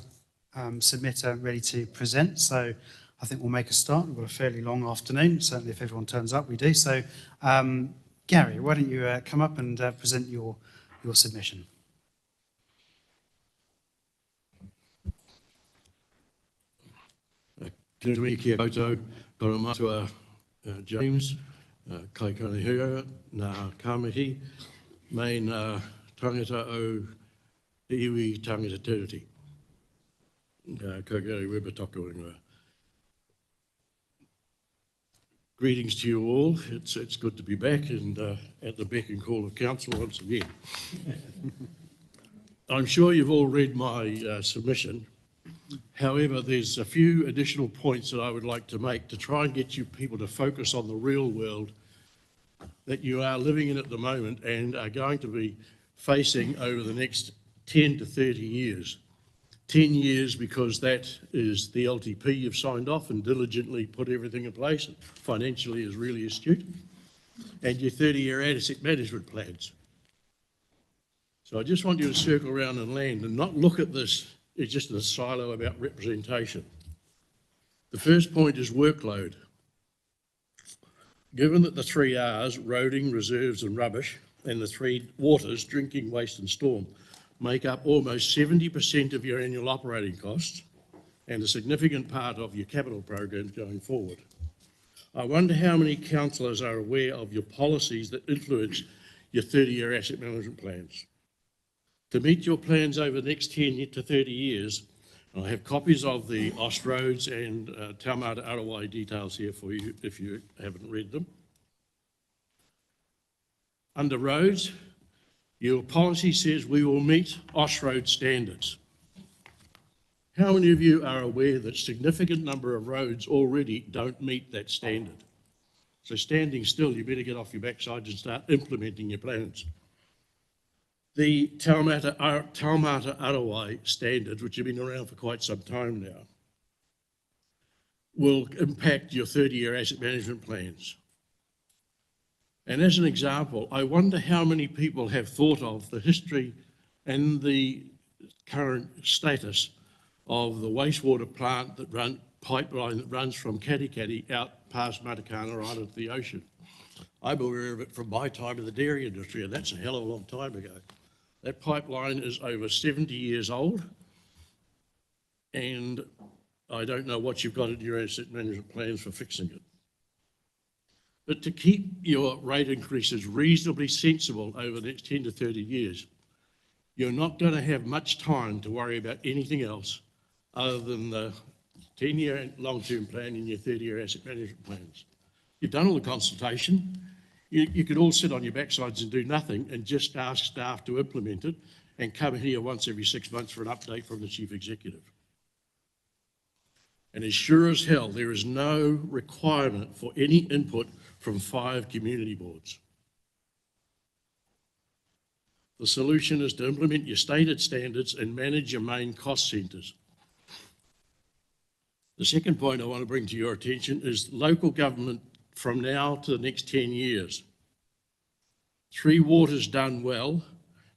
submitter ready to present. So I think we'll make a start. We've got a fairly long afternoon. Certainly if everyone turns up, we do. So Gary, why don't you come up and present your submission? Tēnā me kia koutou, kora matua James, kai kanahira, nā kāmihi, mai nā tangata o te iwi tangata Tiriti. Ko Gary Webber toko ingoa. Greetings to you all. It's good to be back and at the beck and call of council once again. I'm sure you've all read my submission. However, there's a few additional points that I would like to make to try and get you people to focus on the real world that you are living in at the moment and are going to be facing over the next 10 to 30 years. 10 years because that is the LTP you've signed off and diligently put everything in place, and financially is really astute, and your 30-year asset management plans. So I just want you to circle around and land and not look at this it's just a silo about representation. The first point is workload. Given that the 3 R's, roading, reserves and rubbish, and the 3 waters, drinking, waste and storm, make up almost 70% of your annual operating costs and a significant part of your capital programs going forward. I wonder how many councillors are aware of your policies that influence your 30-year asset management plans. To meet your plans over the next 10 to 30 years, I have copies of the Austroads and Taumata Arawai details here for you if you haven't read them. Under roads, your policy says we will meet Austroad standards. How many of you are aware that a significant number of roads already don't meet that standard? So standing still, you better get off your backside and start implementing your plans. The Taumata Arawai standards, which have been around for quite some time now, will impact your 30-year asset management plans. And as an example, I wonder how many people have thought of the history and the current status of the wastewater plant pipeline that runs from Katikati out past Matakana right into the ocean. I'm aware of it from my time in the dairy industry, and that's a hell of a long time ago. That pipeline is over 70 years old, and I don't know what you've got in your asset management plans for fixing it. But to keep your rate increases reasonably sensible over the next 10 to 30 years, you're not going to have much time to worry about anything else other than the 10-year long-term plan and your 30-year asset management plans. You've done all the consultation. You could all sit on your backsides and do nothing and just ask staff to implement it and come here once every 6 months for an update from the Chief Executive. And as sure as hell, there is no requirement for any input from 5 community boards. The solution is to implement your stated standards and manage your main cost centres. The second point I want to bring to your attention is local government from now to the next 10 years. 3 waters done well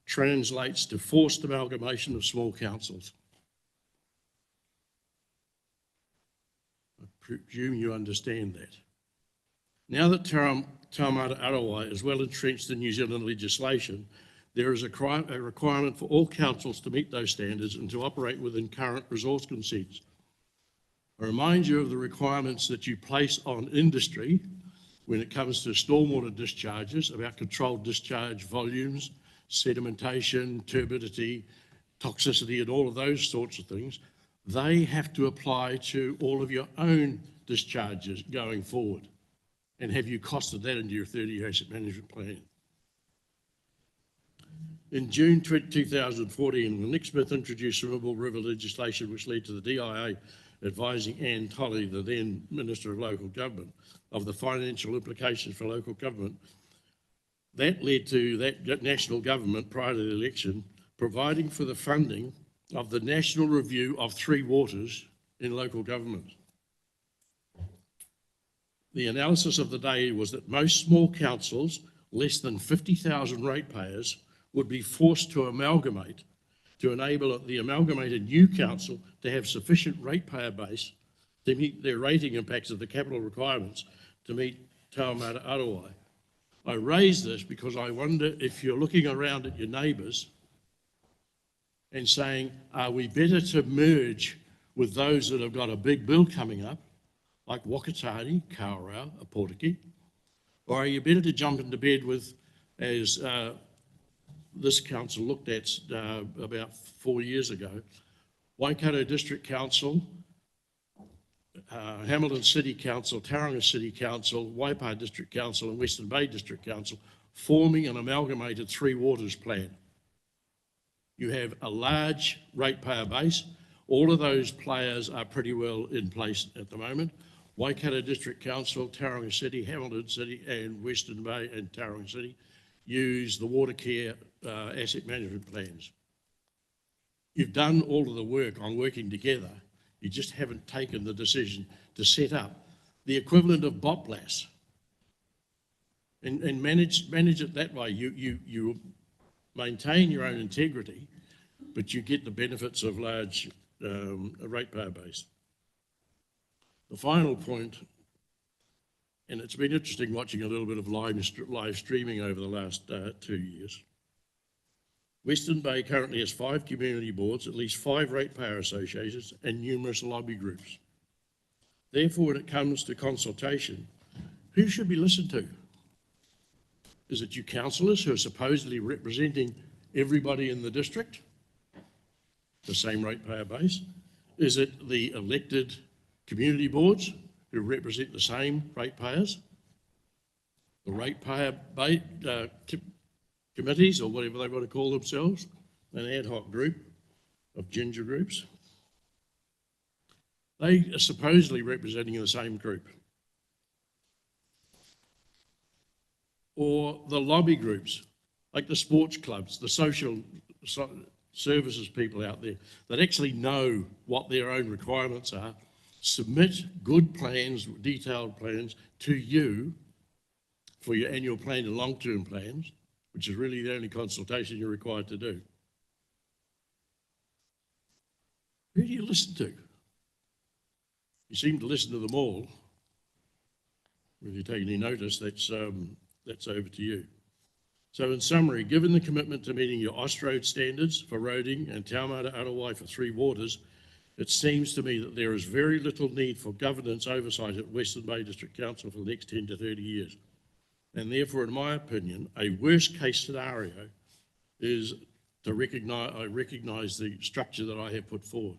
translates to forced amalgamation of small councils. I presume you understand that. Now that Taumata Arawai is well entrenched in New Zealand legislation, there is a requirement for all councils to meet those standards and to operate within current resource consents. I remind you of the requirements that you place on industry when it comes to stormwater discharges about controlled discharge volumes, sedimentation, turbidity, toxicity, and all of those sorts of things. They have to apply to all of your own discharges going forward. And have you costed that into your 30-year asset management plan? In June 2014, when Nick Smith introduced swimmable river legislation, which led to the DIA advising Anne Tolley, the then Minister of Local Government, of the financial implications for local government, that led to that national government prior to the election providing for the funding of the national review of 3 waters in local government. The analysis of the day was that most small councils, less than 50,000 ratepayers, would be forced to amalgamate to enable the amalgamated new council to have sufficient ratepayer base to meet their rating impacts of the capital requirements to meet Taumata Arowai. I raise this because I wonder if you're looking around at your neighbours and saying, are we better to merge with those that have got a big bill coming up, like Wakatani, Kawerau, Aportiki, or are you better to jump into bed with, as this council looked at about 4 years ago, Waikato District Council, Hamilton City Council, Tauranga City Council, Waipa District Council and Western Bay District Council forming an amalgamated Three Waters plan. You have a large ratepayer base. All of those players are pretty well in place at the moment. Waikato District Council, Tauranga City, Hamilton City and Western Bay and Tauranga City use the water care asset management plans. You've done all of the work on working together. You just haven't taken the decision to set up the equivalent of BOPLAS and manage it that way. You maintain your own integrity, but you get the benefits of large ratepayer base. The final point, and it's been interesting watching a little bit of live streaming over the last 2 years. Western Bay currently has 5 community boards, at least 5 ratepayer associations and numerous lobby groups. Therefore, when it comes to consultation, who should be listened to? Is it you councillors who are supposedly representing everybody in the district? The same ratepayer base? Is it the elected community boards who represent the same ratepayers? The ratepayer committees, or whatever they want to call themselves, an ad hoc group of ginger groups. They are supposedly representing the same group. Or the lobby groups, like the sports clubs, the social services people out there that actually know what their own requirements are, submit good plans, detailed plans to you for your annual plan and long-term plans, which is really the only consultation you're required to do. Who do you listen to? You seem to listen to them all. If you take any notice, that's over to you. So in summary, given the commitment to meeting your Austroad standards for roading and Taumata Arowai for Three Waters, it seems to me that there is very little need for governance oversight at Western Bay District Council for the next 10 to 30 years. And therefore, in my opinion, a worst case scenario is to recognise the structure that I have put forward,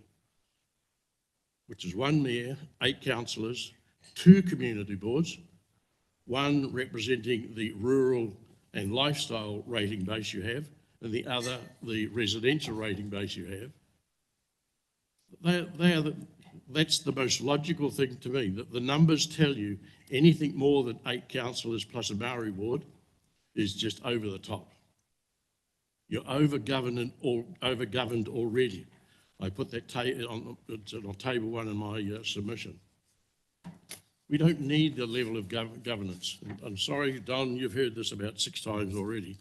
which is 1 mayor, 8 councillors, 2 community boards, 1 representing the rural and lifestyle rating base you have, and the other, the residential rating base you have. That's the most logical thing to me, that the numbers tell you anything more than 8 councillors plus a Maori ward is just over the top. You're over-governed already. I put that on table 1 in my submission. We don't need the level of governance. I'm sorry, Don, you've heard this about 6 times already,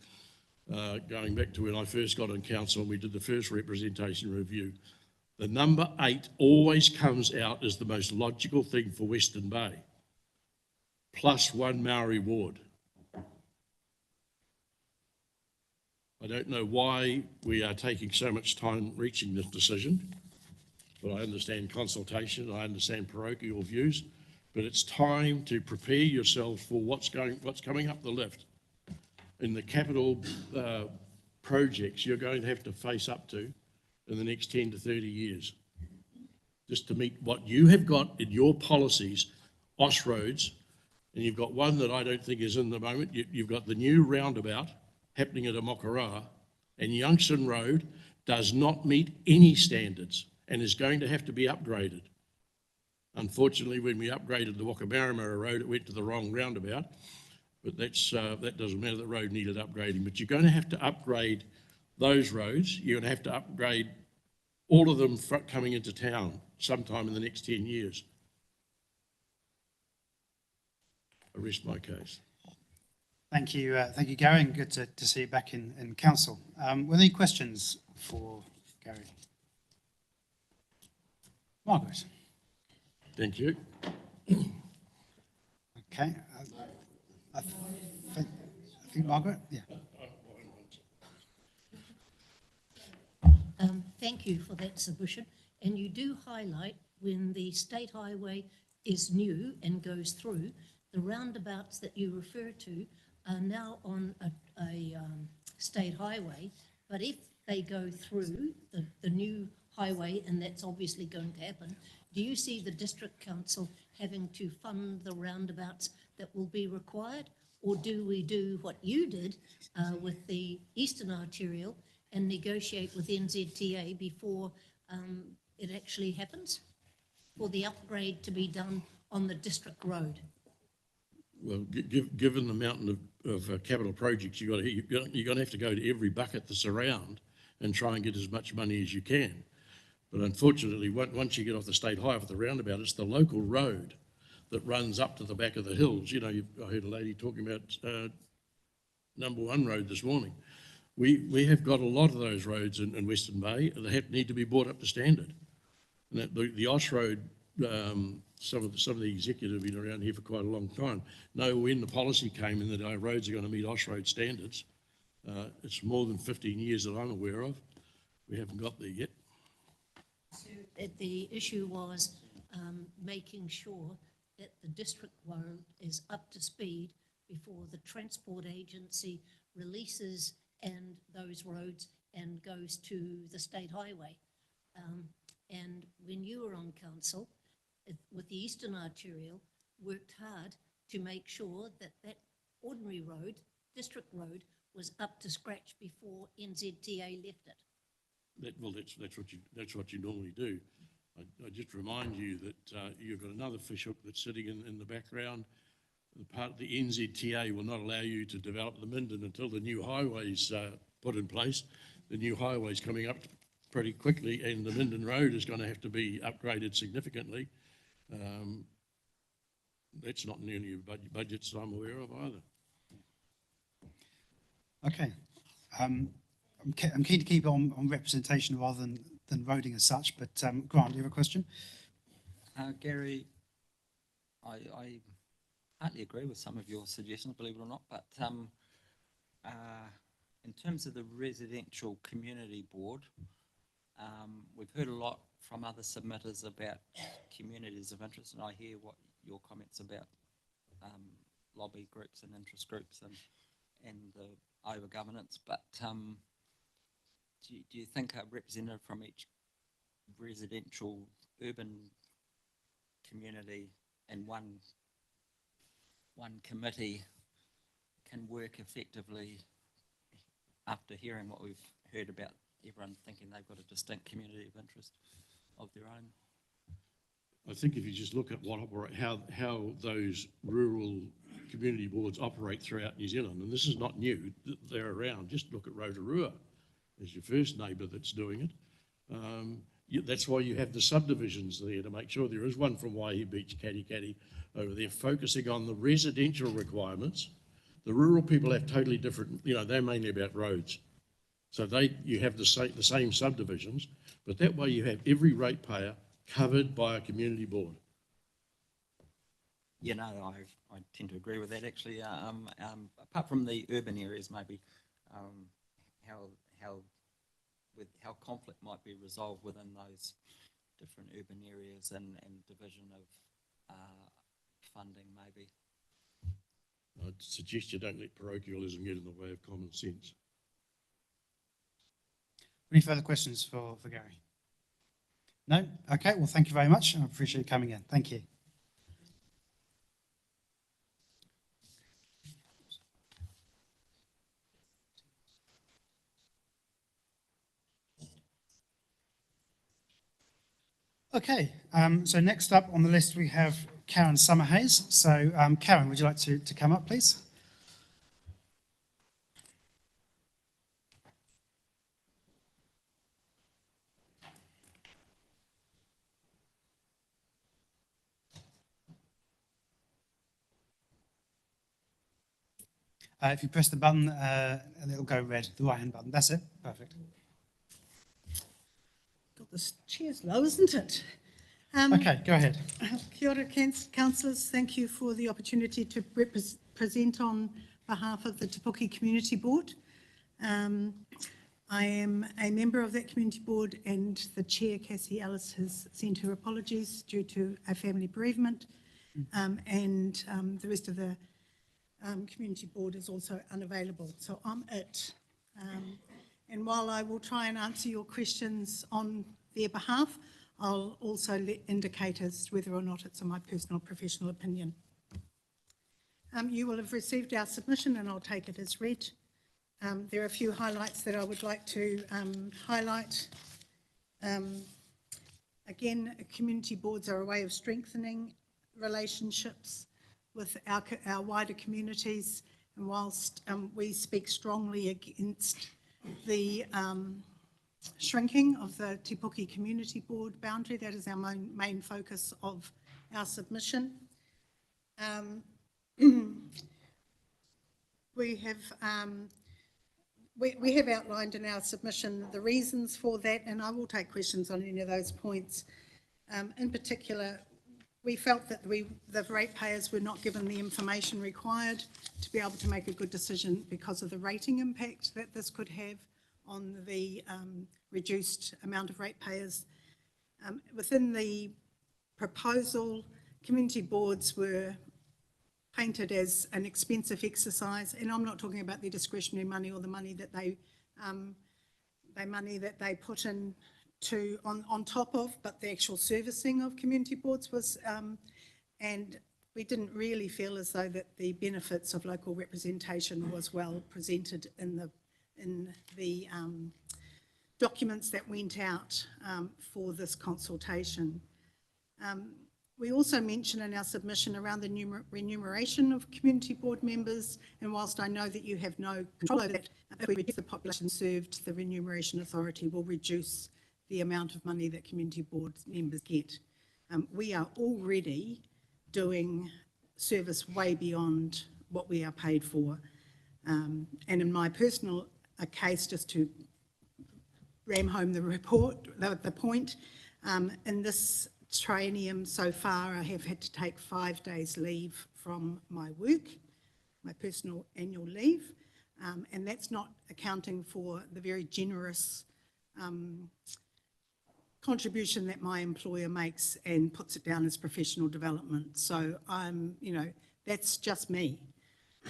going back to when I first got on council and we did the first representation review. The number 8 always comes out as the most logical thing for Western Bay, plus 1 Maori ward. I don't know why we are taking so much time reaching this decision, but I understand consultation, I understand parochial views, but it's time to prepare yourself for what's coming up the lift. In the capital projects you're going to have to face up to in the next 10 to 30 years, just to meet what you have got in your policies, Austroads, and you've got one that I don't think is in the moment. You've got the new roundabout happening at Amokara, and Youngstown Road does not meet any standards and is going to have to be upgraded. Unfortunately, when we upgraded the Wakamarama Road, it went to the wrong roundabout, but that doesn't matter, the road needed upgrading. But you're going to have to upgrade those roads. You're going to have to upgrade all of them coming into town sometime in the next 10 years. I rest my case. Thank you, Gary, and good to see you back in council. Were there any questions for Gary. Margaret. Thank you. Okay. I think Margaret, yeah. Thank you for that submission. And you do highlight when the state highway is new and goes through, the roundabouts that you refer to are now on a state highway. But if they go through the new highway, and that's obviously going to happen, do you see the district council having to fund the roundabouts that will be required? Or do we do what you did with the Eastern Arterial and negotiate with NZTA before it actually happens for the upgrade to be done on the district road? Well, given the mountain of capital projects, you're going to have to go to every bucket that's around and try and get as much money as you can. But unfortunately, once you get off the state highway for the roundabout, it's the local road that runs up to the back of the hills. You know, I heard a lady talking about number 1 road this morning. We have got a lot of those roads in Western Bay, and they need to be brought up to standard. And that, the Osh Road, some of the executive have been around here for quite a long time know when the policy came in that our roads are going to meet Osh Road standards. It's more than 15 years that I'm aware of. We haven't got there yet. So the issue was making sure that the district road is up to speed before the transport agency releases and those roads and goes to the state highway. And when you were on council, with the Eastern Arterial, worked hard to make sure that that ordinary road, district road, was up to scratch before NZTA left it. That's what you normally do. I just remind you that you've got another fishhook that's sitting in the background. The NZTA will not allow you to develop the Minden until the new highway's put in place. The new highway's coming up pretty quickly, and the Minden Road is going to have to be upgraded significantly. That's not in any budgets I'm aware of either. Okay. I'm keen to keep on representation rather than voting as such, but Grant, you have a question? Gary, I partly agree with some of your suggestions, believe it or not, but in terms of the residential community board, we've heard a lot from other submitters about communities of interest, and I hear what your comments about lobby groups and interest groups and the over governance, but do you think a representative from each residential urban community and one committee can work effectively after hearing what we've heard about everyone thinking they've got a distinct community of interest of their own? I think if you just look at how those rural community boards operate throughout New Zealand, and this is not new, they're around. Just look at Rotorua as your first neighbour that's doing it. That's why you have the subdivisions there, to make sure there is one from Waihi Beach, Katikati over there, focusing on the residential requirements. The rural people have totally different, they're mainly about roads. So you have the same subdivisions, but that way you have every ratepayer covered by a community board. I tend to agree with that actually. Apart from the urban areas, maybe how conflict might be resolved within those different urban areas and division of funding, maybe. I'd suggest you don't let parochialism get in the way of common sense. Any further questions for Gary? No? Okay, well, thank you very much. I appreciate you coming in. Thank you. Okay, so next up on the list we have Karen Summerhays. So Karen, would you like to come up, please? If you press the button, and it'll go red, the right-hand button. That's it. Perfect. This chair's low, isn't it? Okay, go ahead. Kia ora, councillors. Thank you for the opportunity to present on behalf of the Te Puke Community Board. I am a member of that community board, and the chair, Cassie Ellis, has sent her apologies due to a family bereavement, and the rest of the community board is also unavailable. So I'm it. And while I will try and answer your questions on their behalf, I'll also indicate as to whether or not it's my personal professional opinion. You will have received our submission, and I'll take it as read. There are a few highlights that I would like to highlight. Again, community boards are a way of strengthening relationships with our wider communities, and whilst we speak strongly against the shrinking of the Te Puke Community Board boundary, that is our main focus of our submission. We have outlined in our submission the reasons for that, and I will take questions on any of those points. In particular, we felt that the ratepayers were not given the information required to be able to make a good decision because of the rating impact that this could have on the reduced amount of ratepayers. Within the proposal, community boards were painted as an expensive exercise, and I'm not talking about the discretionary money or the money that they put in on top of, but the actual servicing of community boards was, and we didn't really feel as though that the benefits of local representation was well presented in the documents that went out for this consultation. We also mention in our submission around the remuneration of community board members, and whilst I know that you have no control over that, if we reduce the population served, the remuneration authority will reduce the amount of money that community board members get. We are already doing service way beyond what we are paid for. And in my personal case, just to ram home the point, in this triennium so far, I have had to take 5 days leave from my work, my personal annual leave, and that's not accounting for the very generous contribution that my employer makes and puts it down as professional development. So that's just me.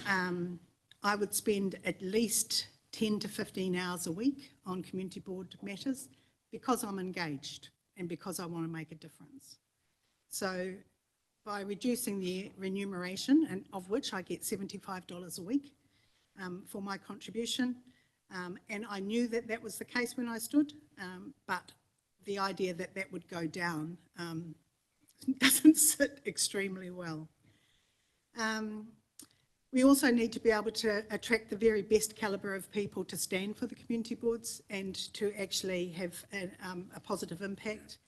I would spend at least 10 to 15 hours a week on community board matters because I'm engaged and because I want to make a difference. So by reducing the remuneration, and of which I get $75 a week for my contribution, and I knew that that was the case when I stood, but the idea that that would go down doesn't sit extremely well. We also need to be able to attract the very best calibre of people to stand for the community boards and to actually have a positive impact.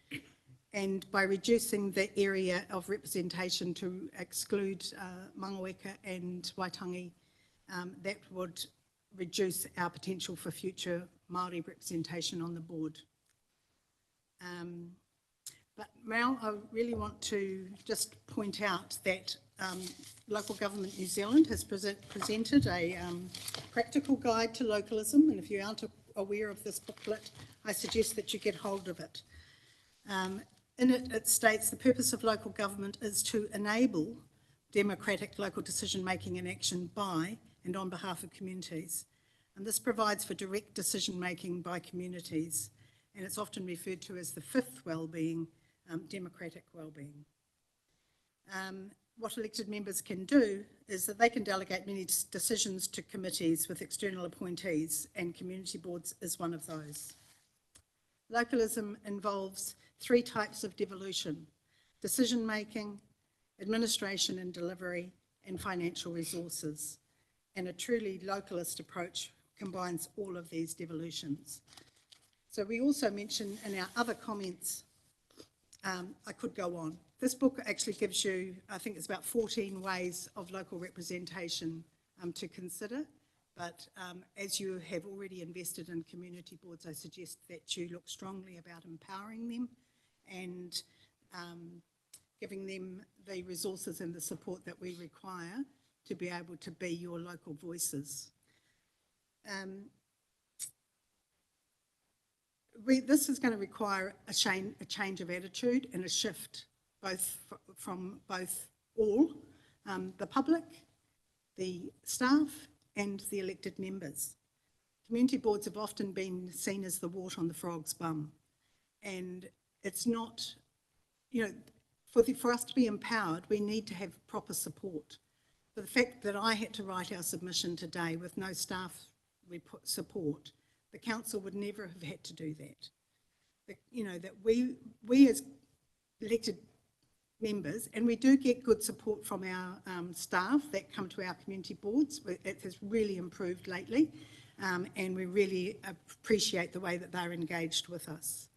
And by reducing the area of representation to exclude Mangaweka and Waitangi, that would reduce our potential for future Māori representation on the board. But now I really want to just point out that Local Government New Zealand has presented a practical guide to localism, and if you aren't aware of this booklet, I suggest that you get hold of it. In it, it states the purpose of local government is to enable democratic local decision-making and action by and on behalf of communities. And this provides for direct decision-making by communities, and it's often referred to as the fifth well-being, democratic well-being. What elected members can do is that they can delegate many decisions to committees with external appointees, and community boards is one of those. Localism involves 3 types of devolution: decision-making, administration and delivery, and financial resources. And a truly localist approach combines all of these devolutions. So we also mention in our other comments, I could go on. This book actually gives you, I think it's about 14 ways of local representation to consider, But as you have already invested in community boards, I suggest that you look strongly about empowering them and giving them the resources and the support that we require to be able to be your local voices. This is going to require a change of attitude and a shift from all, the public, the staff and the elected members. Community boards have often been seen as the wart on the frog's bum, and it's not, you know, for us to be empowered, we need to have proper support. For the fact that I had to write our submission today with no staff support, the council would never have had to do that. You know, that we as elected members, and we do get good support from our staff that come to our community boards. It has really improved lately, and we really appreciate the way that they're engaged with us.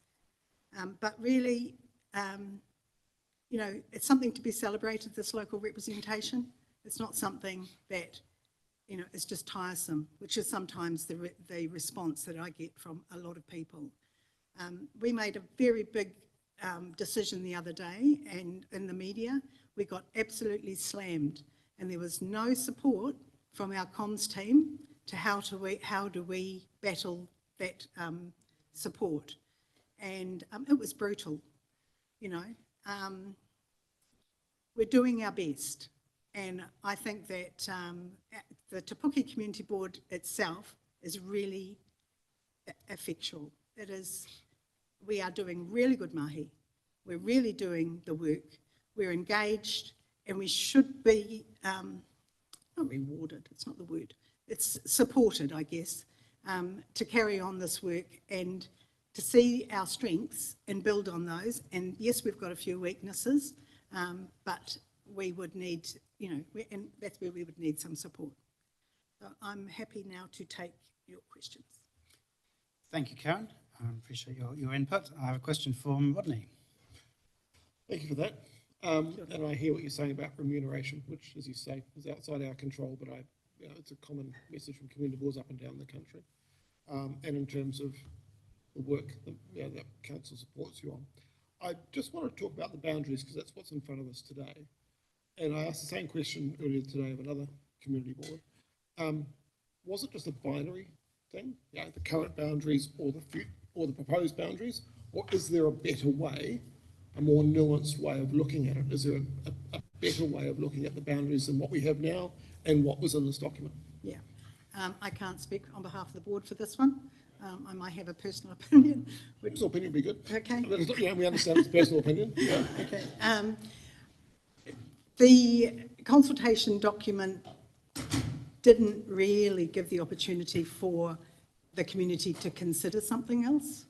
But really, you know, it's something to be celebrated, this local representation. It's not something that, you know, is just tiresome, which is sometimes the response that I get from a lot of people. We made a very big decision the other day, and in the media, we got absolutely slammed, and there was no support from our comms team to how do we battle that support. And it was brutal, you know. We're doing our best, and I think that the Te Puke Community Board itself is really effectual. It is, we are doing really good mahi. We're really doing the work. We're engaged, and we should be, not rewarded, it's not the word, it's supported, I guess, to carry on this work and to see our strengths and build on those. And yes, we've got a few weaknesses, but we would need, you know, and that's where we would need some support. So I'm happy now to take your questions. Thank you, Karen. I appreciate your input. I have a question from Rodney. Thank you for that. And I hear what you're saying about remuneration, which, as you say, is outside our control, but you know, it's a common message from community boards up and down the country. And in terms of the work that, you know, that council supports you on. I just want to talk about the boundaries, because that's what's in front of us today. And I asked the same question earlier today of another community board. Was it just a binary thing, you know, the current boundaries or the proposed boundaries, or is there a better way, a more nuanced way of looking at it? Is there a better way of looking at the boundaries than what we have now and what was in this document? Yeah, I can't speak on behalf of the board for this one. I might have a personal opinion. Personal opinion would be good. Okay. Yeah, we understand it's personal opinion. Yeah. Okay. The consultation document didn't really give the opportunity for the community to consider something else.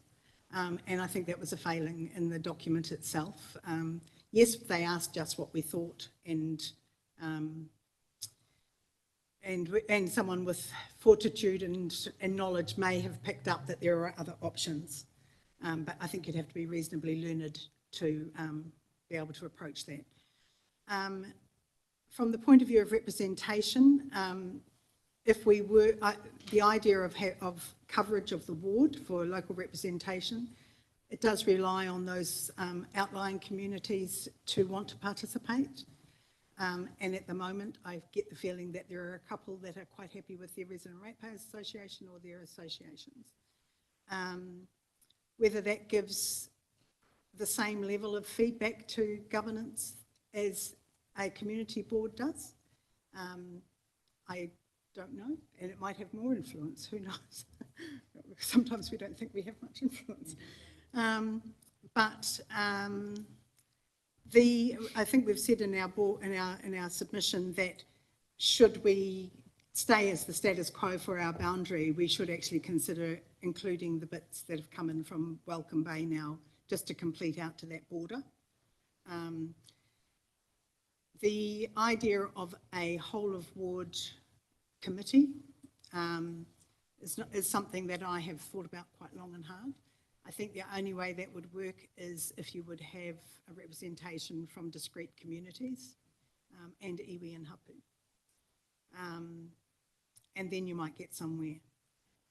And I think that was a failing in the document itself. Yes, they asked just what we thought, and someone with fortitude and knowledge may have picked up that there are other options. But I think you'd have to be reasonably learned to be able to approach that. From the point of view of representation, if we were, the idea of coverage of the ward for local representation, it does rely on those outlying communities to want to participate. And at the moment, I get the feeling that there are a couple that are quite happy with their Resident Ratepayers Association or their associations. Whether that gives the same level of feedback to governance as a community board does, I don't know, and it might have more influence, who knows? Sometimes we don't think we have much influence. I think we've said in our board, in our submission, that should we stay as the status quo for our boundary, we should actually consider including the bits that have come in from Welcome Bay now, just to complete out to that border. The idea of a whole of ward committee is something that I have thought about quite long and hard. I think the only way that would work is if you would have a representation from discrete communities and iwi and hapu. and then you might get somewhere.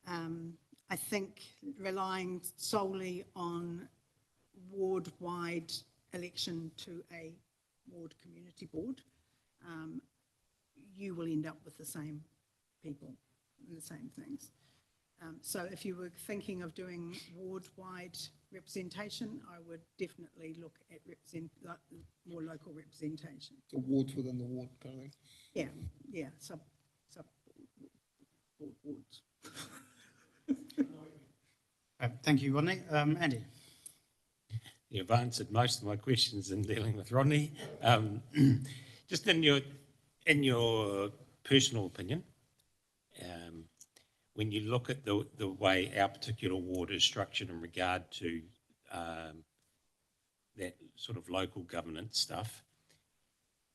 I think relying solely on ward-wide election to a ward community board, you will end up with the same people and the same things. So if you were thinking of doing ward-wide representation, I would definitely look at more local representation. So wards within the ward kind of thing. Yeah, sub wards. Thank you, Rodney. Andy? You've answered most of my questions in dealing with Rodney. Just in your personal opinion, when you look at the way our particular ward is structured in regard to that sort of local governance stuff,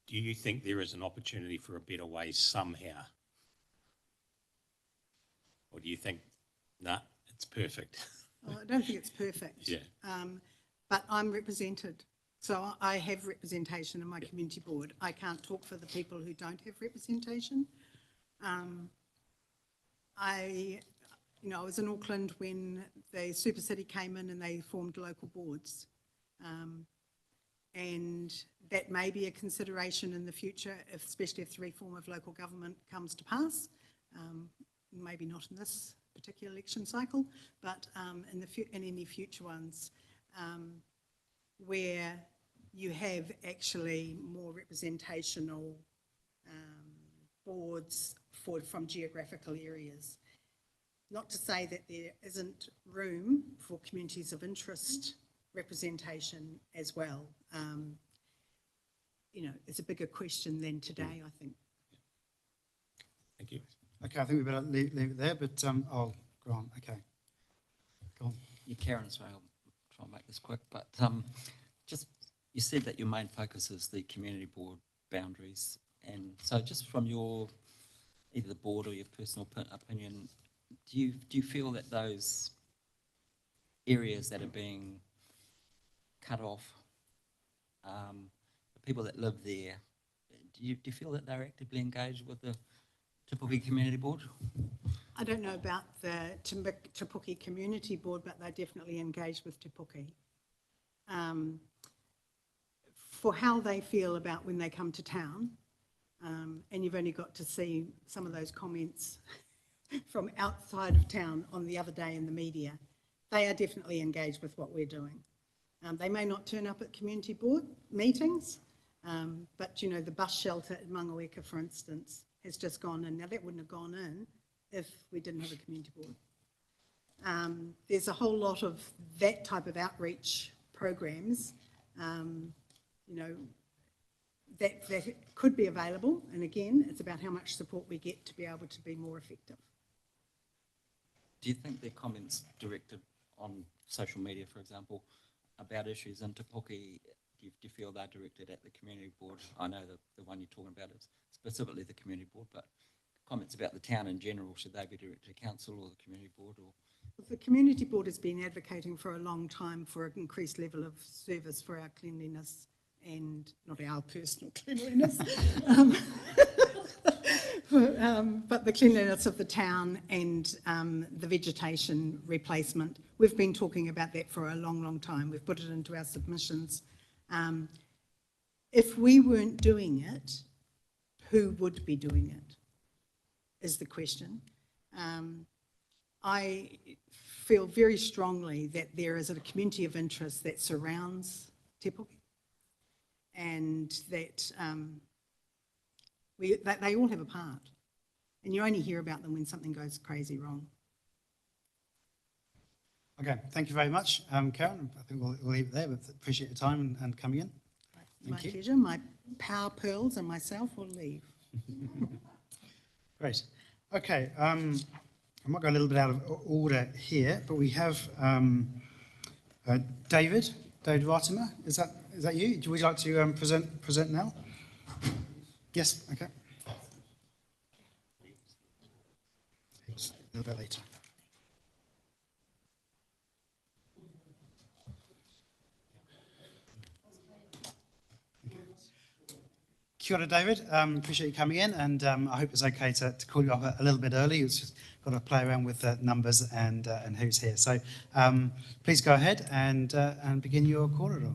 do you think there is an opportunity for a better way somehow? Or do you think, nah, it's perfect? I don't think it's perfect. Yeah. But I'm represented. So I have representation in my community board. I can't talk for the people who don't have representation. I was in Auckland when the Super City came in and they formed local boards. And that may be a consideration in the future, especially if the reform of local government comes to pass. Maybe not in this particular election cycle, but in any future ones, where you have actually more representational boards from geographical areas. Not to say that there isn't room for communities of interest representation as well. It's a bigger question than today, I think. Thank you. Okay, I think we better leave it there, but I'll go on. Okay. Go on. Yeah, Karen, sorry, I'll try and make this quick, but just, you said that your main focus is the community board boundaries, and so just from your, either the board or your personal opinion, do you feel that those areas that are being cut off, the people that live there, do you feel that they're actively engaged with the Te Puke Community Board? I don't know about the Te Puke Community Board, but they're definitely engaged with Te Puke. For how they feel about when they come to town, and you've only got to see some of those comments from outside of town on the other day in the media, they are definitely engaged with what we're doing. They may not turn up at community board meetings, but the bus shelter at Mangaweka, for instance, has just gone in. Now that wouldn't have gone in if we didn't have a community board. There's a whole lot of that type of outreach programs, that could be available. And again, it's about how much support we get to be able to be more effective. Do you think their comments directed on social media, for example, about issues in Te Puke, do you feel they're directed at the community board? I know the one you're talking about is specifically the community board, but comments about the town in general, should they be directed to council or the community board? Or the community board has been advocating for a long time for an increased level of service for our cleanliness, and not our personal cleanliness, but the cleanliness of the town and the vegetation replacement. We've been talking about that for a long, long time. We've put it into our submissions. If we weren't doing it, who would be doing it, is the question. I feel very strongly that there is a community of interest that surrounds Te Puke, and that they all have a part. And you only hear about them when something goes crazy wrong. Okay, thank you very much, Karen. I think we'll leave it there, but appreciate your time and coming in. My pleasure. My power pearls and myself will leave. Great. Okay, I might go a little bit out of order here, but we have David Ratimer. Is that you? Would you like to present now? Yes. Okay. A little bit later. Kia ora, David. Appreciate you coming in, and I hope it's okay to call you up a little bit early. It's just got to play around with the numbers and who's here. So please go ahead and begin your corridor.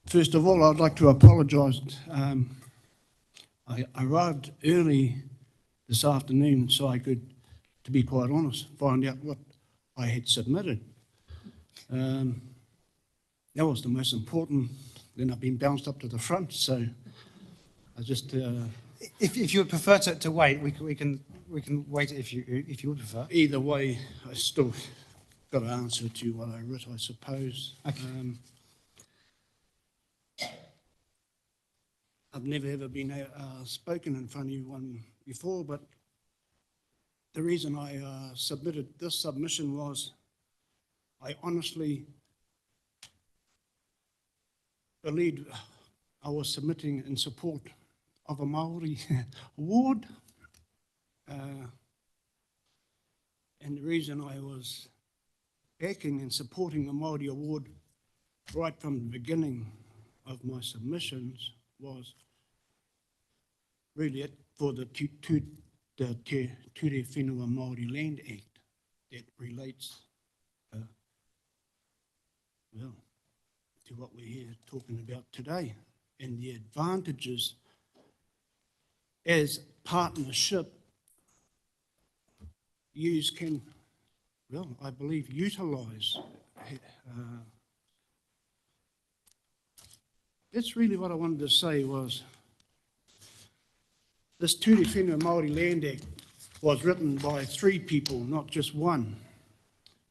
First of all, I'd like to apologise. I arrived early this afternoon so I could, to be quite honest, find out what I had submitted. That was the most important. Then I've been bounced up to the front, so I just. If you would prefer to wait, we can wait if you would prefer. Either way, I still got to answer to what I wrote, I suppose. Okay. I've never ever been spoken in front of anyone before, but the reason I submitted this submission was I honestly believed I was submitting in support of a Māori ward. And the reason I was backing and supporting the Māori award right from the beginning of my submissions was really for the Te Ture Whenua Māori Land Act that relates, well, to what we're here talking about today, and the advantages as partnership yous can, well, I believe, utilise. That's really what I wanted to say was this Ture Whenua Māori Land Act was written by 3 people, not just one.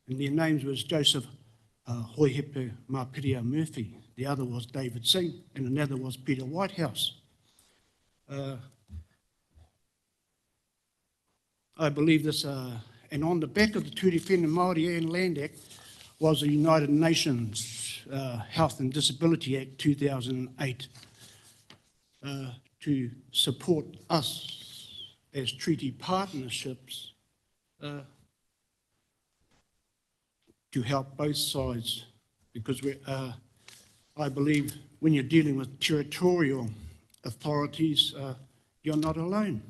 And their names was Joseph Hoihepe Mapiria Murphy. The other was David Singh, and another was Peter Whitehouse. I believe this, and on the back of the Ture Whenua Māori Land Act was the United Nations Health and Disability Act 2008 to support us as treaty partnerships to help both sides, because I believe when you're dealing with territorial authorities, you're not alone.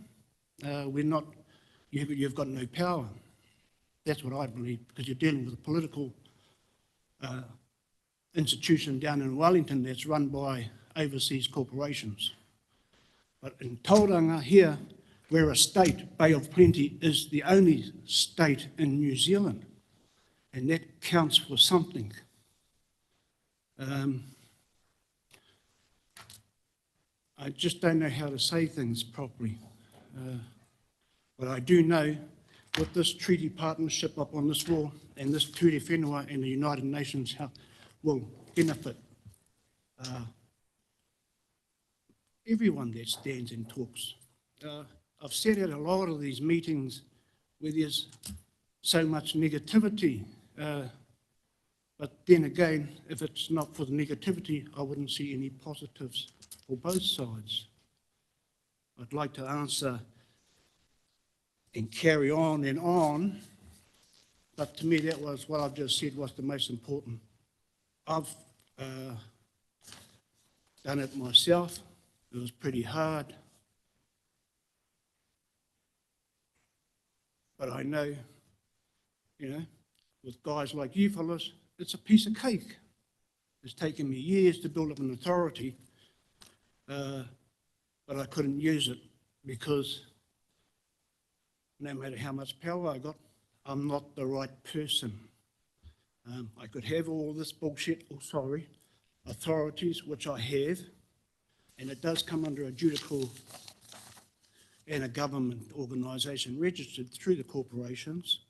We're not. You've got no power. That's what I believe, because you're dealing with a political institution down in Wellington that's run by overseas corporations. But in Tauranga here, we're a state. Bay of Plenty is the only state in New Zealand, and that counts for something. I just don't know how to say things properly. But I do know with this treaty partnership up on this wall and this Ture Whenua and the United Nations will benefit everyone that stands and talks. I've sat at a lot of these meetings where there's so much negativity, but then again, if it's not for the negativity, I wouldn't see any positives for both sides. I'd like to answer and carry on, but to me that was what I've just said was the most important. I've done it myself. It was pretty hard, but I know, you know, with guys like you fellas, it's a piece of cake. It's taken me years to build up an authority, but I couldn't use it because no matter how much power I got, I'm not the right person. I could have all this bullshit, authorities, which I have, and it does come under a judicial and a government organisation registered through the corporations.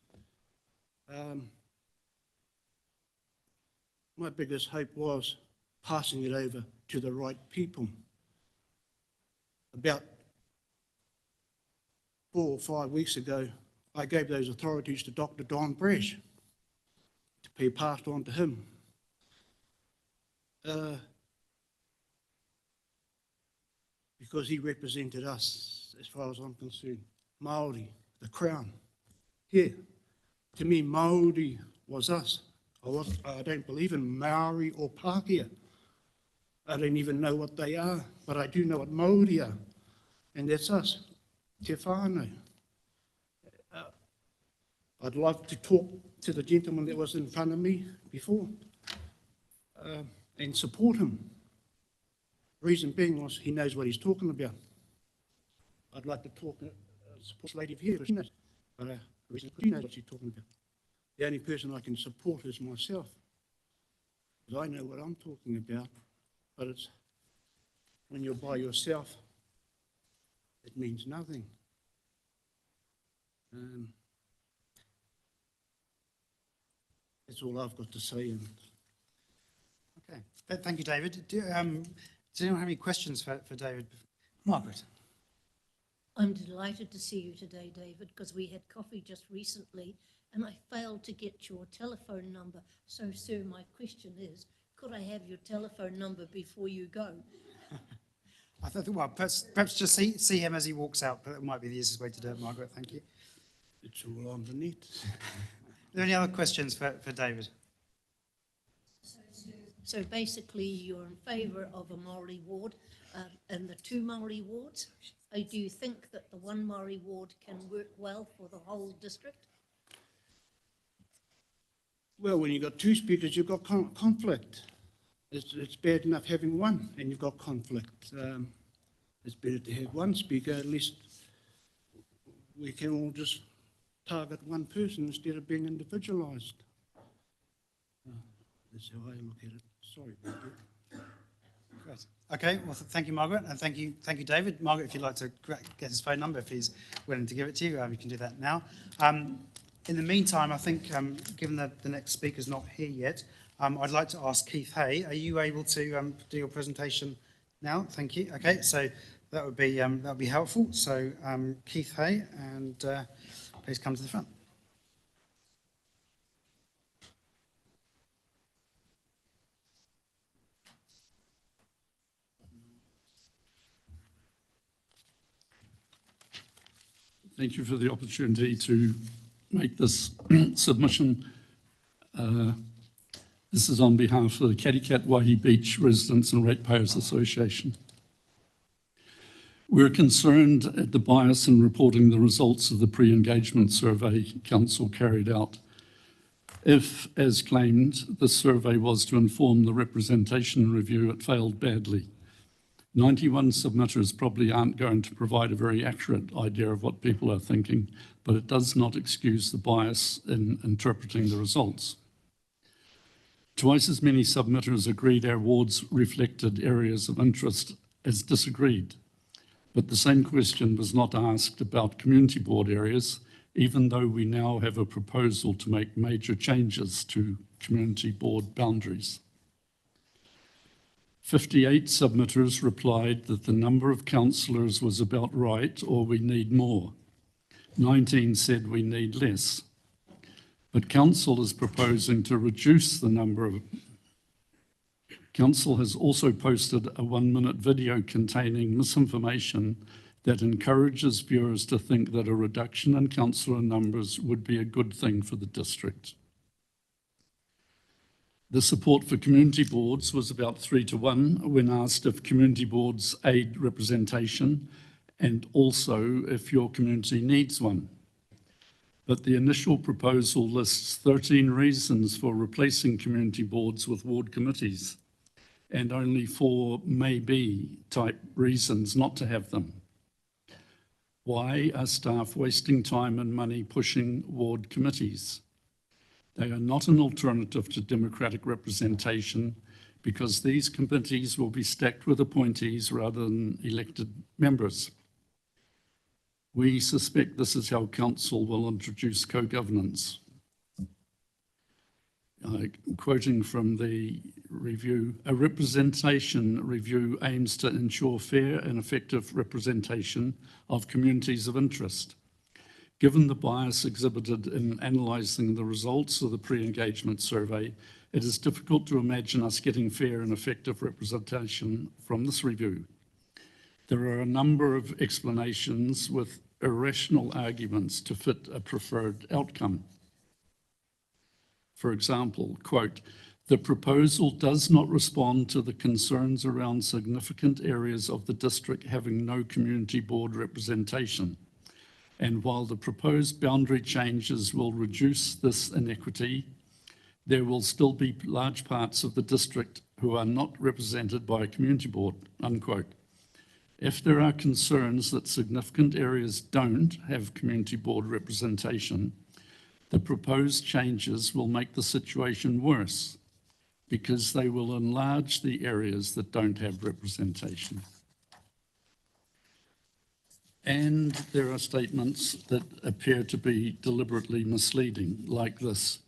My biggest hope was passing it over to the right people. About 4 or 5 weeks ago, I gave those authorities to Dr. Don Brash to be passed on to him. Because he represented us, as far as I'm concerned, Māori, the Crown. Here, to me, Māori was us. I don't believe in Maori or Pākehā. I don't even know what they are, but I do know what Māori are, and that's us, te whānau. I'd like to talk to the gentleman that was in front of me before and support him. Reason being was he knows what he's talking about. I'd like to talk, support the lady here, because she knows, but the reason she knows what she's talking about. The only person I can support is myself, because I know what I'm talking about, but it's when you're by yourself, it means nothing. That's all I've got to say. Okay, thank you, David. Does anyone have any questions for David? Margaret? I'm delighted to see you today, David, because we had coffee just recently and I failed to get your telephone number. So, sir, my question is, could I have your telephone number before you go? I thought, well, perhaps just see him as he walks out, but that might be the easiest way to do it, Margaret. Thank you. It's all on the net. Are there any other questions for David? So basically, you're in favour of a Māori ward and the 2 Māori wards. Do you think that the 1 Māori ward can work well for the whole district? Well, when you've got 2 speakers, you've got conflict. It's bad enough having 1 and you've got conflict. It's better to have 1 speaker, at least we can all just target 1 person instead of being individualised. That's how I look at it. Sorry about that. Great. Okay, well, thank you, Margaret, and thank you, David. Margaret, if you'd like to get his phone number, if he's willing to give it to you, you can do that now. In the meantime, I think, given that the next speaker's not here yet, I'd like to ask Keith Hay, are you able to do your presentation now? Thank you. Okay, so that would be helpful. So Keith Hay, and please come to the front. Thank you for the opportunity to make this submission. This is on behalf of the Caticat Waihi Beach Residents and Ratepayers Association. We're concerned at the bias in reporting the results of the pre-engagement survey Council carried out. If, as claimed, the survey was to inform the representation review, it failed badly. 91 submitters probably aren't going to provide a very accurate idea of what people are thinking, but it does not excuse the bias in interpreting the results. Twice as many submitters agreed our wards reflected areas of interest as disagreed, but the same question was not asked about community board areas, even though we now have a proposal to make major changes to community board boundaries. 58 submitters replied that the number of councillors was about right or we need more. 19 said we need less. But Council is proposing to reduce the number of... Council has also posted a 1-minute video containing misinformation that encourages viewers to think that a reduction in councillor numbers would be a good thing for the district. The support for community boards was about 3-1 when asked if community boards aid representation and also if your community needs one. But the initial proposal lists 13 reasons for replacing community boards with ward committees and only 4 maybe type reasons not to have them. Why are staff wasting time and money pushing ward committees? They are not an alternative to democratic representation because these committees will be stacked with appointees rather than elected members. We suspect this is how Council will introduce co-governance. Quoting from the review, a representation review aims to ensure fair and effective representation of communities of interest. Given the bias exhibited in analysing the results of the pre-engagement survey, it is difficult to imagine us getting fair and effective representation from this review. There are a number of explanations with irrational arguments to fit a preferred outcome. For example, quote, The proposal does not respond to the concerns around significant areas of the district having no community board representation. And while the proposed boundary changes will reduce this inequity, there will still be large parts of the district who are not represented by a community board, unquote. If there are concerns that significant areas don't have community board representation, the proposed changes will make the situation worse because they will enlarge the areas that don't have representation. And there are statements that appear to be deliberately misleading, like this.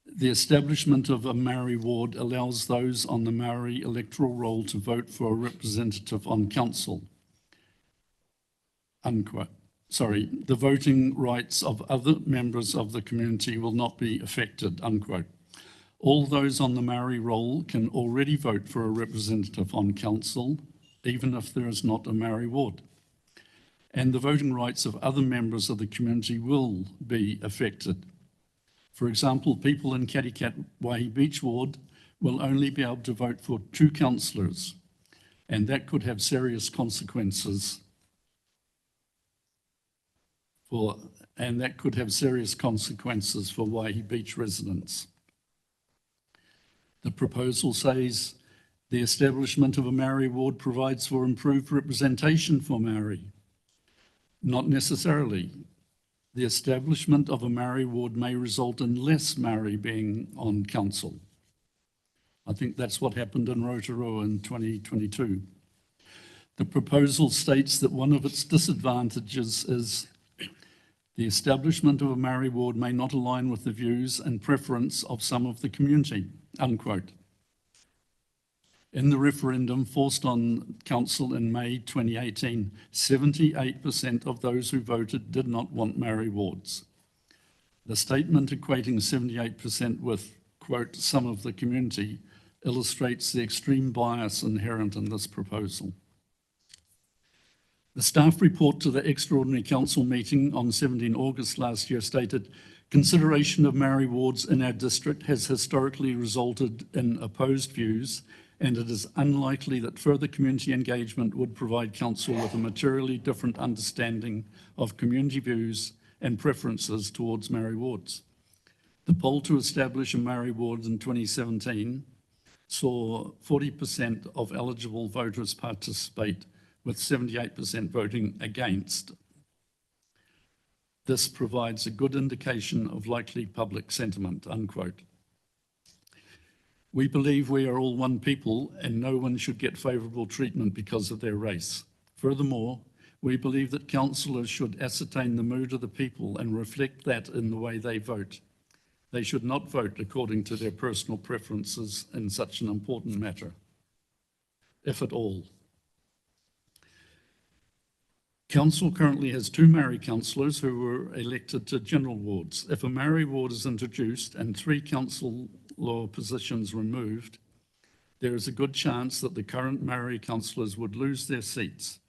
The establishment of a Maori ward allows those on the Maori electoral roll to vote for a representative on council. Unquote. Sorry, the voting rights of other members of the community will not be affected, unquote. All those on the Maori roll can already vote for a representative on council, even if there is not a Maori ward. And the voting rights of other members of the community will be affected. For example, people in Caricat Waihi Beach Ward will only be able to vote for 2 councillors, and that could have serious consequences for Waihi Beach residents. The proposal says the establishment of a Maori ward provides for improved representation for Maori. Not necessarily. The establishment of a Maori ward may result in less Maori being on council. I think that's what happened in Rotorua in 2022. The proposal states that one of its disadvantages is the establishment of a Maori ward may not align with the views and preference of some of the community, unquote. In the referendum forced on council in May 2018, 78% of those who voted did not want Maori wards. The statement equating 78% with, quote, some of the community illustrates the extreme bias inherent in this proposal. The staff report to the extraordinary council meeting on 17 August last year stated, consideration of Maori wards in our district has historically resulted in opposed views, and it is unlikely that further community engagement would provide council with a materially different understanding of community views and preferences towards Maori wards. The poll to establish a Maori ward in 2017 saw 40% of eligible voters participate, with 78% voting against. This provides a good indication of likely public sentiment, unquote. We believe we are all one people and no one should get favourable treatment because of their race. Furthermore, we believe that councillors should ascertain the mood of the people and reflect that in the way they vote. They should not vote according to their personal preferences in such an important matter, if at all. Council currently has 2 Maori councillors who were elected to general wards. If a Maori ward is introduced and 3 council law positions removed, there is a good chance that the current Maori councillors would lose their seats.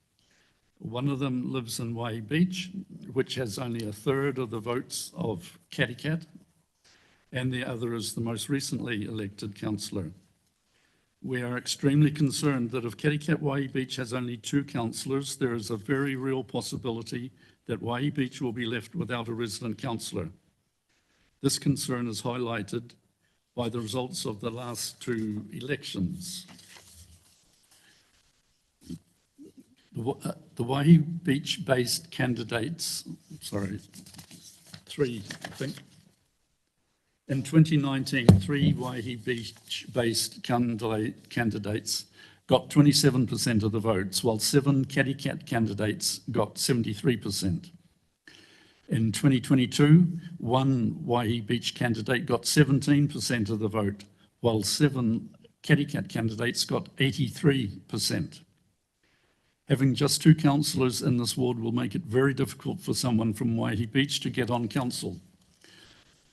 One of them lives in Waihi Beach, which has only 1/3 of the votes of Caricat, and the other is the most recently elected councillor. We are extremely concerned that if Caricat Waihi Beach has only 2 councillors, there is a very real possibility that Waihi Beach will be left without a resident councillor. This concern is highlighted by the results of the last 2 elections. The Waihi Beach-based candidates, 3, I think. In 2019, 3 Waihi Beach-based candidates got 27% of the votes, while 7 Caricat candidates got 73%. In 2022, 1 Waihi Beach candidate got 17% of the vote, while 7 Caricat candidates got 83%. Having just 2 councillors in this ward will make it very difficult for someone from Waihi Beach to get on council.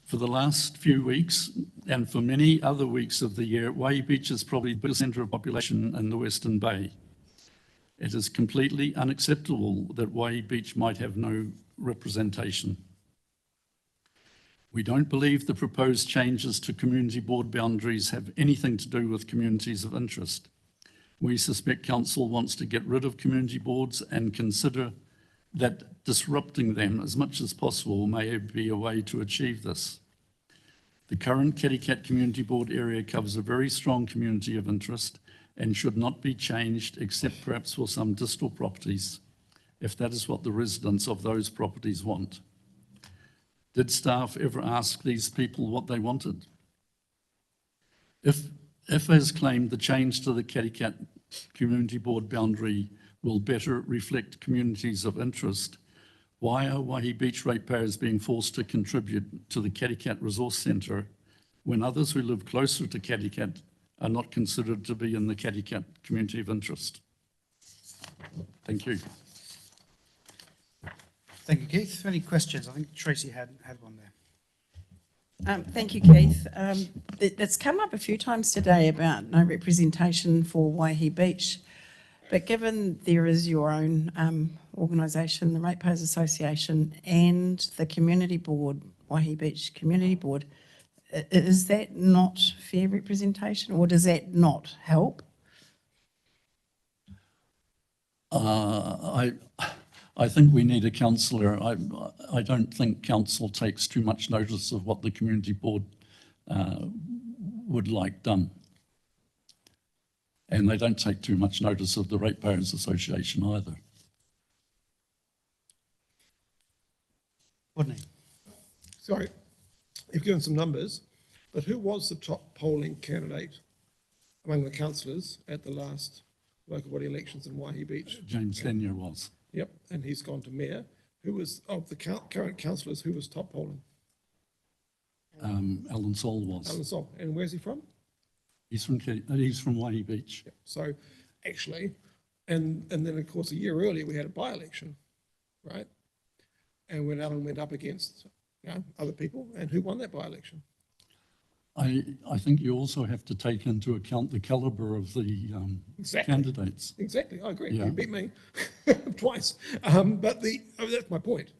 For the last few weeks, and for many other weeks of the year, Waihi Beach is probably the biggest centre of population in the Western Bay. It is completely unacceptable that Waihi Beach might have no representation. We don't believe the proposed changes to community board boundaries have anything to do with communities of interest. We suspect council wants to get rid of community boards and consider that disrupting them as much as possible may be a way to achieve this. The current Kerikat Community Board area covers a very strong community of interest and should not be changed except perhaps for some distal properties, if that is what the residents of those properties want. Did staff ever ask these people what they wanted? If as claimed, the change to the Kerikat Community Board boundary will better reflect communities of interest, why are Waihi Beach ratepayers being forced to contribute to the Kerikat Resource Centre when others who live closer to Kerikat are not considered to be in the Kerikat community of interest? Thank you. Thank you, Keith. Any questions? I think Tracy had one there. Thank you, Keith. It's come up a few times today about no representation for Waihi Beach, but given there is your own organisation, the Ratepayers Association, and the Community Board, Waihi Beach Community Board, is that not fair representation, or does that not help? I think we need a councillor. I don't think council takes too much notice of what the community board would like done. And they don't take too much notice of the Ratepayers Association either. Rodney. Sorry, you've given some numbers, but who was the top polling candidate among the councillors at the last local body elections in Waihi Beach? James Lanier was. Yep, and he's gone to mayor. Who was, of the current councillors, who was top polling? Alan Saul was. Alan Saul. And where's he from? He's from Waihi Beach. Yep. So actually, and then of course a year earlier we had a by-election, right? And when Alan went up against other people, and who won that by-election? I think you also have to take into account the calibre of the candidates. Exactly, I agree. Yeah. You beat me twice. But that's my point.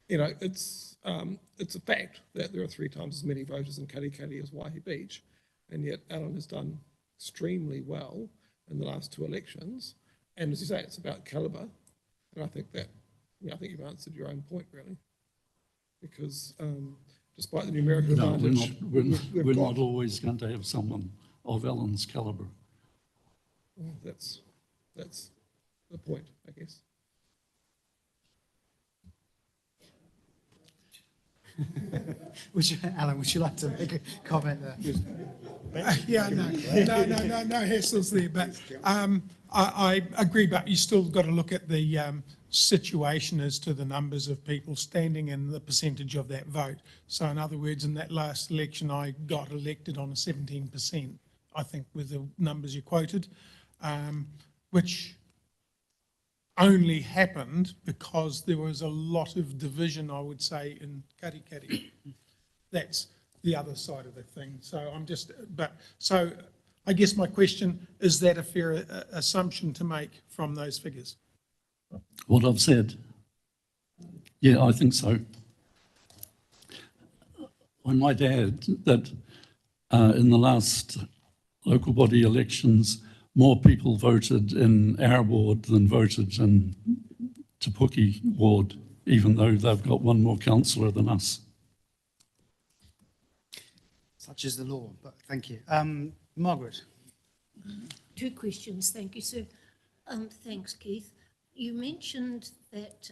You know, it's a fact that there are 3 times as many voters in Katikati as Waihi Beach, and yet Alan has done extremely well in the last 2 elections. And as you say, it's about calibre, and I think that I think you've answered your own point really, because despite the numerical advantage, we're not always going to have someone of Alan's calibre. Well, that's the point, I guess. Alan, would you like to make a comment there? Yeah, no hassles there, but I agree, but you still got to look at the situation as to the numbers of people standing and the percentage of that vote. So in other words, in that last election, I got elected on a 17%, I think, with the numbers you quoted, which only happened because there was a lot of division, I would say, in Katikati. That's the other side of the thing. So so I guess my question, is that a fair assumption to make from those figures? What I've said? Yeah, I think so. I might add that in the last local body elections, more people voted in our ward than voted in Te Puke ward, even though they've got 1 more councillor than us. Such is the law, but thank you. Margaret. 2 questions, thank you, sir. Thanks, Keith. You mentioned that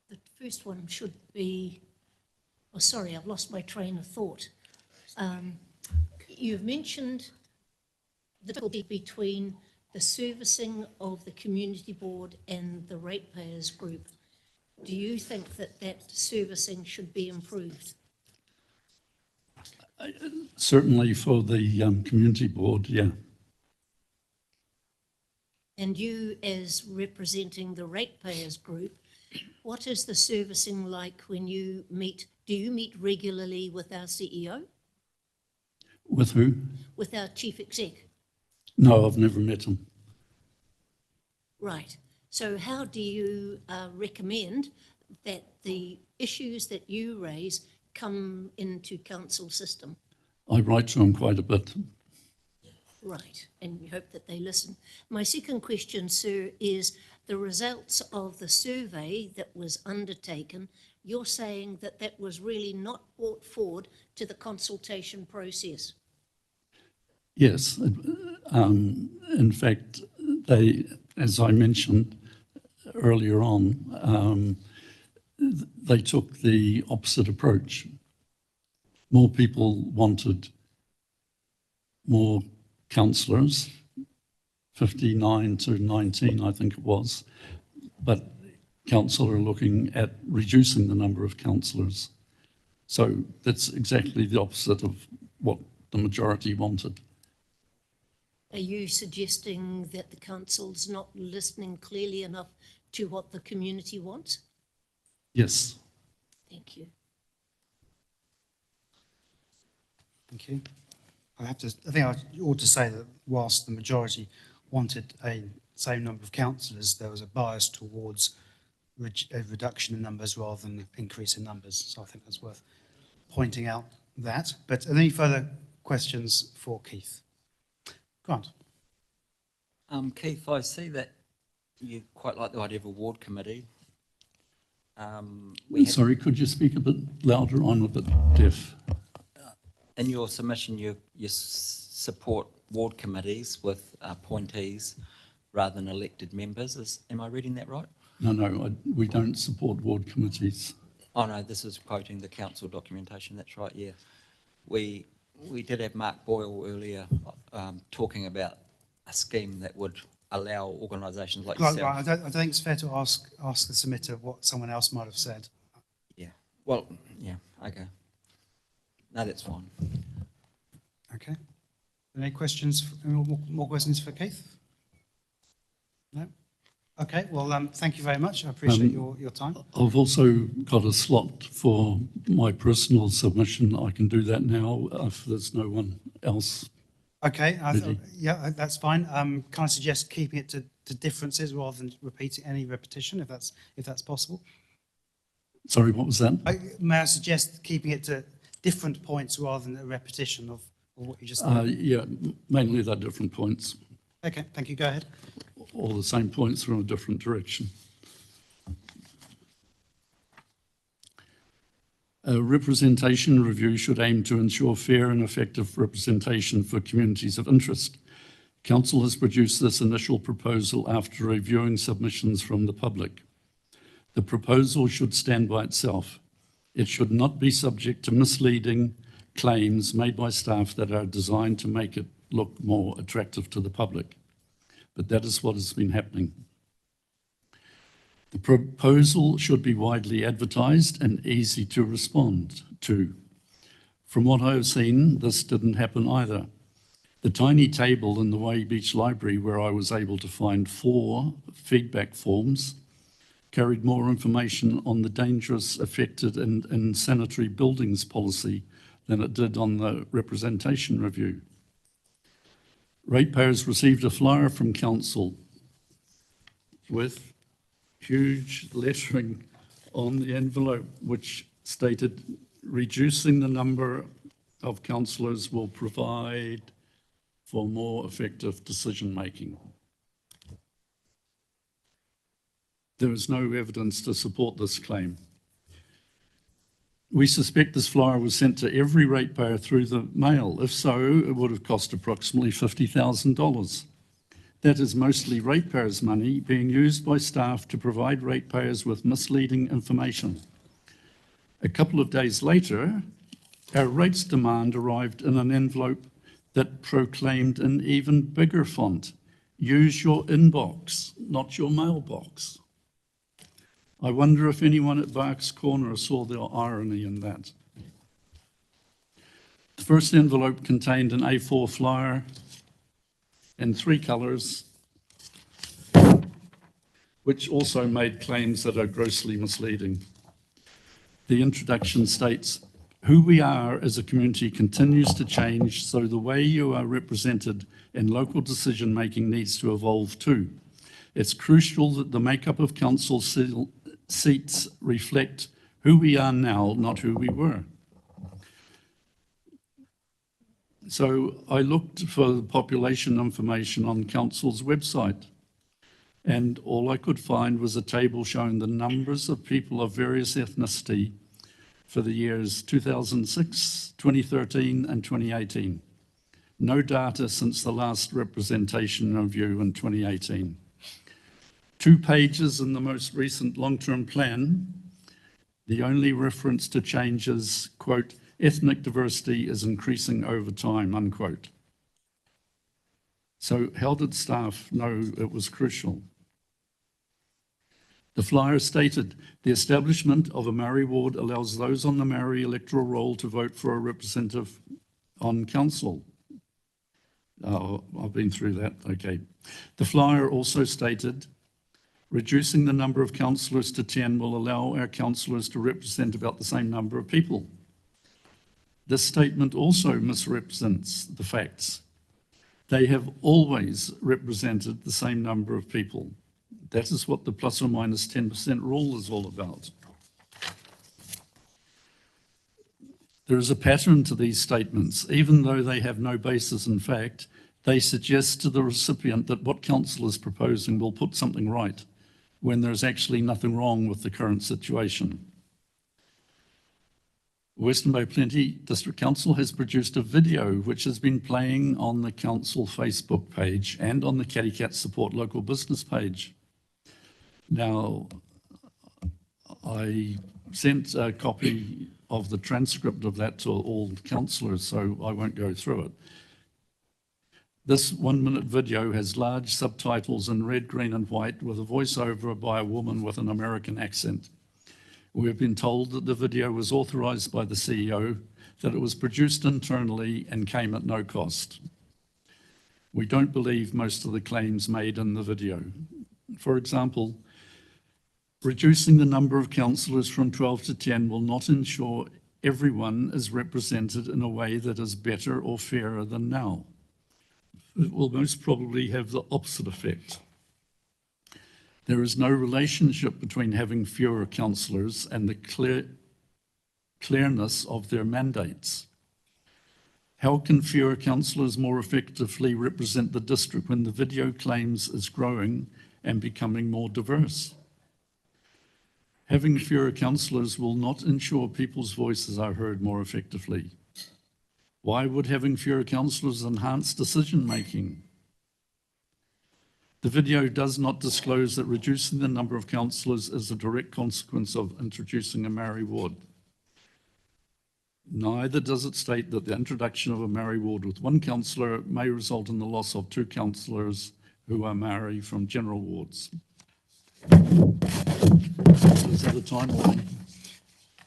the first one should be, oh sorry, I've lost my train of thought. You've mentioned the difficulty between the servicing of the community board and the ratepayers group. Do you think that that servicing should be improved? Certainly for the community board, yeah. And you, as representing the ratepayers group, what is the servicing like when you meet? Do you meet regularly with our CEO? With who? With our chief exec? No, I've never met him. Right. So how do you recommend that the issues that you raise come into council system? I write to them quite a bit. Right, and we hope that they listen. My second question, sir, is the results of the survey that was undertaken. You're saying that that was really not brought forward to the consultation process? Yes. In fact, they, as I mentioned earlier on, they took the opposite approach. More people wanted more councillors, 59 to 19, I think it was, but council are looking at reducing the number of councillors. So that's exactly the opposite of what the majority wanted. Are you suggesting that the council's not listening clearly enough to what the community wants? Yes. Thank you. Thank you. I think I ought to say that whilst the majority wanted a same number of councillors, there was a bias towards a reduction in numbers rather than an increase in numbers. So I think that's worth pointing out that. But are there any further questions for Keith? Grant. Keith, I see that you quite like the idea of a ward committee. Sorry, could you speak a bit louder? I'm a bit deaf. In your submission, you support ward committees with appointees rather than elected members. Am I reading that right? No, we don't support ward committees. Oh no, this is quoting the council documentation. That's right. Yeah, we did have Mark Boyle earlier talking about a scheme that would allow organisations like yourself. Right, I think it's fair to ask the submitter what someone else might have said. Yeah. Well, yeah. Okay. No, that's fine. Okay. Any questions? More questions for Keith? No. Okay. Well, thank you very much. I appreciate your time. I've also got a slot for my personal submission. I can do that now if there's no one else. Okay. Yeah, that's fine. Can I suggest keeping it to differences rather than repeating any repetition, if that's possible? Sorry, what was that? May I suggest keeping it to different points rather than a repetition of what you just said? Yeah, mainly they're different points. Okay, thank you. Go ahead. All the same points from a different direction. A representation review should aim to ensure fair and effective representation for communities of interest. Council has produced this initial proposal after reviewing submissions from the public. The proposal should stand by itself. It should not be subject to misleading claims made by staff that are designed to make it look more attractive to the public. But that is what has been happening. The proposal should be widely advertised and easy to respond to. From what I have seen, this didn't happen either. The tiny table in the Way Beach Library, where I was able to find 4 feedback forms, carried more information on the dangerous, affected and sanitary buildings policy than it did on the representation review. Ratepayers received a flyer from council with huge lettering on the envelope which stated reducing the number of councillors will provide for more effective decision making. There is no evidence to support this claim. We suspect this flyer was sent to every ratepayer through the mail. If so, it would have cost approximately $50,000. That is mostly ratepayers' money being used by staff to provide ratepayers with misleading information. A couple of days later, our rates demand arrived in an envelope that proclaimed in even bigger font, use your inbox, not your mailbox. I wonder if anyone at Barks Corner saw the irony in that. The first envelope contained an A4 flyer in 3 colours, which also made claims that are grossly misleading. The introduction states, who we are as a community continues to change, so the way you are represented in local decision-making needs to evolve too. It's crucial that the makeup of council seats reflect who we are now, not who we were. So I looked for population information on council's website, and all I could find was a table showing the numbers of people of various ethnicity for the years 2006, 2013, and 2018. No data since the last representation review in 2018. 2 pages in the most recent long-term plan, the only reference to changes, quote, ethnic diversity is increasing over time, unquote. So how did staff know it was crucial? The flyer stated, the establishment of a Maori ward allows those on the Maori electoral roll to vote for a representative on council. Oh, I've been through that, okay. The flyer also stated, reducing the number of councillors to 10 will allow our councillors to represent about the same number of people. This statement also misrepresents the facts. They have always represented the same number of people. That is what the plus or minus 10% rule is all about. There is a pattern to these statements. Even though they have no basis in fact, they suggest to the recipient that what council is proposing will put something right, when there's actually nothing wrong with the current situation. Western Bay Plenty District Council has produced a video which has been playing on the council Facebook page and on the Caricat Support Local Business page. Now, I sent a copy of the transcript of that to all councillors, so I won't go through it. This 1-minute video has large subtitles in red, green and white with a voiceover by a woman with an American accent. We have been told that the video was authorised by the CEO, that it was produced internally and came at no cost. We don't believe most of the claims made in the video. For example, reducing the number of councillors from 12 to 10 will not ensure everyone is represented in a way that is better or fairer than now. It will most probably have the opposite effect. There is no relationship between having fewer councillors and the clearness of their mandates. How can fewer councillors more effectively represent the district when the video claims is growing and becoming more diverse? Having fewer councillors will not ensure people's voices are heard more effectively. Why would having fewer councillors enhance decision-making? The video does not disclose that reducing the number of councillors is a direct consequence of introducing a Maori ward. Neither does it state that the introduction of a Maori ward with 1 councillor may result in the loss of 2 councillors who are Maori from general wards. Is that a time warning?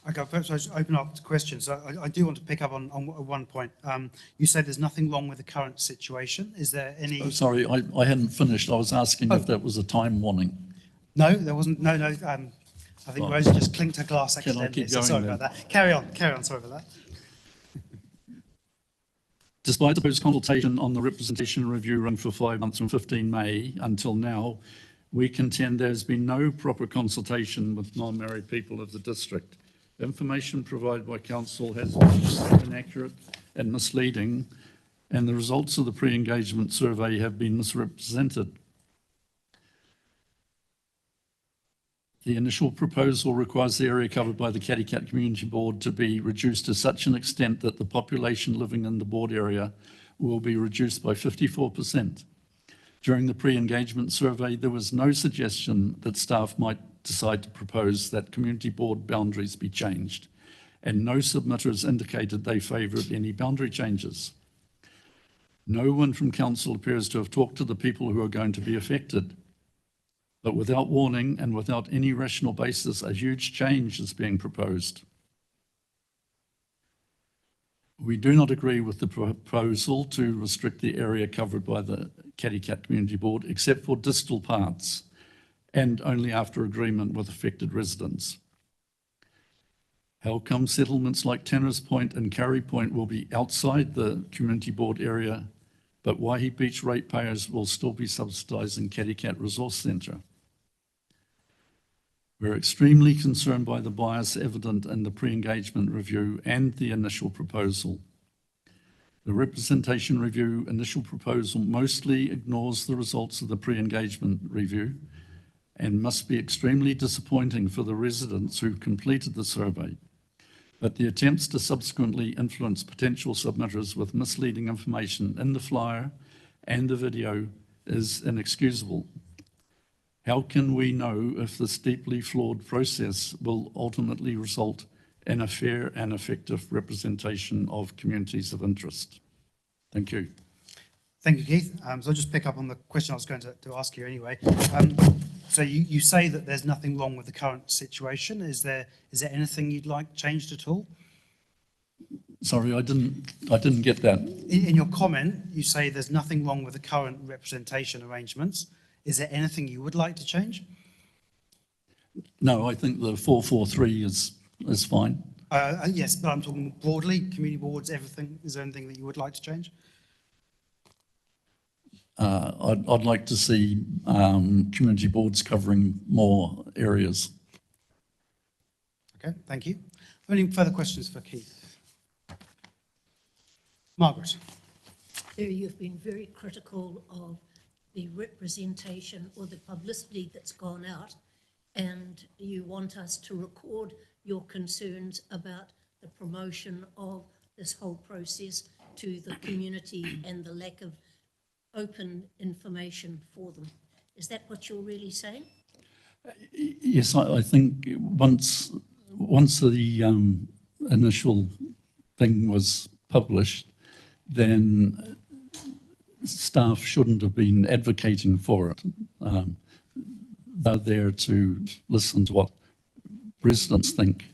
Okay, perhaps I should open up to questions. I do want to pick up on one point. You said there's nothing wrong with the current situation. Is there any... Oh, sorry, I hadn't finished. I was asking if that was a time warning. No, there wasn't. No. I think Right. Rosie just clinked her glass Can I accidentally. keep So going sorry then? about that. Carry on. Sorry about that. Despite the post-consultation on the representation review run for 5 months from 15 May until now, we contend there has been no proper consultation with non-Maori people of the district. Information provided by council has been inaccurate and misleading, and the results of the pre-engagement survey have been misrepresented. The initial proposal requires the area covered by the Caricat Community Board to be reduced to such an extent that the population living in the board area will be reduced by 54%. During the pre-engagement survey, there was no suggestion that staff might decide to propose that community board boundaries be changed, and no submitters indicated they favoured any boundary changes. No one from council appears to have talked to the people who are going to be affected. But without warning and without any rational basis, a huge change is being proposed. We do not agree with the proposal to restrict the area covered by the Caricat Community Board, except for distal parts, and only after agreement with affected residents. How come settlements like Tanners Point and Curry Point will be outside the Community Board area, but Waihi Beach ratepayers will still be subsidising Caricat Resource Centre? We're extremely concerned by the bias evident in the pre-engagement review and the initial proposal. The representation review initial proposal mostly ignores the results of the pre-engagement review and must be extremely disappointing for the residents who completed the survey. But the attempts to subsequently influence potential submitters with misleading information in the flyer and the video is inexcusable. How can we know if this deeply flawed process will ultimately result in a fair and effective representation of communities of interest? Thank you. Thank you, Keith. So I'll just pick up on the question I was going to ask you anyway. So you say that there's nothing wrong with the current situation. Is there anything you'd like changed at all? Sorry, I didn't get that. In your comment, you say there's nothing wrong with the current representation arrangements. Is there anything you would like to change? No, I think the 443 is fine. Yes, but I'm talking broadly, community boards, everything. Is there anything that you would like to change? I'd like to see community boards covering more areas. Okay, thank you. Any further questions for Keith? Margaret. There you've been very critical of the representation or the publicity that's gone out, and you want us to record your concerns about the promotion of this whole process to the community and the lack of open information for them. Is that what you're really saying? Yes, I think once the initial thing was published, then staff shouldn't have been advocating for it. They're there to listen to what residents think,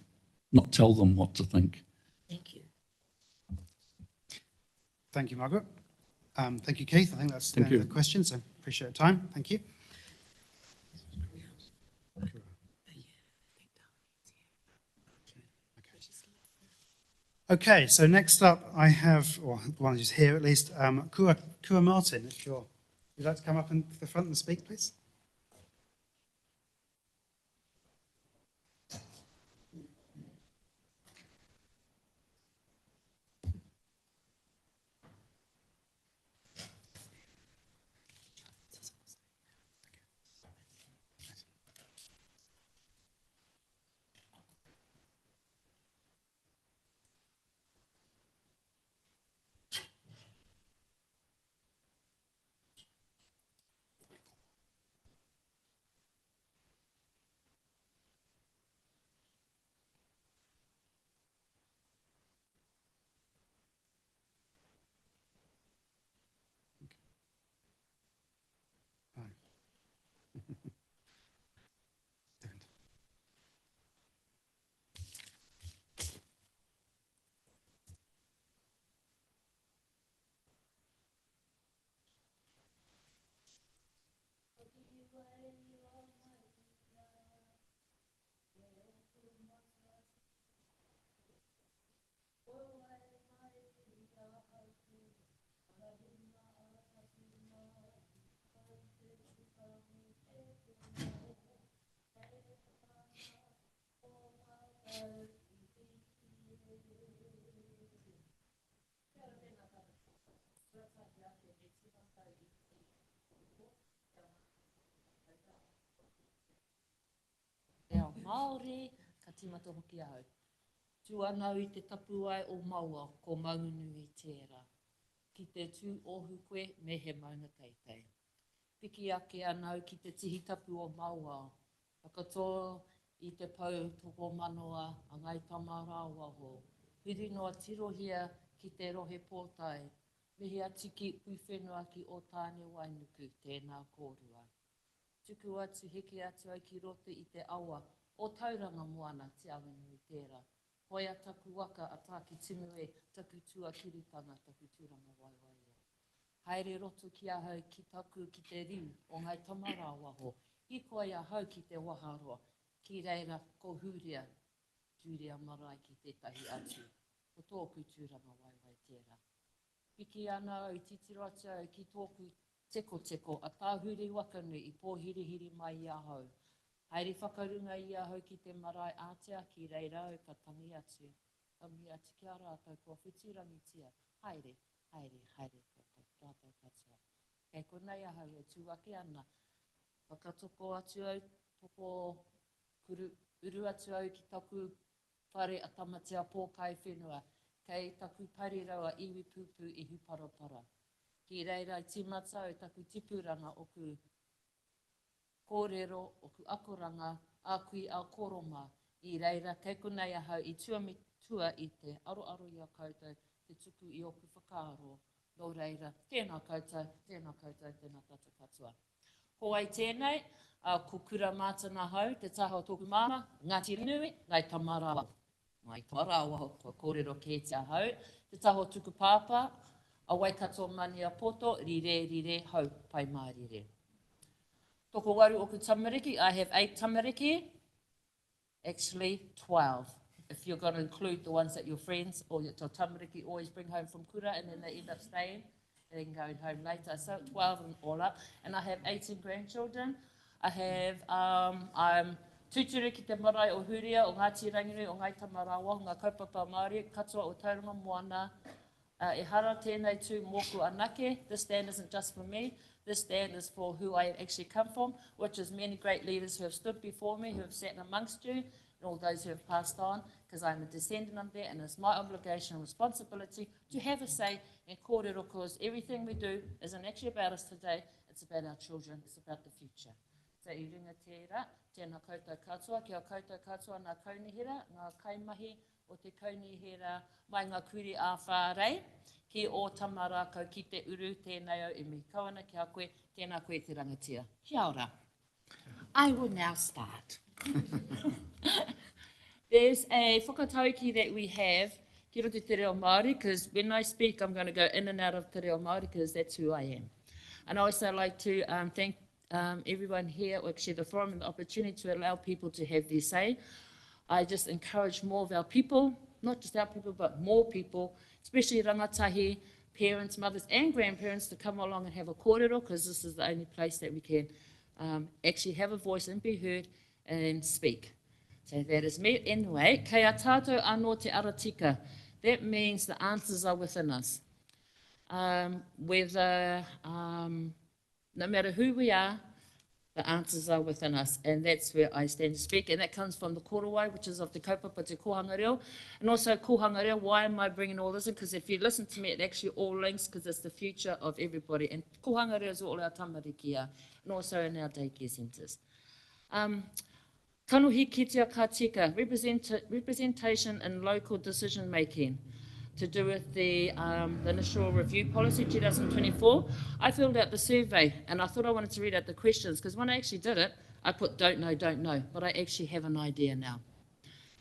not tell them what to think. Thank you. Thank you, Margaret. Thank you, Keith. I think that's the Thank end of you. the questions. So appreciate your time. Thank you. Okay, so next up I have, or the one who's here at least, Kua Martin, if you'd like to come up to the front and speak, please. E ao Māori, ka tīmata hoki au. Tū anau I te tapu ai o maua ko maunu I tērā. Ki te tū ohu koe me he maunga teitei. Piki ake anau ki te tihi tapu o maua. Whakatoa I te pau toko manoa a ngai tamarāua ho. Hiri noa tirohia ki te rohe pōtai. Mihi atu ki uwhenua ki o tāne wainuku tēnā kōrua. Tuku atu heke atu ai ki roto I te awa o tauranga moana te awanu I tērā. Hoi a taku waka a tāki tinu e taku tua kiritanga taku tūranga waiwaia. Haere roto ki a hau ki taku ki te riu o ngai tamarāua ho. I koe a hau ki te waharoa. Ki reira ko huria tūria marae ki tētahi atu. Ko tōku tūranga waiwai tērā. Piki ana au titiro atu au ki tōku teko a tāhuri wakanui I pōhirihiri mai I a hau. Haere whakarunga ia hau ki te marae ātea ki reira o ka tangi atu. Ka mi atu ki a rātou kua whitirangitia. Haere, haere, haere, rātou katoa. Kei konei ahau e tūwake ana. Whakatoko atu au, toko uru atu au ki taku whare a tamatea pōkai whenua. Kei taku pariraua iwi pūpū I hu parapara. Ki reira I tīmata o taku tipuranga o ku kōrero, o ku akoranga, a kui a koroma. I reira, kei konei ahau I tuamitua I te aroaro I a koutou, te tuku I oku whakaaro. Nō reira, tēnā koutou, tēnā tata katoa. Ko ai tēnei, ko kura mātana hau, te taha o tōku māma, Ngāti Nui, ngai Tamarawa. Ngai Tamarawa, ko kōrero ke te ahau. Te taha o tuku pāpā, a Waikato mani a poto, rire, hau, pai mā rire. Toko waru o ku tamariki, I have 8 tamariki, actually 12. If you're going to include the ones that your friends or your tamariki always bring home from kura and then they end up staying and then going home later. So 12 and all up. And I have 18 grandchildren. I have, I'm tūture ki te marae o Huria, o Ngāti Rangirui, o Ngai Tamarawa, ngā kaupapa Māori, katoa o Tauranga Moana. E hara tēnei tū mōku anake. This stand isn't just for me. This stand is for who I actually come from, which is many great leaders who have stood before me, who have sat amongst you, and all those who have passed on, because I'm a descendant of that, and it's my obligation and responsibility to have a say in kōrero, because everything we do isn't actually about us today, it's about our children, it's about the future. So I ringa tērā, tēnā koutou katoa, kia koutou katoa ngā kaunihira, ngā kaimahi o te kaunihira mai ngā kuri a whārei, ki o tamarākau ki te uru tēnei au e me kawana ki a koe, tēnā koe te rangatia. Kia ora. I will now start. There's a whakatauki that we have, ki roto te reo Māori, because when I speak, I'm going to go in and out of te reo Māori, because that's who I am. And I also like to thank everyone here, or actually the forum, and the opportunity to allow people to have their say. I just encourage more of our people, not just our people, but more people, especially rangatahi, parents, mothers and grandparents to come along and have a kōrero, because this is the only place that we can actually have a voice and be heard and speak. So that is me. Anyway, kei a tātou anō te aratika. That means the answers are within us. Whether, no matter who we are, the answers are within us, and that's where I stand to speak, and that comes from the korowai, which is of the kaupapa te kohanga reo, and also kohanga reo. Why am I bringing all this in? Because if you listen to me, it actually all links, because it's the future of everybody, and kohanga reo is all our tamariki are, and also in our daycare centres. Kanohi kitia ka tika, representation in local decision making, to do with the initial review policy 2024. I filled out the survey and I thought I wanted to read out the questions, because when I actually did it, I put don't know, but I actually have an idea now.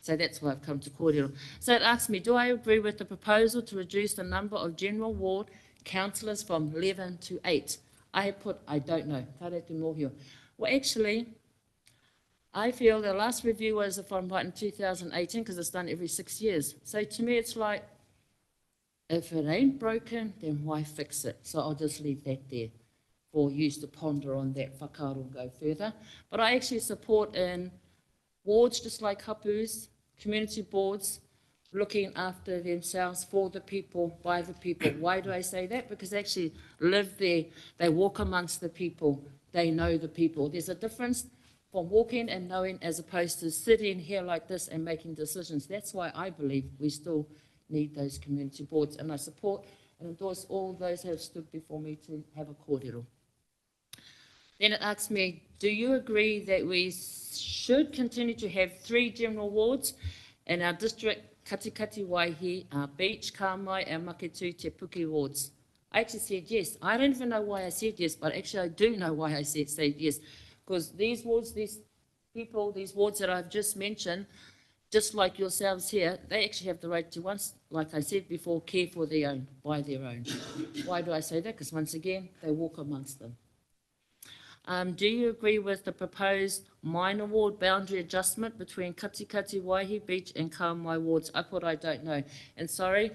So that's why I've come to kōrero. So it asks me, do I agree with the proposal to reduce the number of general ward councillors from 11 to 8? I have put, I don't know. Well, actually, I feel the last review was, if I'm right, in 2018, because it's done every 6 years. So to me, it's like, if it ain't broken, then why fix it? So I'll just leave that there for you to ponder on that whakaaro and go further. But I actually support in wards just like hapus, community boards, looking after themselves for the people, by the people. Why do I say that? Because they actually live there, they walk amongst the people, they know the people. There's a difference from walking and knowing as opposed to sitting here like this and making decisions. That's why I believe we still need those community boards, and I support and endorse all those who have stood before me to have a kōrero. Then it asks me, do you agree that we should continue to have 3 general wards in our district, Katikati Waihi, Beach, Kāmai and Maketu Te Puke wards? I actually said yes. I don't even know why I said yes, but actually I do know why I said yes. Because these wards, these people, these wards that I've just mentioned, just like yourselves here, they actually have the right to, once, like I said before, care for their own, by their own. Why do I say that? Because once again, they walk amongst them. Do you agree with the proposed minor ward boundary adjustment between Katikati Waihi, Beach and Kāmai wards? I thought I don't know. And sorry,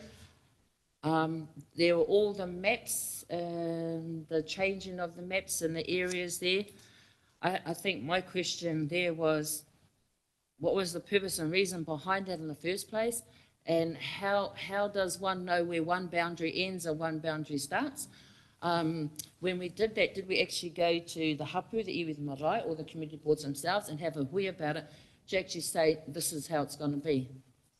there were all the maps and the changing of the maps and the areas there. I think my question there was, what was the purpose and reason behind that in the first place? And how does one know where one boundary ends and one boundary starts? When we did that, did we actually go to the hapu, the iwi, the marae, or the community boards themselves and have a hui about it to actually say, this is how it's going to be?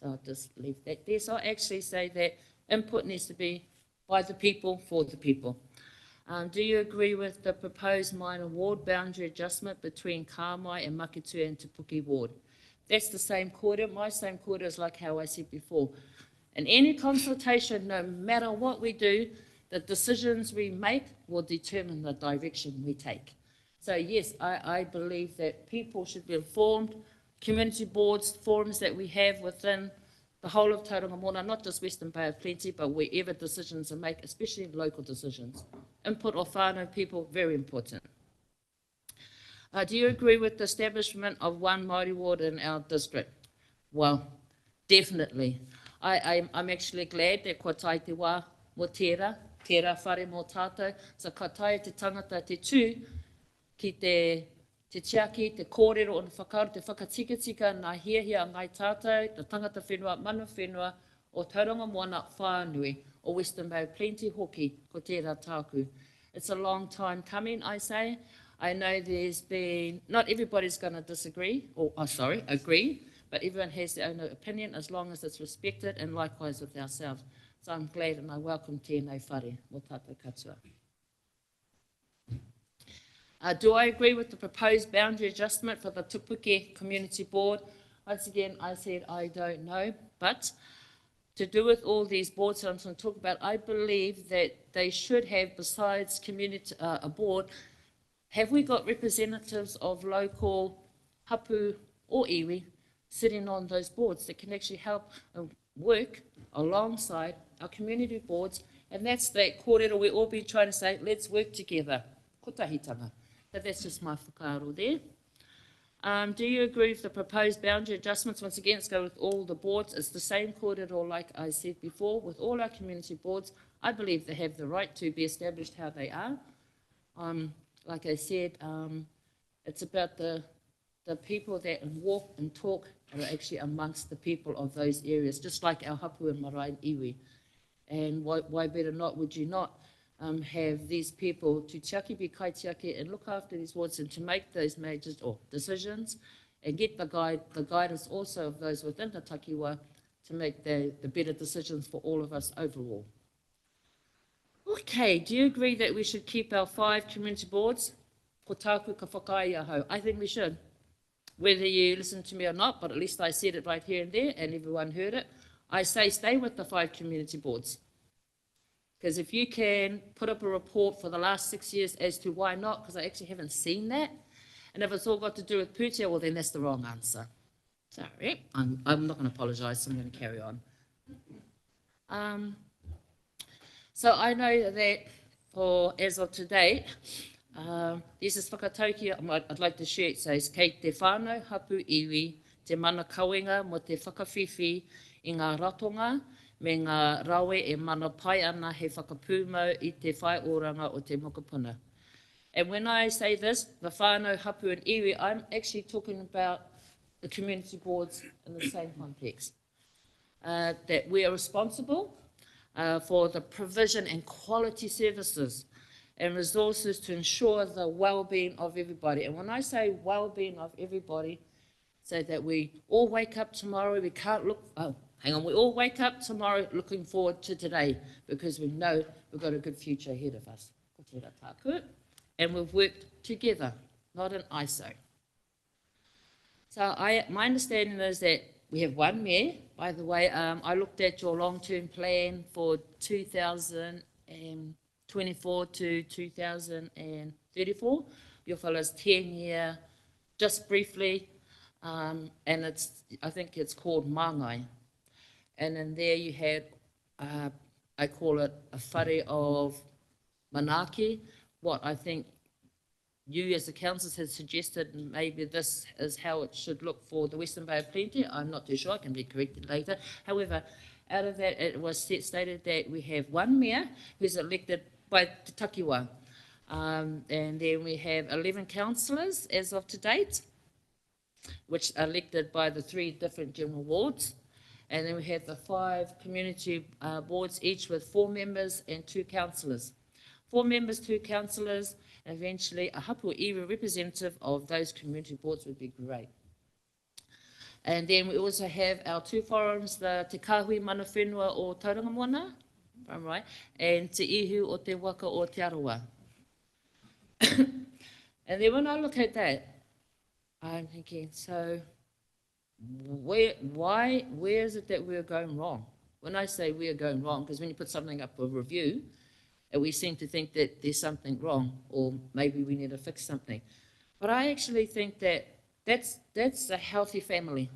So I'll just leave that there. So I actually say that input needs to be by the people, for the people. Do you agree with the proposed minor ward boundary adjustment between Kāmai and Maketua and Te Puke ward? That's the same kōrero. My same kōrero is like how I said before. In any consultation, no matter what we do, the decisions we make will determine the direction we take. So yes, I believe that people should be informed, community boards, forums that we have within the whole of Tauranga Moana, not just Western Bay of Plenty, but wherever decisions are made, especially local decisions. Input of whānau people, very important. Do you agree with the establishment of one Māori ward in our district? Well, definitely. I'm actually glad that kua tai te wā mo tērā whare mō tātou. So ka tai te tangata te tū ki te tiaki, te kōrero o na whakaaro, te whakatika nā hia ngai tātou, te tangata whenua, mana whenua o Tauranga Moana whānui o Western Bay of Plenty hoki ko tērā tāku. It's a long time coming, I say. I know there's been, not everybody's going to disagree, or agree, but everyone has their own opinion as long as it's respected, and likewise with ourselves. So I'm glad and I welcome tēnei whare mō tātou katoa. Do I agree with the proposed boundary adjustment for the Te Puke Community Board? Once again, I said I don't know, but to do with all these boards that I'm going to talk about, I believe that they should have, besides community, a board, have we got representatives of local hapu or iwi sitting on those boards that can actually help work alongside our community boards? And that's that kōrero we all be trying to say, let's work together. Kotahitanga. But that's just my whakaaro there. Do you agree with the proposed boundary adjustments? Once again, let's go with all the boards. It's the same kōrero like I said before. With all our community boards, I believe they have the right to be established how they are. Like I said, it's about the people that walk and talk are actually amongst the people of those areas, just like our hapu and marae and iwi. And why better not, would you not have these people to tiaki be kaitiaki and look after these wards and to make those major decisions and get the guidance also of those within the takiwa to make the better decisions for all of us overall. Okay, do you agree that we should keep our 5 community boards? Ko tāku ka whakai ahau. I think we should. Whether you listen to me or not, but at least I said it right here and there and everyone heard it. I say stay with the 5 community boards. Because if you can put up a report for the last 6 years as to why not, because I actually haven't seen that, and if it's all got to do with Pūtea, well then that's the wrong answer. Sorry, I'm not going to apologise, so I'm going to carry on. So I know that as of today, there's this whakatauki I'd like to share. It says, kei te whānau hapu iwi, te mana kauenga mo te whakawhiwhi i ngā ratonga, me ngā rawe e mana pai ana he whakapūmau i te whai oranga o te mokopuna. And when I say this, the whānau hapu and iwi, I'm actually talking about the community boards in the same context. That we are responsible for the provision and quality services and resources to ensure the well-being of everybody. And when I say well-being of everybody, so that we all wake up tomorrow, we can't look, we all wake up tomorrow looking forward to today because we know we've got a good future ahead of us. And we've worked together, not in ISO. So my understanding is that we have one mayor. By the way, I looked at your long-term plan for 2024 to 2034. Your fellow's 10-year, just briefly, and I think it's called Māngai. And in there you had, I call it a whare of Manaki, what I think you as the councillors had suggested, maybe this is how it should look for the Western Bay of Plenty. I'm not too sure, I can be corrected later. However, out of that, it was stated that we have one mayor who's elected by Te Takiwa. And then we have 11 councillors as of to date, which are elected by the 3 different general wards. And then we have the 5 community boards, each with 4 members and 2 councillors. 4 members, 2 councillors, and eventually a hapu iwi representative of those community boards would be great. And then we also have our 2 forums, the Te Kahui Mana Whenua o Tauranga Moana, if I'm right, and Te Ihu o Te Waka o Te Arawa. And then when I look at that, I'm thinking, so where is it that we're going wrong? When I say we're going wrong, because when you put something up for review, we seem to think that there's something wrong, or maybe we need to fix something. But I actually think that that's a healthy family.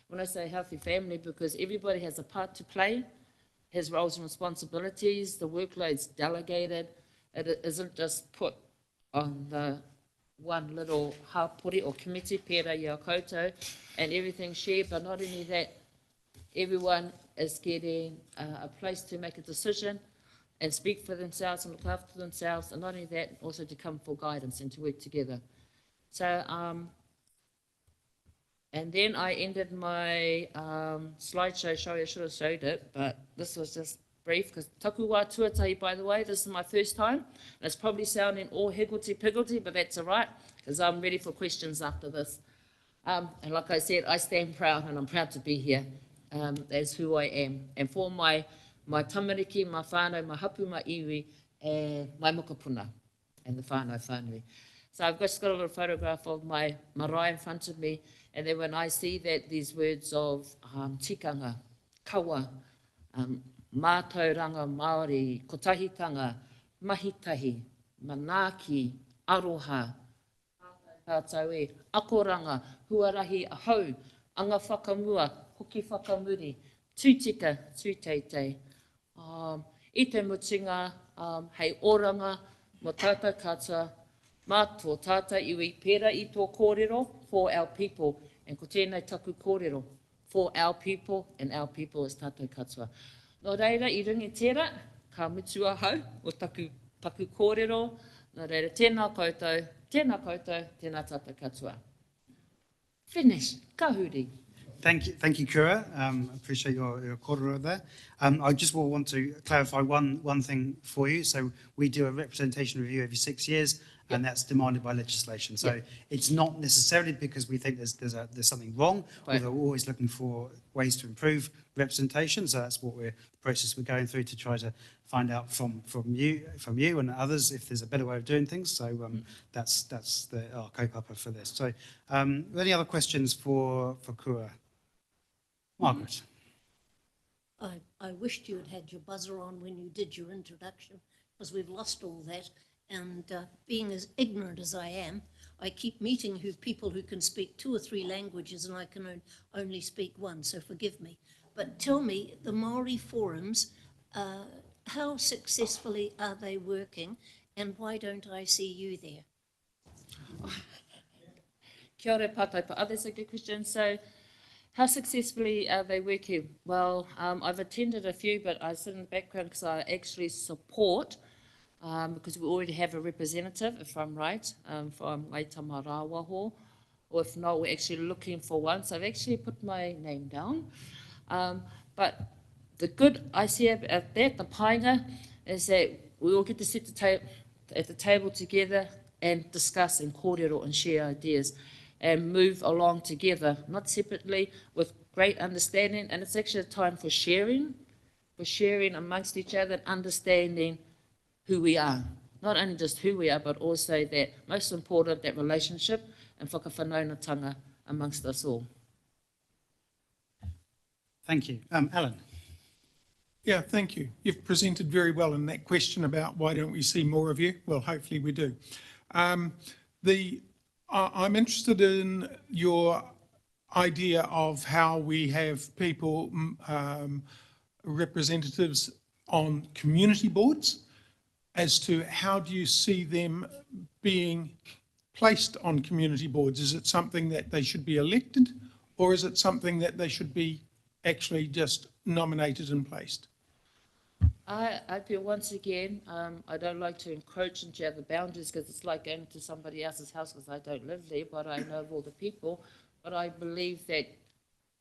When I say healthy family, because everybody has a part to play, has roles and responsibilities, the workload's delegated, it isn't just put on the one little hapori or committee, pera ia koutou, and everything shared, but not only that, everyone is getting a place to make a decision and speak for themselves and look after themselves, and not only that, also to come for guidance and to work together. So, and then I ended my slideshow. Sorry, I should have showed it, but this was just brief, because taku wā tuatahi, by the way, this is my first time, and it's probably sounding all higgledy-piggledy, but that's all right, because I'm ready for questions after this. And like I said, I stand proud, and I'm proud to be here as who I am. And for my tamariki, my whānau, my hapu, my iwi, and my mokopuna, and the whānau. So I've just got a little photograph of my marae in front of me, and then when I see that these words of tikanga, kawa, mātauranga Māori, kotahitanga, mahitahi, manaaki, aroha, tātou e, akoranga, huarahi ahau, anga whakamua, hoki whakamuri, tūtika, tūteitei. I te mutinga, hei oranga, mo tātou kata, mā tō tātou iwi pera i tō kōrero for our people, and ko tēnei taku kōrero for our people, and our people is tātou katoa. Nō reira, I ringi tērā, ka mutu ahau o taku kōrero. Nō reira, tēnā koutou, tēnā tātou katoa. Finish, ka huri. Thank you, Kura. Appreciate your kōrero there. I just will want to clarify one thing for you. So we do a representation review every 6 years, and that's demanded by legislation. So it's not necessarily because we think there's something wrong. Right. We're always looking for ways to improve representation. So that's what the process we're going through to try to find out from you and others if there's a better way of doing things. So that's our kaupapa for this. So any other questions for Kura? Margaret. I wished you had had your buzzer on when you did your introduction, because we've lost all that. And being as ignorant as I am, I keep meeting people who can speak 2 or 3 languages, and I can only speak 1, so forgive me. But tell me, the Māori forums, how successfully are they working, and why don't I see you there? Kia ora pātaipa. Oh, that's a good question. So, how successfully are they working? Well, I've attended a few, but I sit in the background because I actually support, because we already have a representative, if I'm right, from Waitama Rāwaho, or if not, we're actually looking for one. So I've actually put my name down. But the good I see about that, the painga, is that we all get to sit at the table together and discuss and kōrero and share ideas and move along together, not separately, with great understanding. And it's actually a time for sharing amongst each other and understanding who we are. Not only just who we are, but also that, most important, that relationship and whakawhanaunatanga amongst us all. Thank you. Alan. Yeah, thank you. You've presented very well in that question about why don't we see more of you? Well, hopefully we do. I'm interested in your idea of how we have people, representatives on community boards, as to how do you see them being placed on community boards? Is it something that they should be elected, or is it something that they should be actually just nominated and placed? I feel once again, I don't like to encroach into other boundaries because it's like going to somebody else's house because I don't live there, but I know of all the people. But I believe that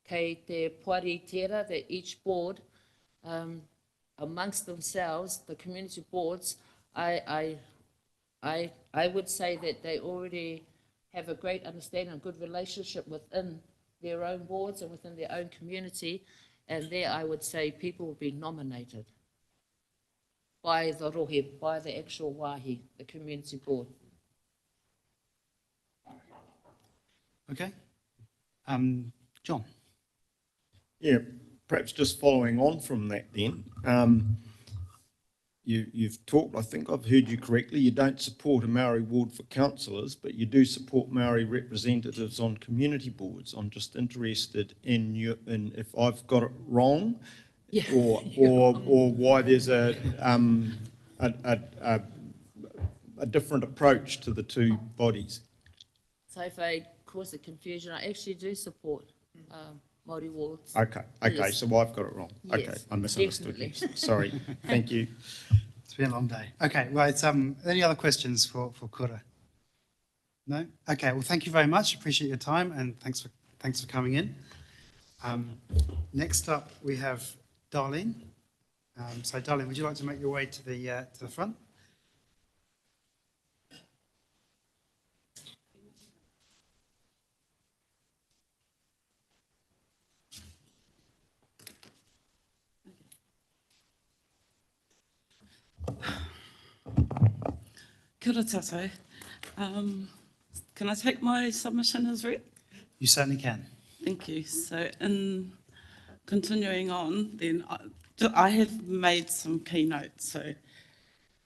kei te poari tera, that each board, amongst themselves, the community boards, I would say that they already have a great understanding, a good relationship within their own boards and within their own community. And there I would say people will be nominated by the rohe, by the actual wāhi, the community board. Okay. John. Yeah, perhaps just following on from that then, you've talked, I think I've heard you correctly, you don't support a Maori ward for councillors, but you do support Maori representatives on community boards. I'm just interested in if I've got it wrong, or why there's a different approach to the two bodies. So if I cause a confusion, I actually do support Māori wards. Okay, Yes. so I've got it wrong. Okay, Yes, I misunderstood you. definitely. Sorry, thank you. It's been a long day. Okay, right. Any other questions for Kura? No? Okay, well, thank you very much. Appreciate your time and thanks for coming in. Next up, we have Darlene. So Darlene, would you like to make your way to the front? Kia ora tātou. Can I take my submission as read? You certainly can. Thank you. So in continuing on, then I have made some keynotes. So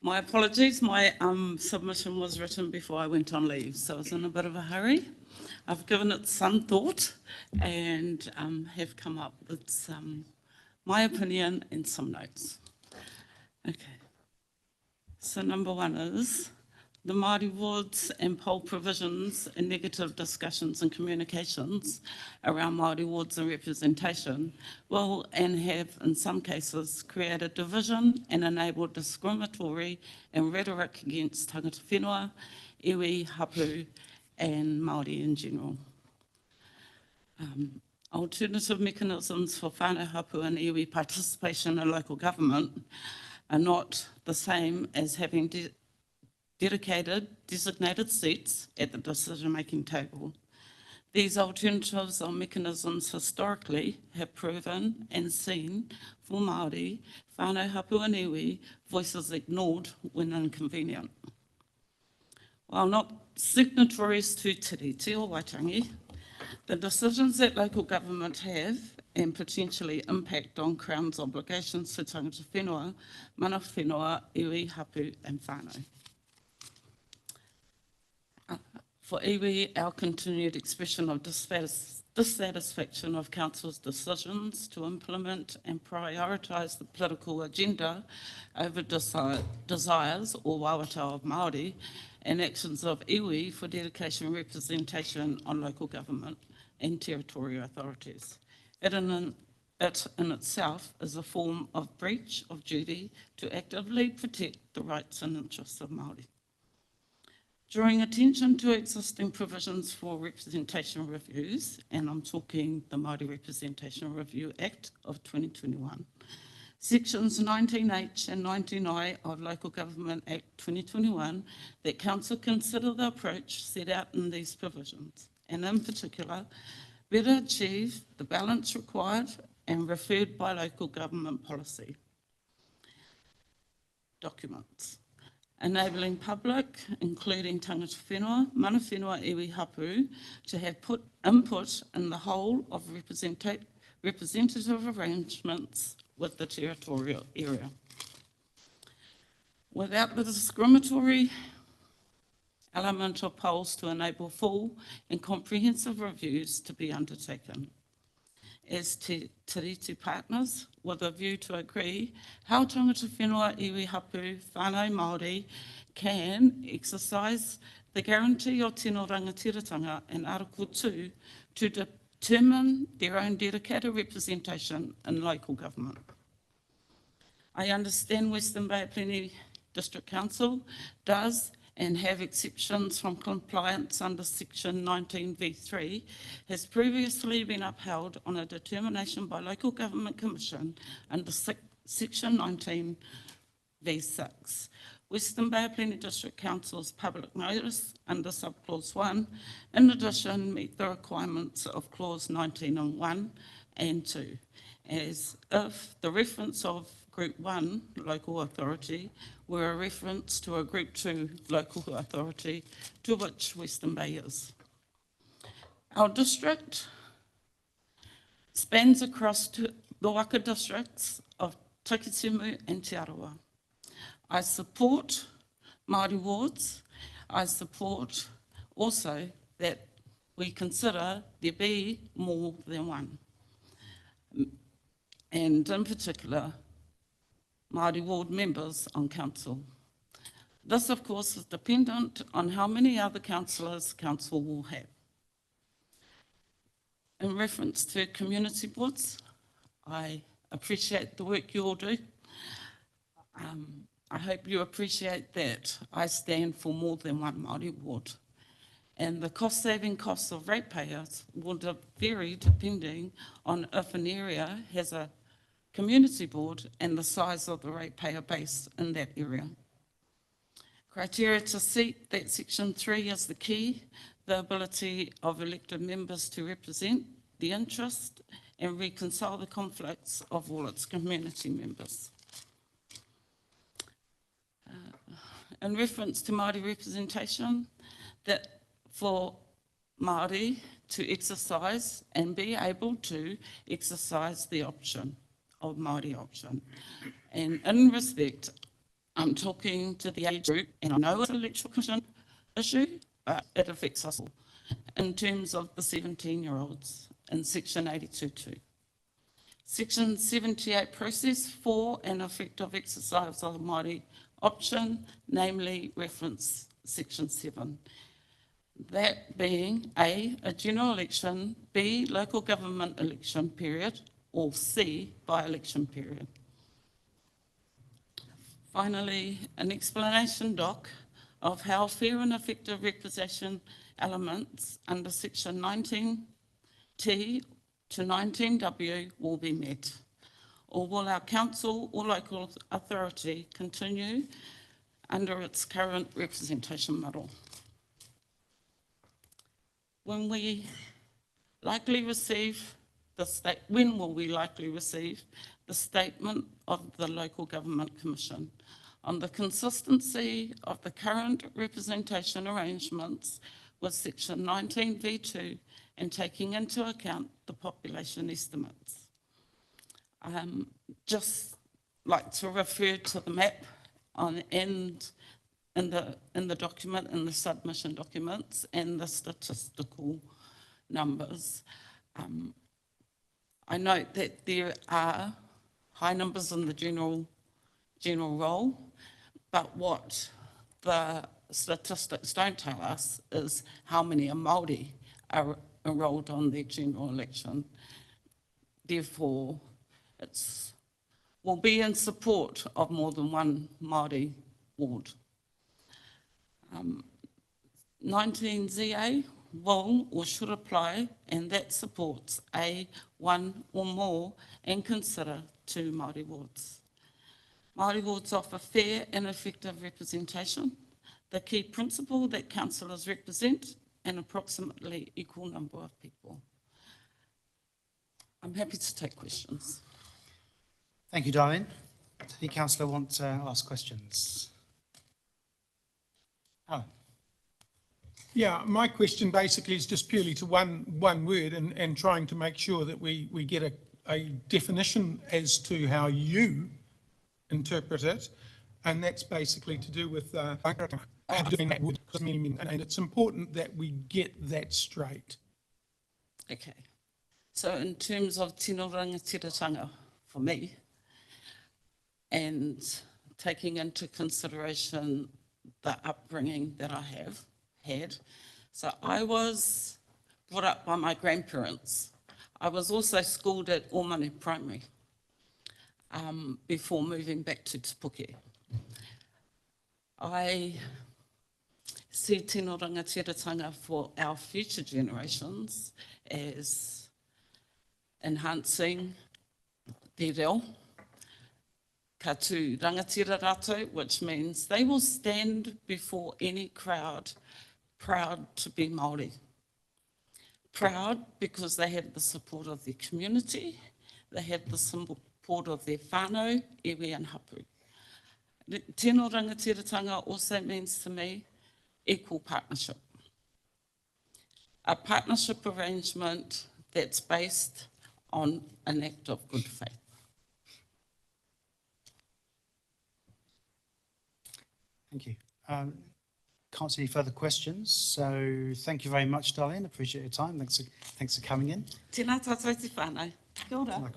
my apologies, my submission was written before I went on leave, so I was in a bit of a hurry. I've given it some thought and have come up with my opinion and some notes. Okay. So number one is the Māori wards and poll provisions and negative discussions and communications around Māori wards and representation will and have in some cases created division and enabled discriminatory and rhetoric against tangata whenua, iwi, hapu and Māori in general. Alternative mechanisms for whānau hapu and iwi participation in local government are not the same as having designated seats at the decision-making table. These alternatives or mechanisms historically have proven and seen for Māori, whānau hapu and iwi, voices ignored when inconvenient. While not signatories to Tiriti or Waitangi, the decisions that local government have and potentially impact on Crown's obligations to tangata whenua, mana whenua, iwi, hapu and whānau. For iwi, our continued expression of dissatisfaction of Council's decisions to implement and prioritise the political agenda over desires or wāwata of Māori and actions of iwi for dedication and representation on local government and territorial authorities. It in itself is a form of breach of duty to actively protect the rights and interests of Māori. Drawing attention to existing provisions for representation reviews, and I'm talking the Māori Representation Review Act of 2021, Sections 19H and 19I of Local Government Act 2021, that Council consider the approach set out in these provisions, and in particular, better achieve the balance required and referred by local government policy documents, enabling public, including tangata whenua, mana whenua, iwi, hapu, to have input in the whole of representative arrangements with the territorial area, without the discriminatory element of polls to enable full and comprehensive reviews to be undertaken. As tiriti partners, with a view to agree how tangata whenua, iwi, hapu, whānau Māori can exercise the guarantee o tino rangatiratanga and Article 2 to determine their own dedicated representation in local government. I understand Western Bay Plenty District Council does and have exceptions from compliance under section 19V3 has previously been upheld on a determination by Local Government Commission under section 19V6. Western Bay Plenty District Council's public notice under subclause 1 in addition meet the requirements of clause 19 and 1 and 2, as if the reference of Group 1 local authority were a reference to a Group 2 local authority to which Western Bay is. Our district spans across the waka districts of Takitimu and Te Arawa. I support Māori wards. I support also that we consider there be more than one. And in particular, Māori ward members on council. This, of course, is dependent on how many other councillors council will have. In reference to community boards, I appreciate the work you all do. I hope you appreciate that I stand for more than one Māori ward. And the cost-saving costs of ratepayers will vary depending on if an area has a community board and the size of the ratepayer base in that area. Criteria to seat that section 3 is the key, the ability of elected members to represent the interest and reconcile the conflicts of all its community members. In reference to Māori representation, that for Māori to exercise and be able to exercise the option of Māori option. And in respect, I'm talking to the age group, and I know it's an electoral commission issue, but it affects us all in terms of the 17-year-olds in section 82.2. Section 78 process for an effective exercise of the Māori option, namely reference section 7. That being A, a general election, B, local government election period, or C, by-election period. Finally, an explanation doc of how fair and effective representation elements under section 19T to 19W will be met, or will our council or local authority continue under its current representation model? When will we likely receive the statement of the Local Government Commission on the consistency of the current representation arrangements with section 19V2 and taking into account the population estimates? Just like to refer to the map on in the document, in the submission documents, and the statistical numbers. I note that there are high numbers in the general roll, but what the statistics don't tell us is how many Māori are enrolled on their general election. Therefore, will be in support of more than one Māori ward. 19ZA will or should apply, and that supports A, one or more, and consider 2 Māori wards. Māori wards offer fair and effective representation, the key principle that councillors represent an approximately equal number of people. I'm happy to take questions. Thank you, Darlene. Does any councillor want to ask questions? Alan. Yeah, my question basically is just purely to one word and trying to make sure that we get a definition as to how you interpret it, and that's basically to do with and it's important that we get that straight. Okay, so in terms of tino rangatiratanga for me, and taking into consideration the upbringing that I have had. So I was brought up by my grandparents. I was also schooled at Omani Primary. before moving back to Te Puke. I see tino rangatiratanga for our future generations as enhancing te reo, ka tū rangatira rātou, which means they will stand before any crowd proud to be Māori. Proud because they have the support of their community, they have the support of their whānau, iwi and hapu. Tino rangatiratanga also means to me equal partnership. A partnership arrangement that's based on an act of good faith. Thank you. Can't see any further questions, so thank you very much, Darlene. Appreciate your time. Thanks for coming in. Tēnā tātou te whānau. Kia ora.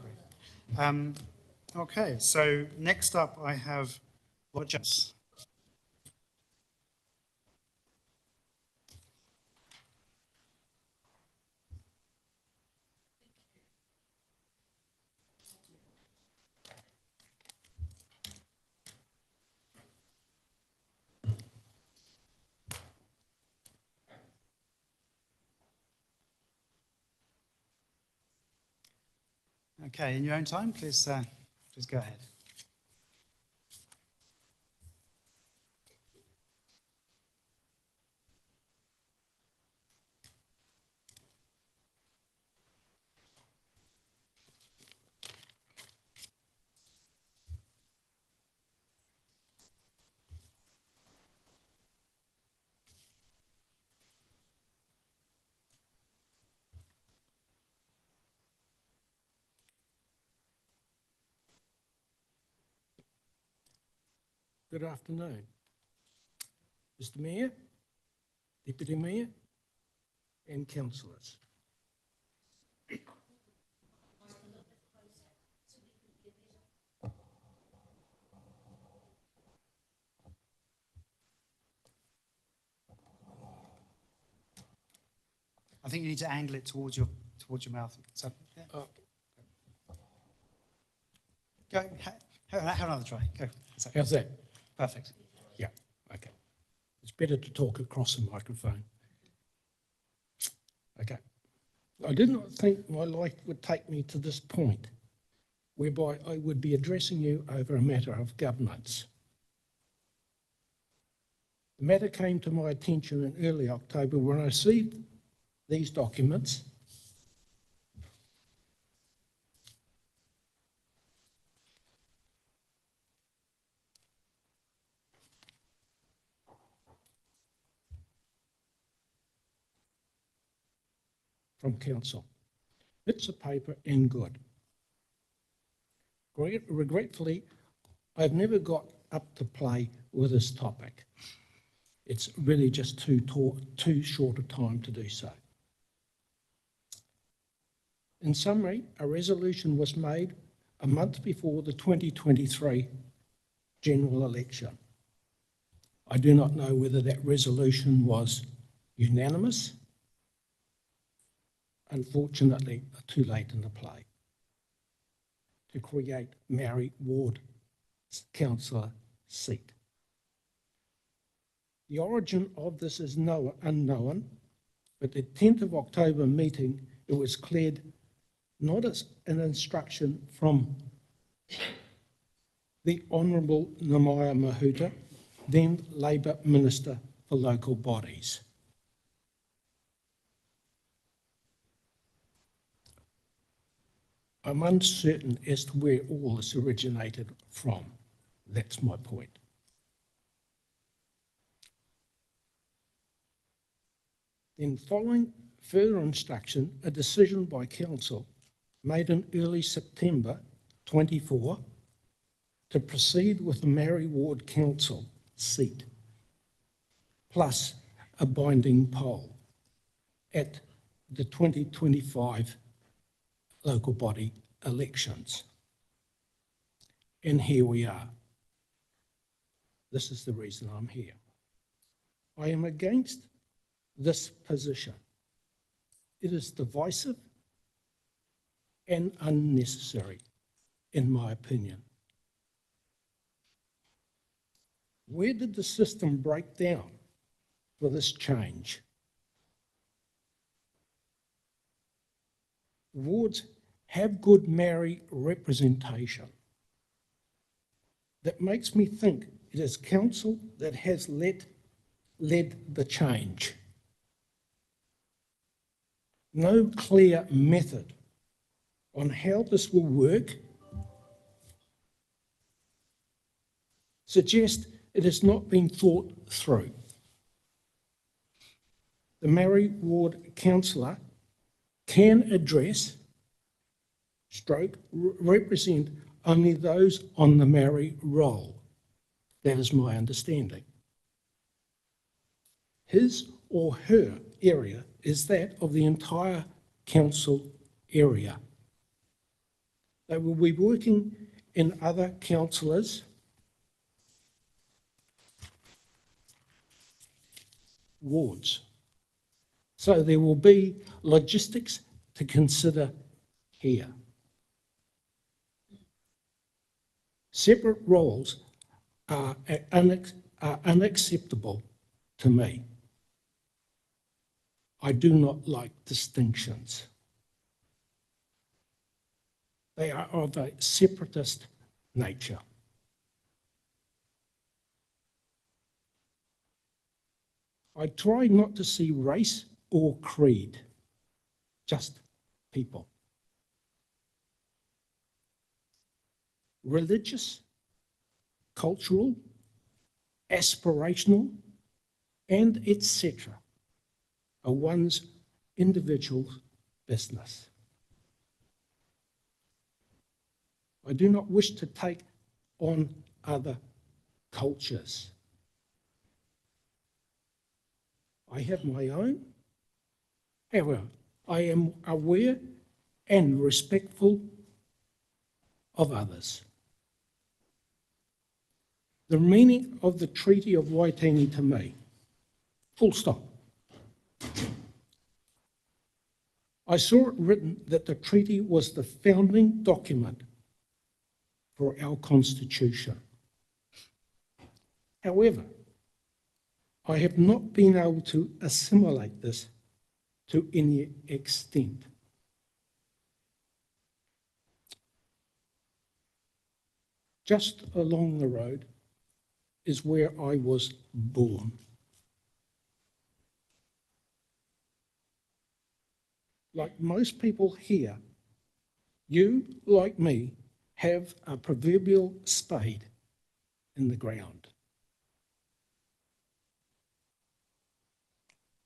Okay, so next up I have Rogers. Okay, in your own time, please go ahead. Good afternoon. Mr Mayor, Deputy Mayor and councillors. I think you need to angle it towards your mouth. So, yeah. Go. Have another try. Go. How's that? Perfect. Yeah, okay. It's better to talk across the microphone. Okay. I did not think my life would take me to this point, whereby I would be addressing you over a matter of governance. The matter came to my attention in early October when I received these documents from council. Bits of paper and good. Regretfully, I've never got up to play with this topic. It's really just too short a time to do so. In summary, a resolution was made a month before the 2023 general election. I do not know whether that resolution was unanimous. Unfortunately, too late in the play to create Maori Ward councillor seat. The origin of this is unknown, but the 10th of October meeting, it was cleared not as an instruction from the Honourable Namaia Mahuta, then Labour Minister for Local Bodies. I'm uncertain as to where all this originated from. That's my point. Then following further instruction, a decision by council made in early September 24 to proceed with the Maori Ward Council seat, plus a binding poll at the 2025 local body elections. And here we are. This is the reason I'm here. I am against this position. It is divisive and unnecessary, in my opinion. Where did the system break down for this change? Wards have good Maori representation. That makes me think it is council that has led the change. No clear method on how this will work suggests it has not been thought through. The Maori Ward Councillor can address, represent only those on the Maori roll. That is my understanding. His or her area is that of the entire council area. They will be working in other councillors' wards. So there will be logistics to consider here. Separate roles are unacceptable to me. I do not like distinctions. They are of a separatist nature. I try not to see race or creed, just people. Religious, cultural, aspirational, and etc. are one's individual business. I do not wish to take on other cultures. I have my own. However, I am aware and respectful of others. The meaning of the Treaty of Waitangi to me, full stop. I saw it written that the treaty was the founding document for our Constitution. However, I have not been able to assimilate this to any extent. Just along the road is where I was born. Like most people here, you, like me, have a proverbial spade in the ground.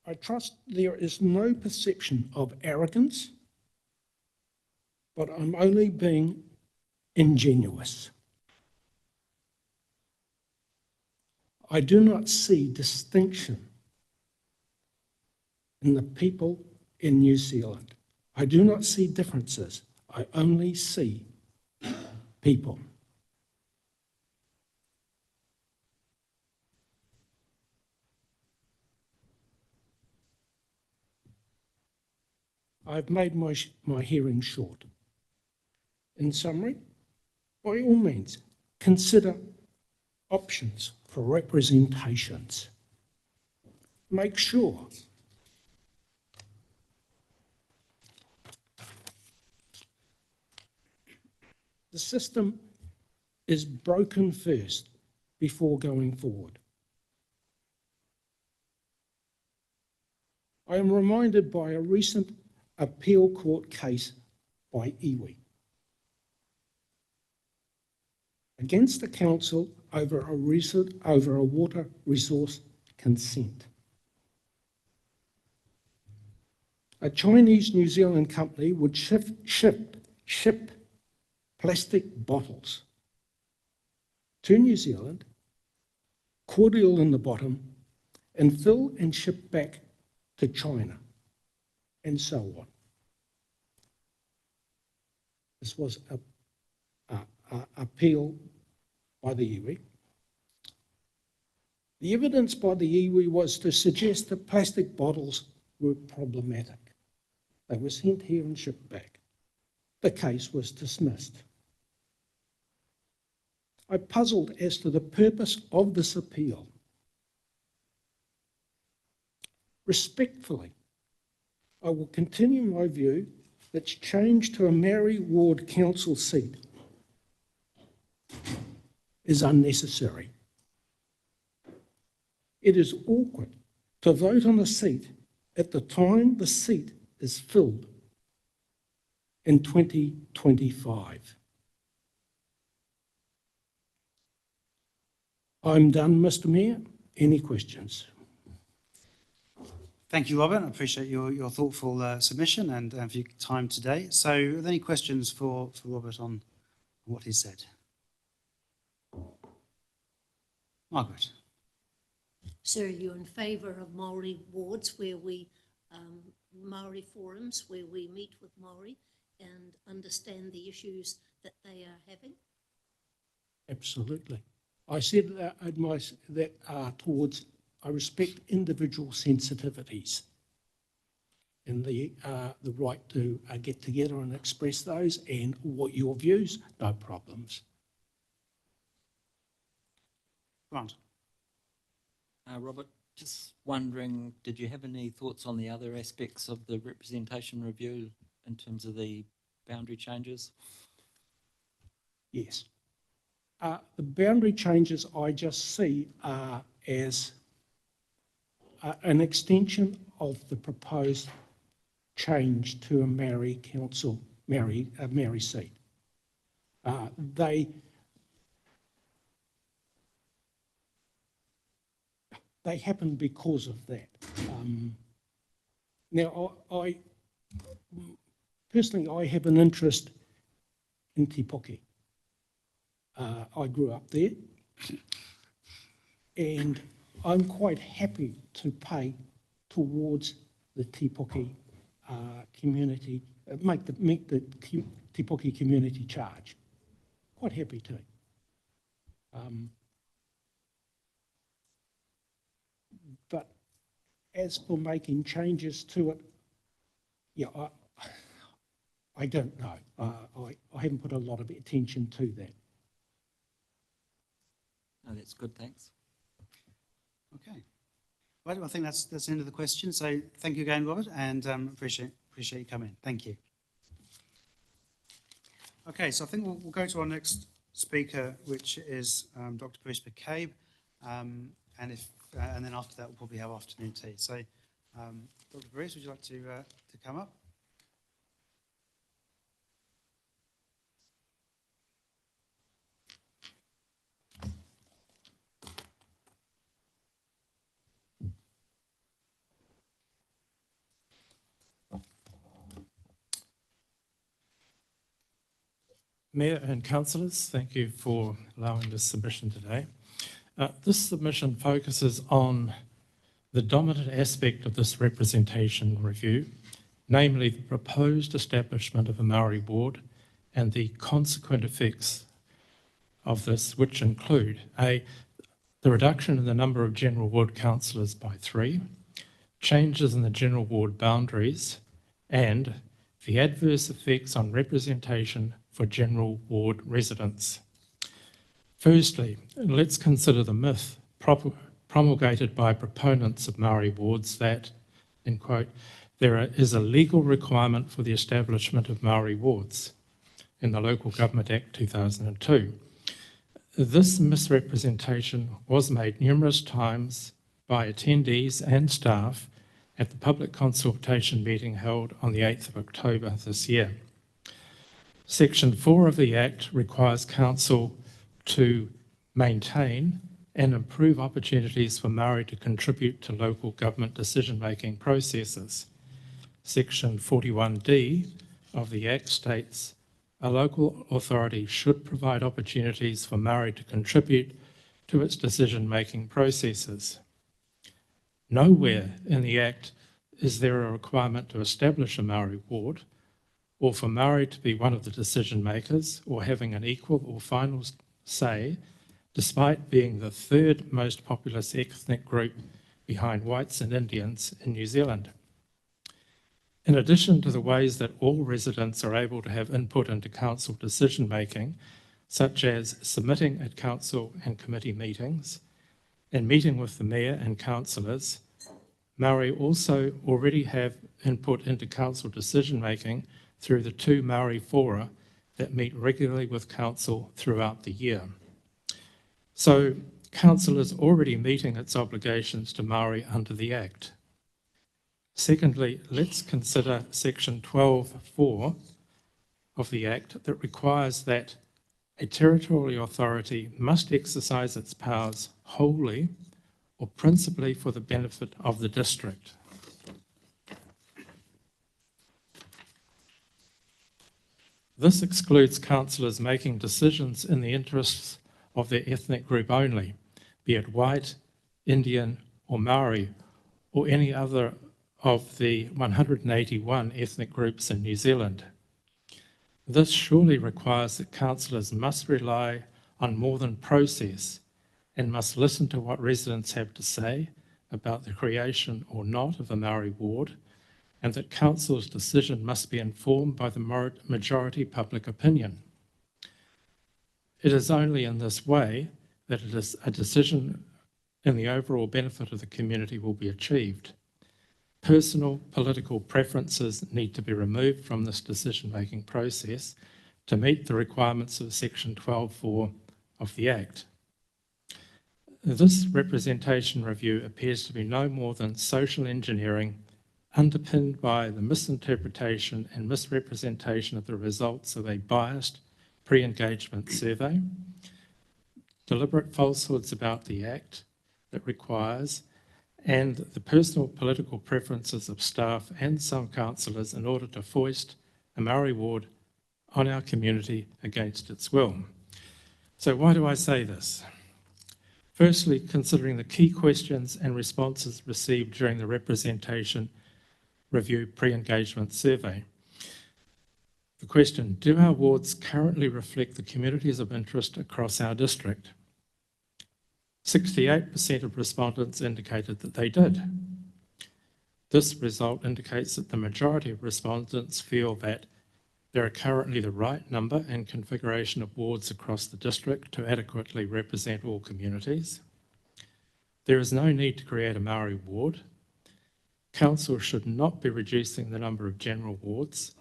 I trust there is no perception of arrogance, but I'm only being ingenuous. I do not see distinction in the people in New Zealand. I do not see differences. I only see people. I've made my hearing short. In summary, by all means, consider options for representations. Make sure the system is broken first before going forward. I am reminded by a recent appeal court case by iwi against the council over a water resource consent. A Chinese New Zealand company would ship plastic bottles to New Zealand, cordial in the bottom, and fill and ship back to China, and so on. This was an appeal by the iwi. The evidence by the iwi was to suggest that plastic bottles were problematic. They were sent here and shipped back. The case was dismissed. I'm puzzled as to the purpose of this appeal. Respectfully, I will continue my view that change to a Maori ward council seat is unnecessary. It is awkward to vote on a seat at the time the seat is filled in 2025. I'm done, Mr. Mayor. Any questions? Thank you, Robert. I appreciate your thoughtful submission and for your time today. So are there any questions for Robert on what he said? Margaret. Sir, are you in favour of Māori wards where we, Māori forums where we meet with Māori and understand the issues that they are having? Absolutely. I said I respect individual sensitivities and the right to get together and express those, and what your views, no problems. Grant. Robert, just wondering, did you have any thoughts on the other aspects of the representation review in terms of the boundary changes? Yes. The boundary changes I just see are as an extension of the proposed change to a Maori council, Maori seat. They happen because of that. Now, I personally, I have an interest in Te Poki. I grew up there, and I'm quite happy to pay towards the Te Poki community, make the Te Poki community charge. Quite happy to. But as for making changes to it, yeah, I don't know. I haven't put a lot of attention to that. No, that's good, thanks. Okay. Right, well, I think that's the end of the question. So thank you again, Robert, and appreciate you coming. Thank you. Okay, so I think we'll go to our next speaker, which is Dr. Bruce McCabe, and then after that we'll probably have afternoon tea. So, Dr. Bruce, would you like to come up? Mayor and councillors, thank you for allowing this submission today. This submission focuses on the dominant aspect of this representation review, namely the proposed establishment of a Maori ward and the consequent effects of this, which include the reduction in the number of general ward councillors by 3, changes in the general ward boundaries, and the adverse effects on representation for general ward residents. Firstly, let's consider the myth promulgated by proponents of Maori wards that, in quote, there is a legal requirement for the establishment of Maori wards in the Local Government Act 2002. This misrepresentation was made numerous times by attendees and staff at the public consultation meeting held on the 8th of October this year. Section 4 of the Act requires Council to maintain and improve opportunities for Maori to contribute to local government decision-making processes. Section 41D of the Act states, a local authority should provide opportunities for Maori to contribute to its decision-making processes. Nowhere in the Act is there a requirement to establish a Maori ward or for Maori to be one of the decision makers or having an equal or final say, despite being the third most populous ethnic group behind whites and Indians in New Zealand. In addition to the ways that all residents are able to have input into council decision making, such as submitting at council and committee meetings and meeting with the mayor and councillors, Maori also already have input into council decision-making through the 2 Maori fora that meet regularly with council throughout the year. So council is already meeting its obligations to Maori under the Act. Secondly, let's consider section 12.4 of the Act that requires that a territorial authority must exercise its powers wholly or principally for the benefit of the district. This excludes councillors making decisions in the interests of their ethnic group only, be it white, Indian or Maori, or any other of the 181 ethnic groups in New Zealand. This surely requires that councillors must rely on more than process and must listen to what residents have to say about the creation or not of a Maori ward, and that council's decision must be informed by the majority public opinion. It is only in this way that it is a decision in the overall benefit of the community will be achieved. Personal political preferences need to be removed from this decision-making process to meet the requirements of section 12.4 of the Act. This representation review appears to be no more than social engineering underpinned by the misinterpretation and misrepresentation of the results of a biased pre-engagement survey, deliberate falsehoods about the Act that requires, and the personal political preferences of staff and some councillors in order to foist a Maori ward on our community against its will. So why do I say this? Firstly, considering the key questions and responses received during the representation review pre-engagement survey. The question, do our wards currently reflect the communities of interest across our district? 68% of respondents indicated that they did. This result indicates that the majority of respondents feel that there are currently the right number and configuration of wards across the district to adequately represent all communities. There is no need to create a Maori ward. Council should not be reducing the number of general wards,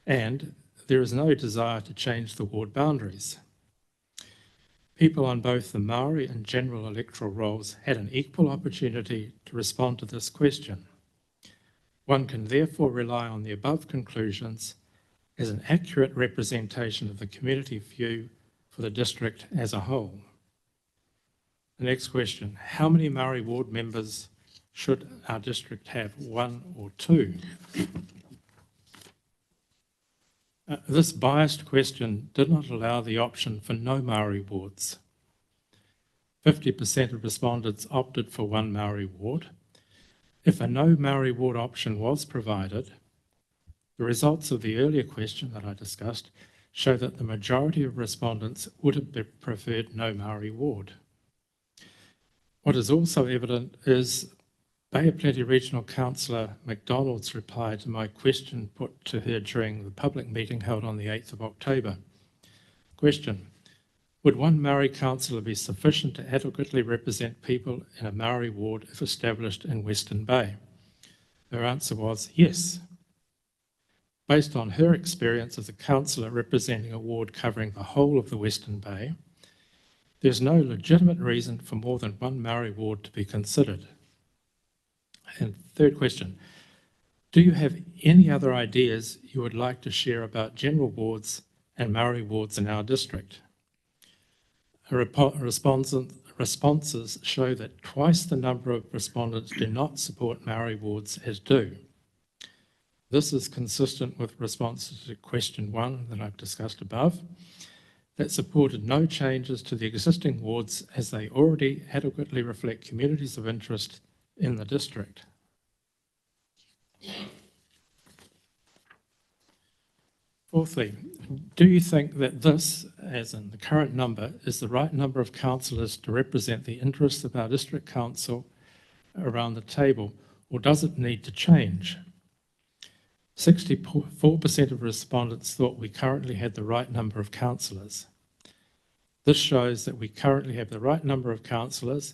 and there is no desire to change the ward boundaries. People on both the Maori and general electoral rolls had an equal opportunity to respond to this question. One can therefore rely on the above conclusions as an accurate representation of the community view for the district as a whole. The next question, how many Maori ward members should our district have, 1 or 2? This biased question did not allow the option for no Maori wards. 50% of respondents opted for 1 Maori ward. If a no Maori ward option was provided, the results of the earlier question that I discussed show that the majority of respondents would have preferred no Maori ward. What is also evident is Bay of Plenty Regional Councillor McDonald's reply to my question put to her during the public meeting held on the 8th of October. Question, would 1 Maori councillor be sufficient to adequately represent people in a Maori ward if established in Western Bay? Her answer was yes. Based on her experience as a councillor representing a ward covering the whole of the Western Bay, there's no legitimate reason for more than 1 Maori ward to be considered. And third question, do you have any other ideas you would like to share about general wards and Maori wards in our district? Responses show that twice the number of respondents do not support Maori wards as do. This is consistent with responses to question 1 that I've discussed above, that supported no changes to the existing wards as they already adequately reflect communities of interest in the district. Fourthly, do you think that this, as in the current number, is the right number of councillors to represent the interests of our district council around the table, or does it need to change? 64% of respondents thought we currently had the right number of councillors. This shows that we currently have the right number of councillors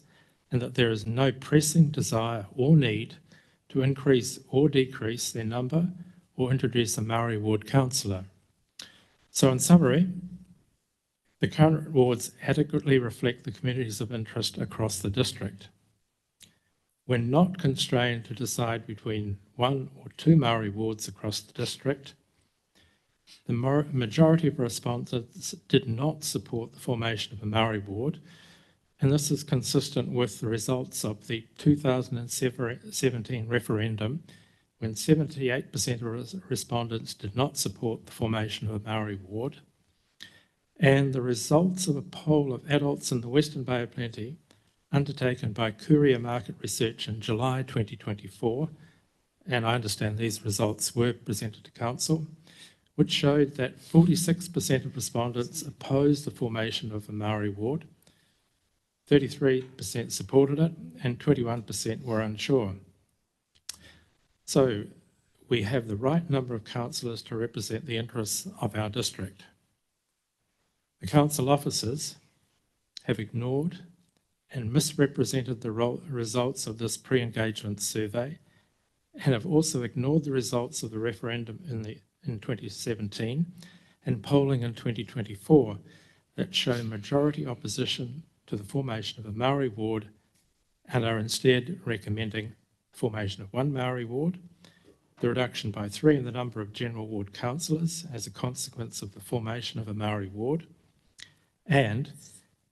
and that there is no pressing desire or need to increase or decrease their number or introduce a Maori ward councillor. So in summary, the current wards adequately reflect the communities of interest across the district. We're not constrained to decide between 1 or 2 Maori wards across the district. The majority of respondents did not support the formation of a Maori ward, and this is consistent with the results of the 2017 referendum, when 78% of respondents did not support the formation of a Maori ward, and the results of a poll of adults in the Western Bay of Plenty undertaken by Courier Market Research in July 2024, and I understand these results were presented to Council, which showed that 46% of respondents opposed the formation of a Maori ward, 33% supported it, and 21% were unsure. So we have the right number of councillors to represent the interests of our district. The council officers have ignored and misrepresented the results of this pre-engagement survey and have also ignored the results of the referendum in 2017 and polling in 2024 that show majority opposition to the formation of a Maori ward and are instead recommending the formation of 1 Maori ward, the reduction by 3 in the number of general ward councillors as a consequence of the formation of a Maori ward, and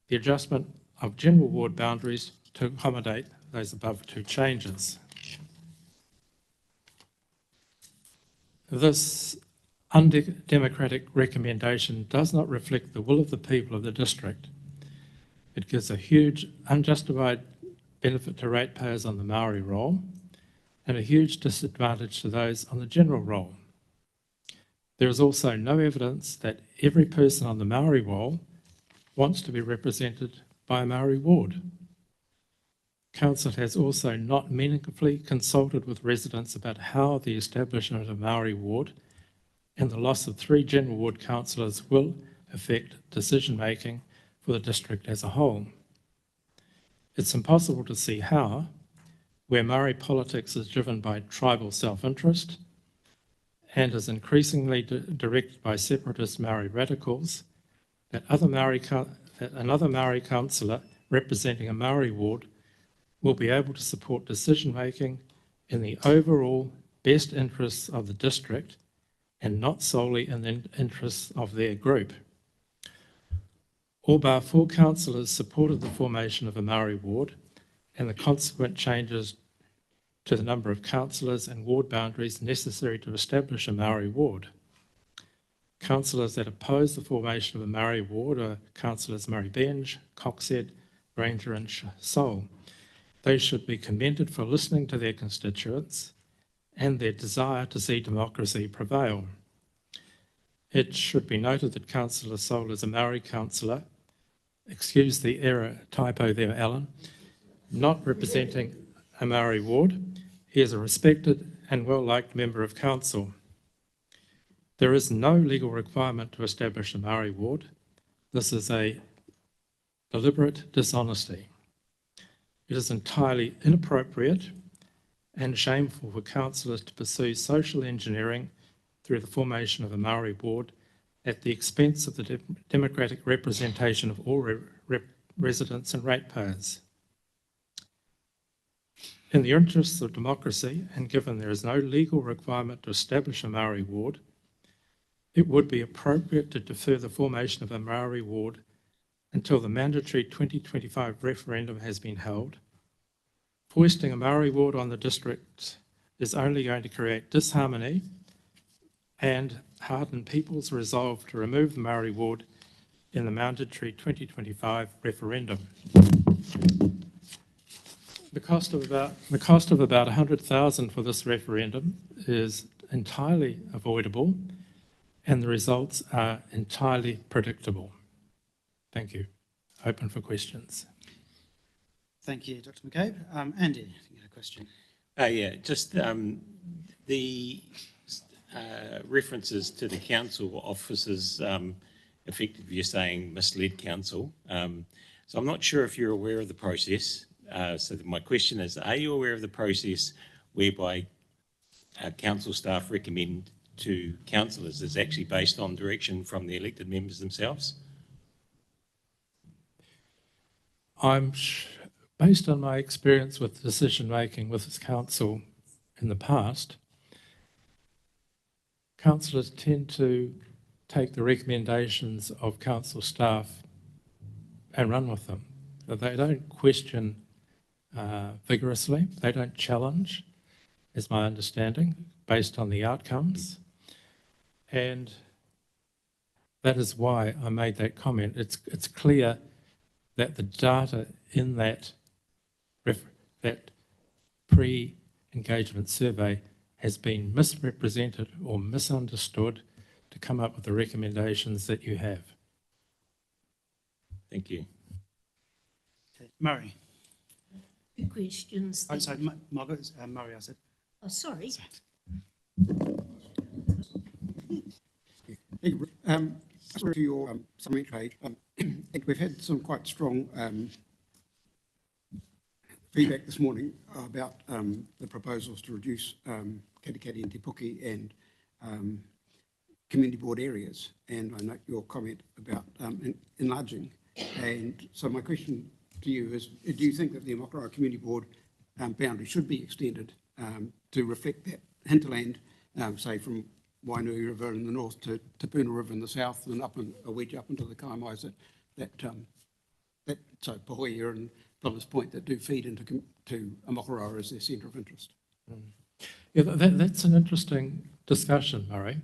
the adjustment of general ward boundaries to accommodate those above 2 changes. This undemocratic recommendation does not reflect the will of the people of the district. It gives a huge unjustified benefit to ratepayers on the Maori roll and a huge disadvantage to those on the general roll. There is also no evidence that every person on the Maori roll wants to be represented by a Maori ward. Council has also not meaningfully consulted with residents about how the establishment of a Maori ward and the loss of 3 general ward councillors will affect decision-making for the district as a whole. It's impossible to see how, where Maori politics is driven by tribal self-interest and is increasingly directed by separatist Maori radicals, that another Maori councillor representing a Maori ward will be able to support decision-making in the overall best interests of the district and not solely in the interests of their group. All bar 4 councillors supported the formation of a Maori ward and the consequent changes to the number of councillors and ward boundaries necessary to establish a Maori ward. Councillors that oppose the formation of a Maori ward are Councillors Murray Benge, Coxhead, Granger and Seoul. They should be commended for listening to their constituents and their desire to see democracy prevail. It should be noted that Councillor Seoul is a Maori councillor, excuse the error typo there, Alan, not representing a Maori ward. He is a respected and well-liked member of council. There is no legal requirement to establish a Maori ward. This is a deliberate dishonesty. It is entirely inappropriate and shameful for councillors to pursue social engineering through the formation of a Maori ward at the expense of the democratic representation of all residents and ratepayers. In the interests of democracy, and given there is no legal requirement to establish a Maori ward, it would be appropriate to defer the formation of a Maori ward until the mandatory 2025 referendum has been held. Foisting a Maori ward on the district is only going to create disharmony and harden people's resolve to remove the Maori ward in the mandatory 2025 referendum. The cost of about $100,000 for this referendum is entirely avoidable, and the results are entirely predictable. Thank you. Open for questions. Thank you, Dr. McCabe. Andy, I think you had a question. Yeah, just the references to the council officers effectively you're saying misled council. So I'm not sure if you're aware of the process. So my question is, are you aware of the process whereby council staff recommend to councillors is actually based on direction from the elected members themselves? Based on my experience with decision-making with this council in the past, councillors tend to take the recommendations of council staff and run with them. They don't question vigorously, they don't challenge, is my understanding, based on the outcomes. And that is why I made that comment. It's clear that the data in that pre-engagement survey has been misrepresented or misunderstood to come up with the recommendations that you have. Thank you. Murray. Two questions. Oh, sorry, Margaret, Murray, I said. Oh, sorry. To your summary trade, I think we've had some quite strong feedback this morning about the proposals to reduce Katikati and Te Puke and community board areas. And I note your comment about enlarging. And so my question to you is, do you think that the Mokoroa Community Board boundary should be extended to reflect that hinterland, say from Wainui River in the north to Puna River in the south, and up a wedge up into the Kaimais so Pahoia and Villas Point that do feed into Mokoroa as their centre of interest? Yeah, that's an interesting discussion, Murray.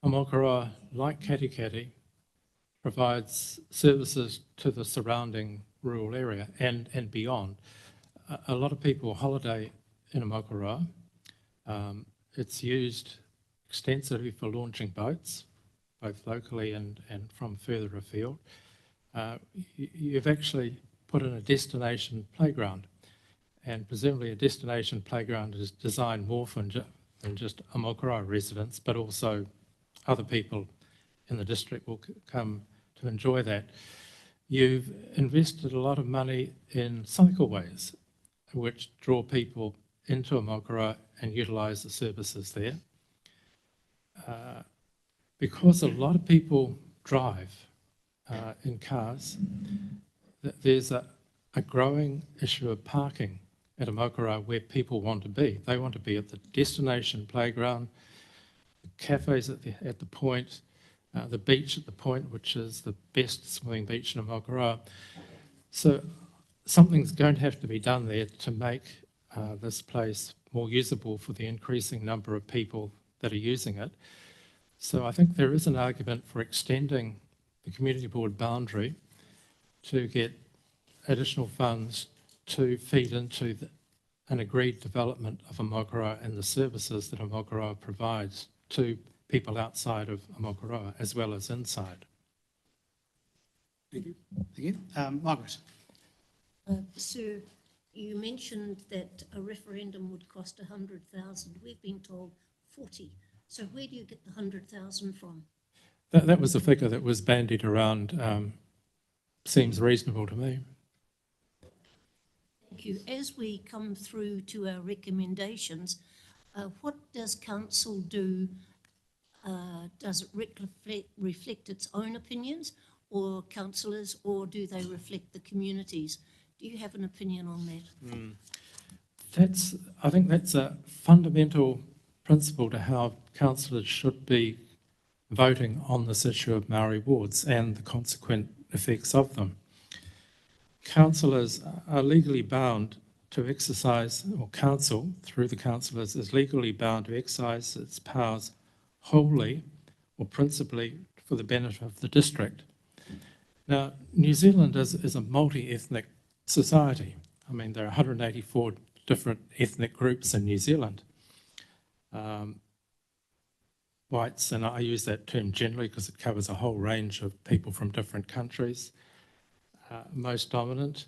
Mokoroa, like Katikati, provides services to the surrounding rural area and beyond. A lot of people holiday in Mokoroa. It's used extensively for launching boats, both locally and from further afield. You've actually put in a destination playground, and presumably a destination playground is designed more than just Mokoroa residents, but also other people in the district will come to enjoy that. You've invested a lot of money in cycleways, which draw people into Mokoroa and utilise the services there. Because a lot of people drive in cars, there's a growing issue of parking at Mokoroa where people want to be. They want to be at the destination playground, the cafes at the point, the beach at the point, which is the best swimming beach in Mokoroa. So something's going to have to be done there to make this place more usable for the increasing number of people that are using it. So I think there is an argument for extending the community board boundary to get additional funds to feed into an agreed development of Mokoroa and the services that Mokoroa provides to people outside of Mokoroa as well as inside. Thank you. Thank you. Margaret. Sir, you mentioned that a referendum would cost 100,000. We've been told 40. So where do you get the 100,000 from? That was the figure that was bandied around. Seems reasonable to me. Thank you. As we come through to our recommendations, what does council do? Does it reflect its own opinions or councillors, or do they reflect the communities? Do you have an opinion on that? I think that's a fundamental principle to how councillors should be voting on this issue of Maori wards and the consequent effects of them. Councillors are legally bound to exercise, or council, through the councillors, is legally bound to exercise its powers wholly or principally for the benefit of the district. Now, New Zealand is a multi-ethnic society. I mean, there are 184 different ethnic groups in New Zealand. Whites, and I use that term generally because it covers a whole range of people from different countries. Most dominant.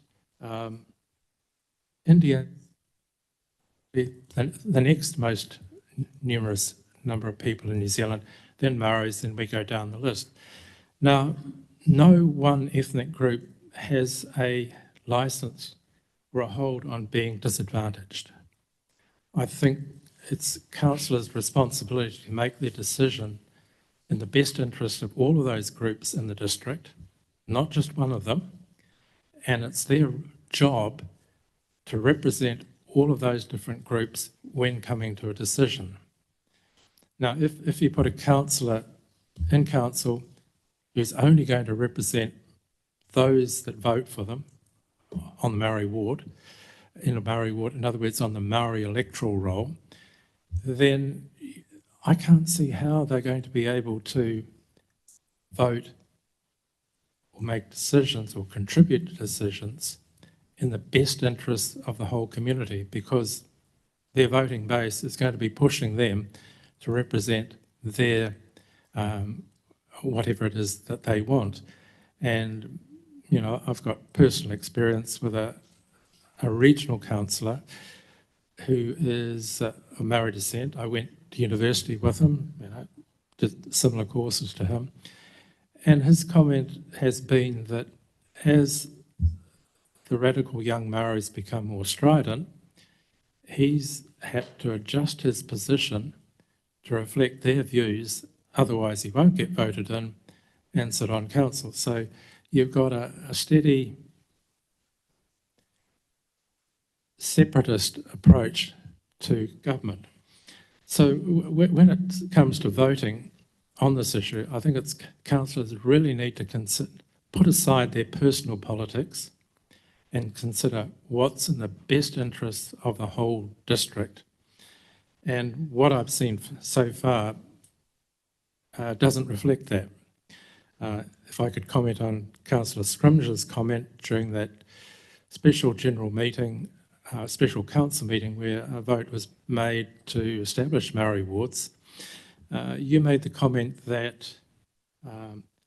India, the next most numerous number of people in New Zealand. then Maoris, then we go down the list. Now, no one ethnic group has a license or a hold on being disadvantaged. I think it's councillors' responsibility to make their decision in the best interest of all of those groups in the district, not just one of them, and it's their job to represent all of those different groups when coming to a decision. Now, if you put a councillor in council who's only going to represent those that vote for them on the Maori ward, in other words, on the Maori electoral roll, then I can't see how they're going to be able to vote or make decisions or contribute to decisions in the best interest of the whole community, because their voting base is going to be pushing them to represent their whatever it is that they want. And, you know, I've got personal experience with a regional councillor who is of Maori descent. I went to university with him, you know, did similar courses to him. And his comment has been that as the radical young Maoris become more strident, he's had to adjust his position to reflect their views, otherwise he won't get voted in and sit on council. So you've got a steady separatist approach to government. So when it comes to voting on this issue, I think it's councillors really need to put aside their personal politics and consider what's in the best interests of the whole district. And what I've seen so far doesn't reflect that. If I could comment on Councillor Scrimgeour's comment during that special general meeting, special council meeting where a vote was made to establish Maori wards, you made the comment that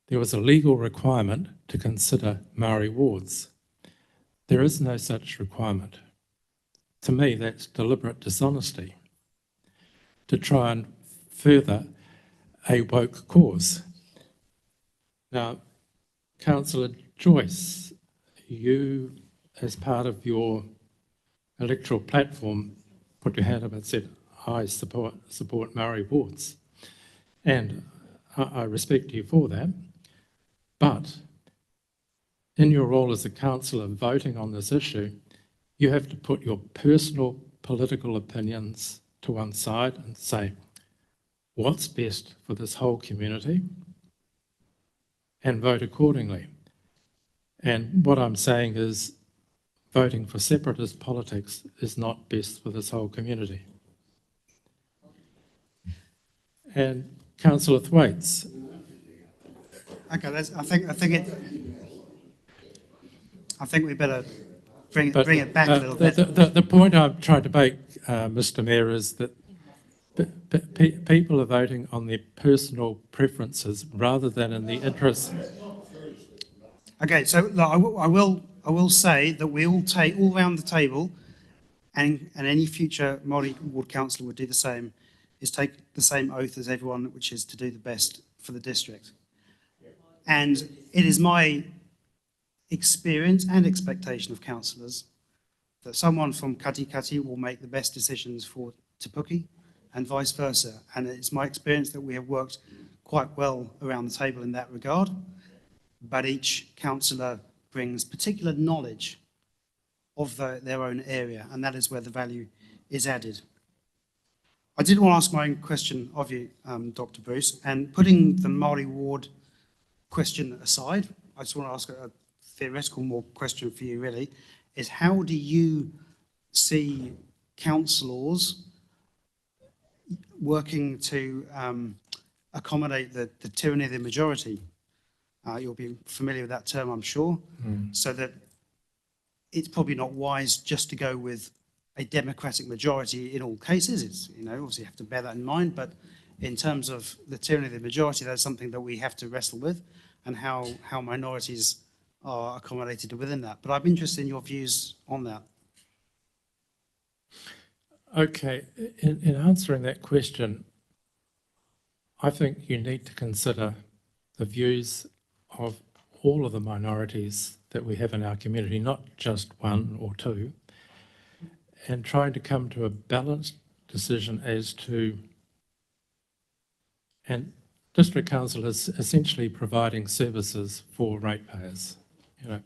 there was a legal requirement to consider Maori wards. There is no such requirement. To me, that's deliberate dishonesty to try and further a woke cause. Now, Councillor Joyce, you, as part of your electoral platform, put your hand up and said, I support Maori wards. And I respect you for that. But in your role as a councillor voting on this issue, you have to put your personal political opinions to one side and say, what's best for this whole community, and vote accordingly. And what I'm saying is voting for separatist politics is not best for this whole community. And Councillor Thwaites. Okay, I think we better bring it back a little bit. The point I'm trying to make, Mr. Mayor, is that people are voting on their personal preferences rather than in the interest. Okay, so look, I will say that we all take all round the table, and any future Māori ward councillor would do the same, is take the same oath as everyone, which is to do the best for the district. And it is my experience and expectation of councillors that someone from Katikati will make the best decisions for Te Puke and vice versa. And it's my experience that we have worked quite well around the table in that regard, but each councillor brings particular knowledge of their own area, and that is where the value is added. I did want to ask my own question of you, Dr. Bruce, and putting the Māori ward question aside, I just want to ask a theoretical more question for you really, is how do you see councillors working to accommodate the tyranny of the majority? You'll be familiar with that term, I'm sure. So that it's probably not wise just to go with a democratic majority in all cases. It's, you know, obviously you have to bear that in mind, but in terms of the tyranny of the majority, that's something that we have to wrestle with, and how minorities are accommodated within that. But I'm interested in your views on that. Okay, in answering that question, I think you need to consider the views of all of the minorities that we have in our community, not just one or two, and trying to come to a balanced decision as to, and District Council is essentially providing services for ratepayers. You know,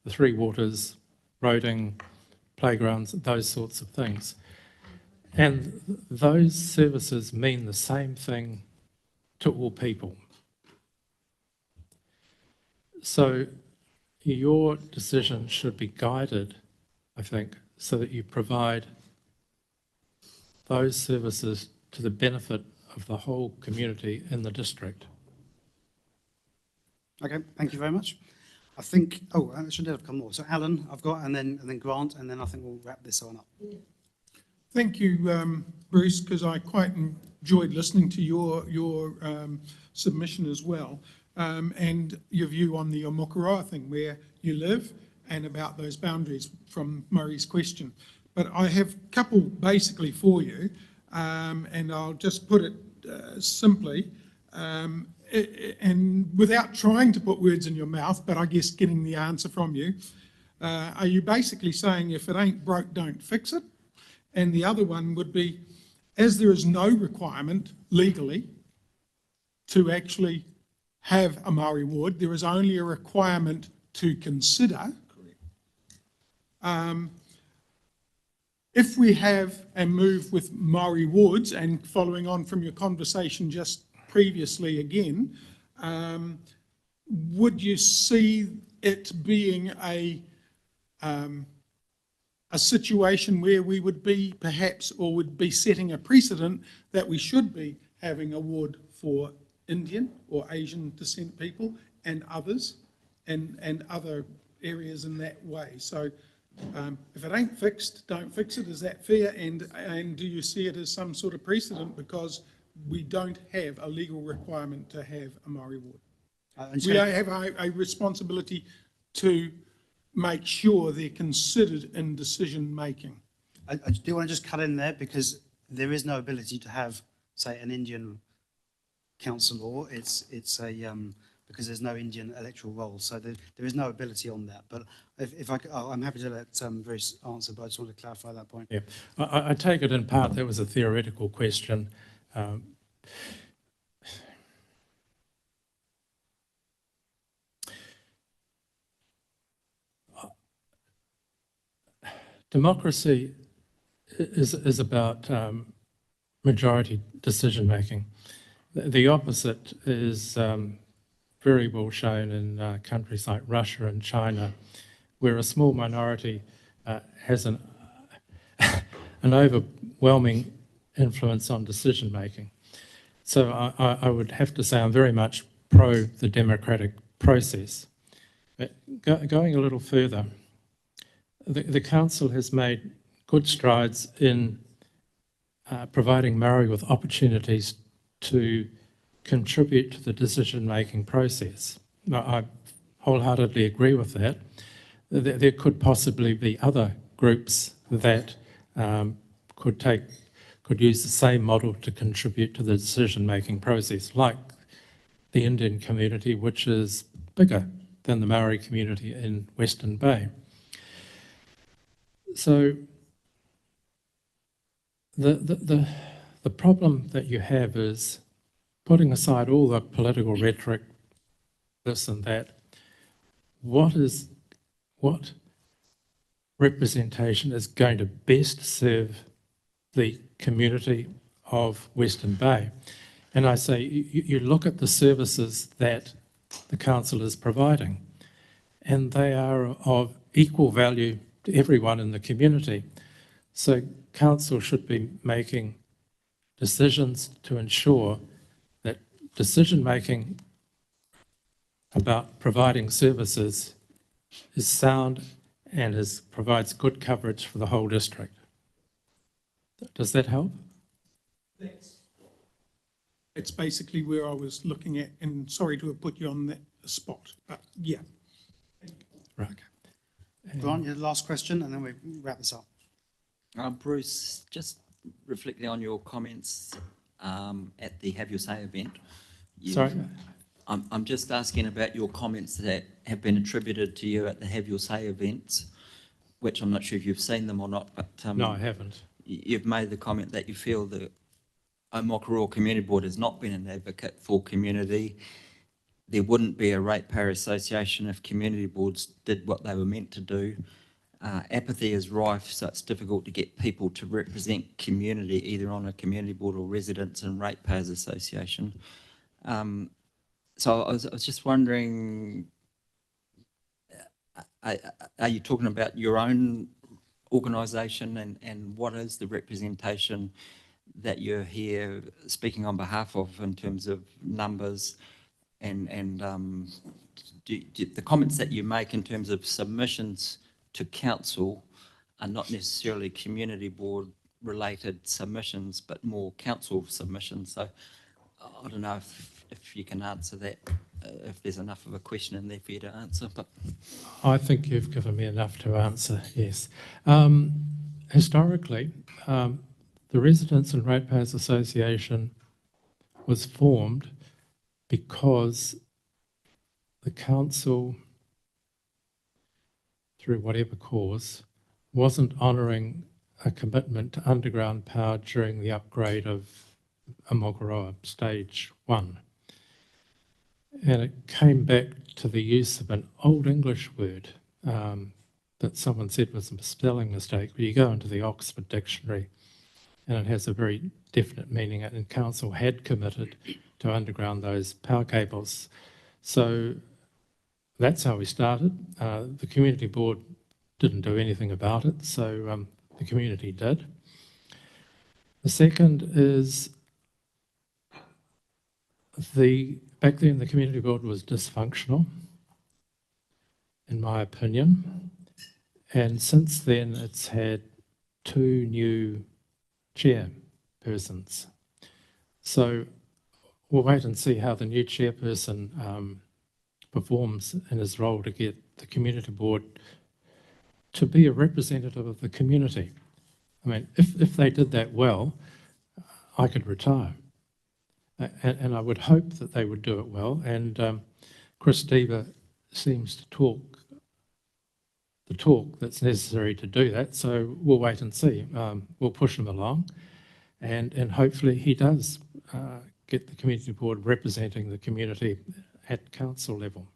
the three waters, roading, playgrounds, those sorts of things. And those services mean the same thing to all people. So your decision should be guided, I think, so that you provide those services to the benefit of the whole community in the district. Okay, thank you very much. I think, oh, I should have come more. So Alan, I've got, and then Grant, and then I think we'll wrap this one up. Thank you, Bruce, because I quite enjoyed listening to your submission as well, and your view on the Omokoroa thing, where you live, and about those boundaries from Murray's question. But I have a couple basically for you, and I'll just put it simply, and without trying to put words in your mouth, but I guess getting the answer from you, are you basically saying if it ain't broke, don't fix it? And the other one would be, as there is no requirement legally to actually have a Maori ward, there is only a requirement to consider. If we have and move with Maori wards, and following on from your conversation just previously again, would you see it being a situation where we would be perhaps, or would be setting a precedent that we should be having a ward for Indian or Asian descent people and others, and other areas in that way? So if it ain't fixed, don't fix it. Is that fair? And do you see it as some sort of precedent because we don't have a legal requirement to have a Maori ward? We have a responsibility to make sure they're considered in decision making. I do want to just cut in there, because there is no ability to have, say, an Indian council law. It's a because there's no Indian electoral roll, so there is no ability on that. But if I, I'm happy to let Bruce answer, but I just want to clarify that point. Yeah, I take it in part that was a theoretical question. Democracy is about majority decision making. The opposite is very well shown in countries like Russia and China, where a small minority has an overwhelming influence on decision making. So I would have to say I'm very much pro the democratic process. But going a little further, the council has made good strides in providing Maori with opportunities to contribute to the decision-making process. Now, I wholeheartedly agree with that. There could possibly be other groups that could use the same model to contribute to the decision-making process, like the Indian community, which is bigger than the Maori community in Western Bay. So the problem that you have is, putting aside all the political rhetoric, this and that, what representation is going to best serve the community of Western Bay? And I say, you look at the services that the council is providing, and they are of equal value to everyone in the community. So council should be making decisions to ensure that decision-making about providing services is sound and provides good coverage for the whole district. Does that help? It's basically where I was looking at, and sorry to have put you on that spot, but yeah. Right. Grant, your last question, and then we wrap this up. Bruce, just reflecting on your comments at the Have Your Say event. Sorry? I'm just asking about your comments that have been attributed to you at the Have Your Say events, which I'm not sure if you've seen them or not, but No, I haven't. you've made the comment that you feel the Omokaroa Community Board has not been an advocate for community. There wouldn't be a ratepayer association if community boards did what they were meant to do. Apathy is rife, so it's difficult to get people to represent community, either on a community board or residents and ratepayers association. So I was just wondering, are you talking about your own organisation and what is the representation that you're here speaking on behalf of in terms of numbers and the comments that you make in terms of submissions to council are not necessarily community board related submissions, but more council submissions. So I don't know if you can answer that, if there's enough of a question in there for you to answer. But I think you've given me enough to answer, yes. Historically, the Residents and Ratepayers Association was formed because the council, through whatever cause, wasn't honouring a commitment to underground power during the upgrade of Omokaroa Stage 1. And it came back to the use of an Old English word that someone said was a spelling mistake, but you go into the Oxford Dictionary and it has a very definite meaning, and council had committed to underground those power cables. So that's how we started. The community board didn't do anything about it, so the community did. The second is back then the community board was dysfunctional, in my opinion, and since then it's had 2 new chairpersons. So we'll wait and see how the new chairperson performs in his role to get the community board to be a representative of the community. I mean, if they did that well, I could retire. And I would hope that they would do it well. And Chris Deaver seems to talk the talk that's necessary to do that. So we'll wait and see. We'll push him along. And hopefully he does get the community board representing the community at council level.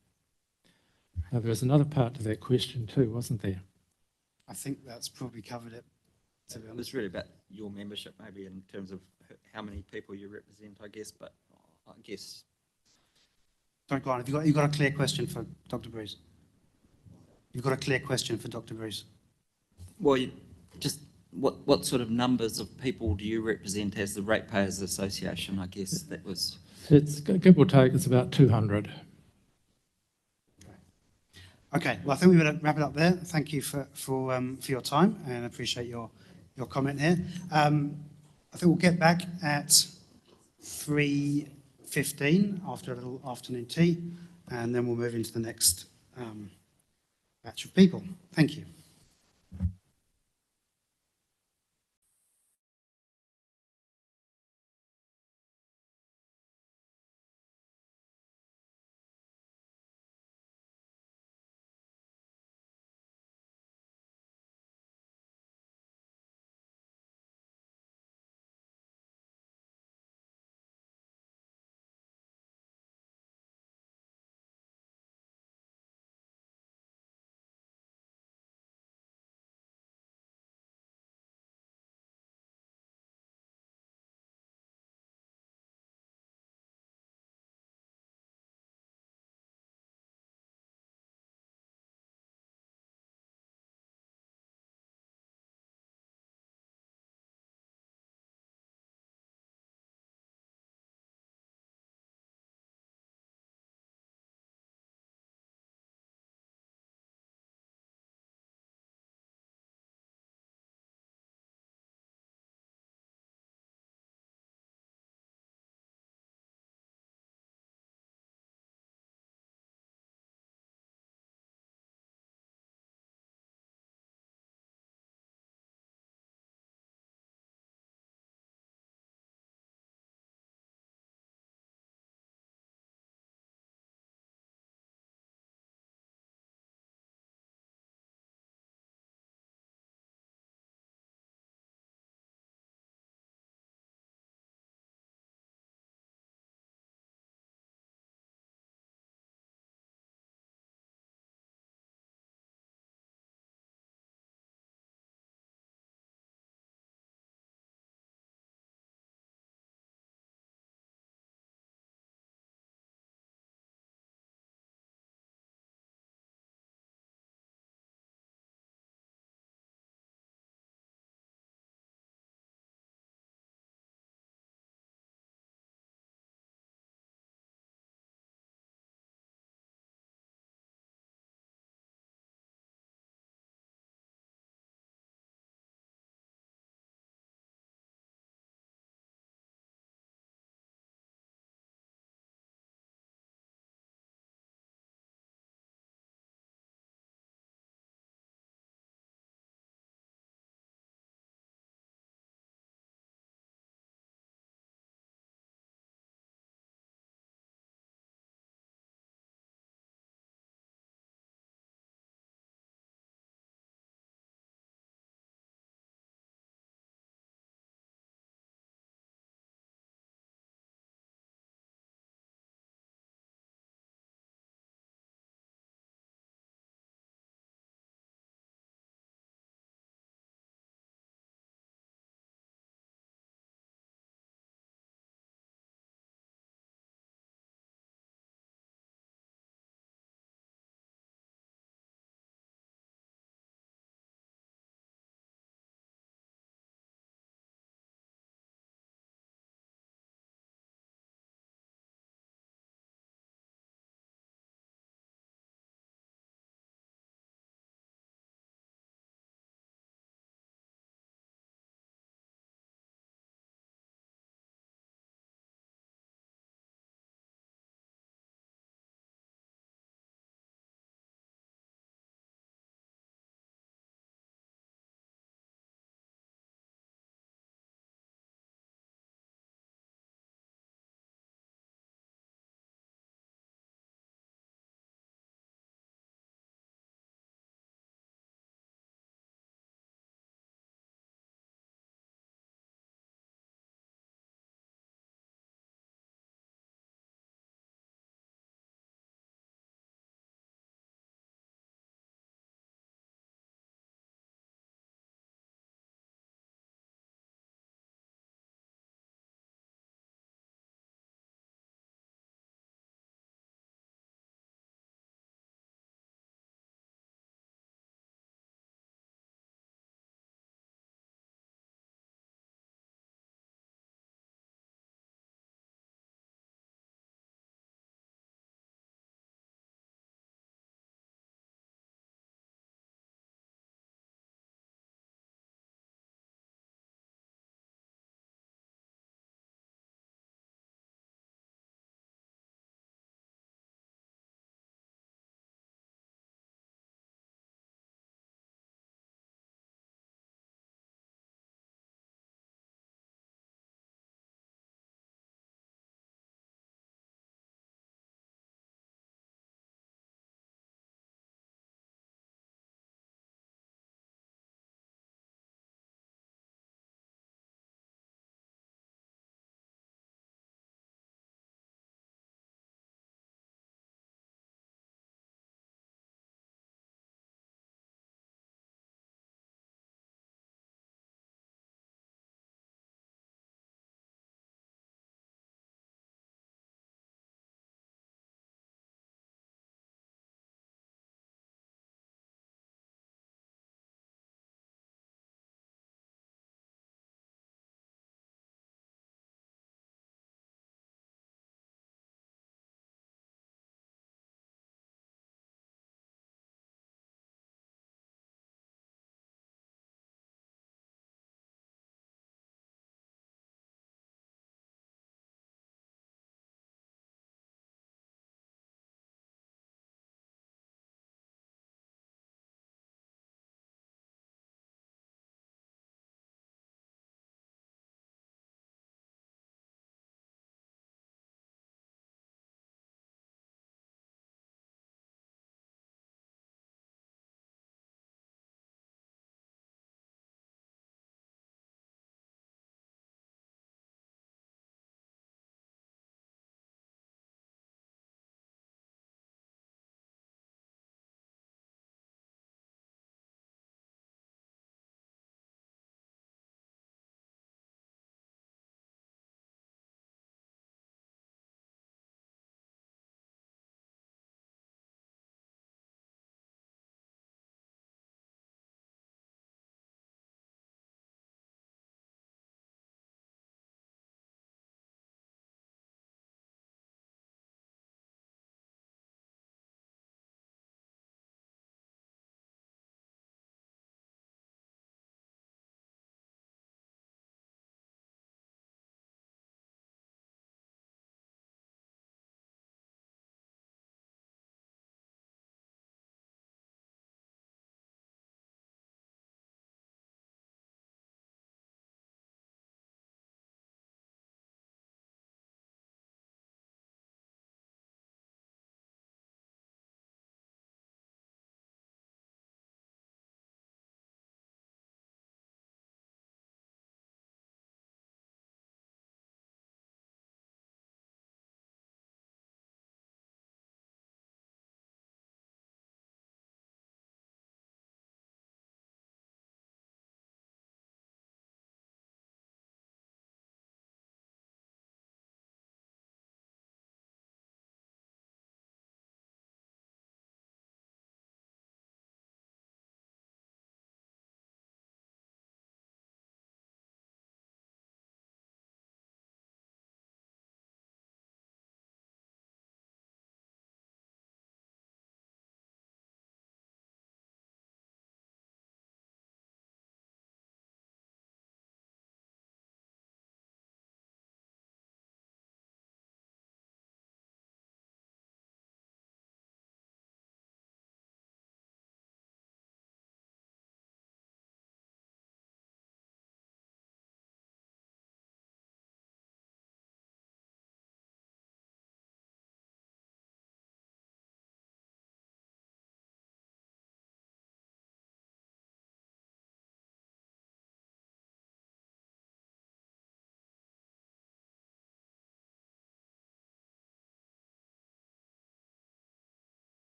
Now, there was another part to that question too, wasn't there? I think that's probably covered it, to be honest. it's really about your membership, maybe in terms of how many people you represent, I guess. But I guess. Sorry, Grant, have you got a clear question for Dr. Bruce? You've got a clear question for Dr. Bruce? Well, just what sort of numbers of people do you represent as the Ratepayers Association? I guess that was. It's give or take. It's about 200. Okay, well, I think we're going to wrap it up there. Thank you for your time, and I appreciate your comment here. I think we'll get back at 3:15 after a little afternoon tea, and then we'll move into the next batch of people. Thank you.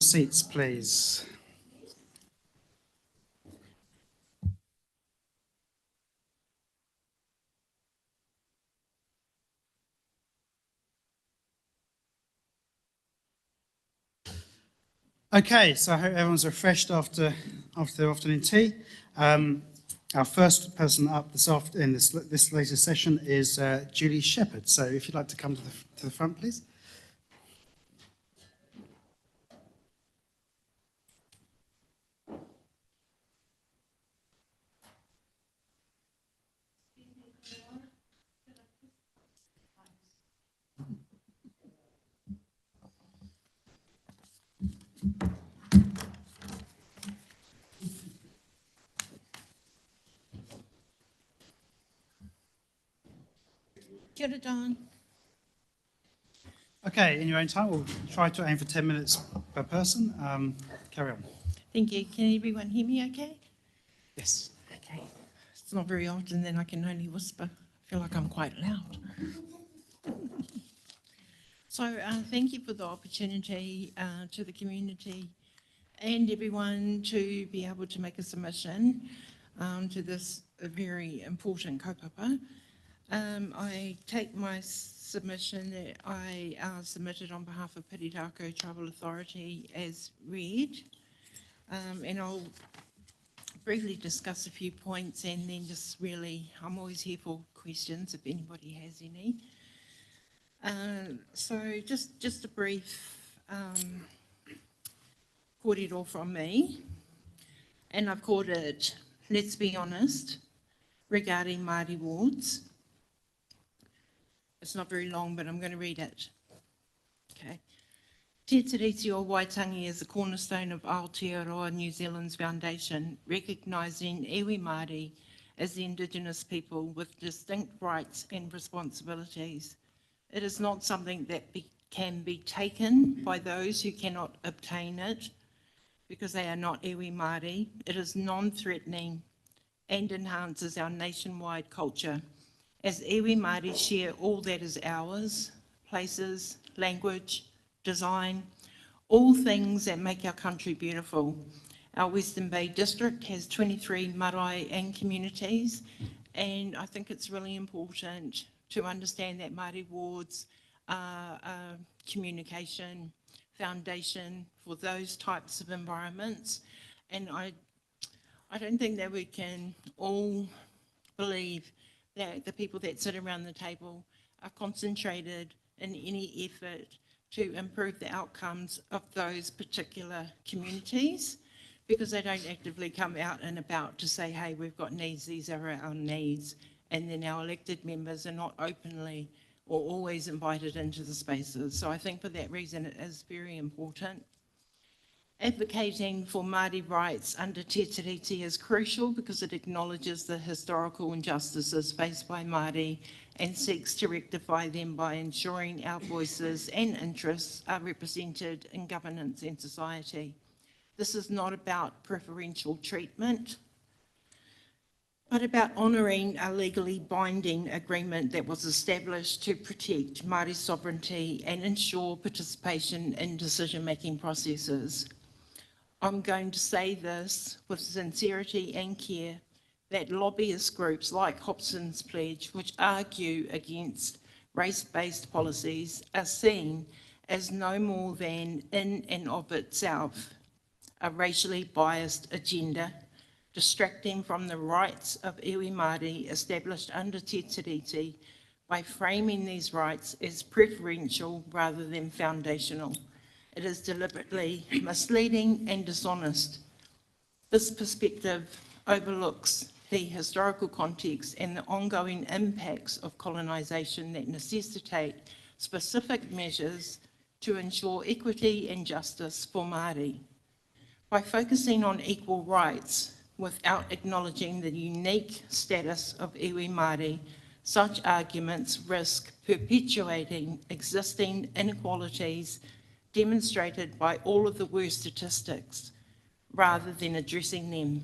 seats, please. Okay, so I hope everyone's refreshed after their afternoon tea. Our first person up in this latest session is Julie Shepherd. So if you'd like to come to the front, please. Kia ora, Don. Okay, in your own time, we'll try to aim for 10 minutes per person. Carry on. Thank you. Can everyone hear me okay? Yes. Okay. It's not very often that I can only whisper. I feel like I'm quite loud. So thank you for the opportunity to the community and everyone to be able to make a submission to this very important kaupapa. I take my submission that I submitted on behalf of Piritako Tribal Authority as read, and I'll briefly discuss a few points and then just really, I'm always here for questions if anybody has any. So just a brief kōrero from me, and I've called it, Let's Be Honest, regarding Māori wards. It's not very long, but I'm going to read it. Okay. Te Tiriti o Waitangi is the cornerstone of Aotearoa New Zealand's foundation, recognising iwi Māori as the Indigenous people with distinct rights and responsibilities. It is not something that can be taken by those who cannot obtain it because they are not iwi Māori. It is non-threatening and enhances our nationwide culture, as iwi Māori share all that is ours, places, language, design, all things that make our country beautiful. Our Western Bay District has 23 marae and communities, and I think it's really important to understand that Māori wards are a communication foundation for those types of environments. And I don't think that we can all believe that the people that sit around the table are concentrated in any effort to improve the outcomes of those particular communities, because they don't actively come out and about to say, hey, we've got needs, these are our needs, and then our elected members are not openly or always invited into the spaces. So I think for that reason it is very important. Advocating for Māori rights under Te Tiriti is crucial because it acknowledges the historical injustices faced by Māori and seeks to rectify them by ensuring our voices and interests are represented in governance and society. This is not about preferential treatment, but about honouring a legally binding agreement that was established to protect Māori sovereignty and ensure participation in decision-making processes. I'm going to say this with sincerity and care, that lobbyist groups like Hobson's Pledge, which argue against race-based policies, are seen as no more than, in and of itself, a racially biased agenda, distracting from the rights of iwi Māori established under Te Tiriti by framing these rights as preferential rather than foundational. It is deliberately misleading and dishonest. This perspective overlooks the historical context and the ongoing impacts of colonisation that necessitate specific measures to ensure equity and justice for Māori. By focusing on equal rights without acknowledging the unique status of iwi Māori, such arguments risk perpetuating existing inequalities demonstrated by all of the worst statistics, rather than addressing them.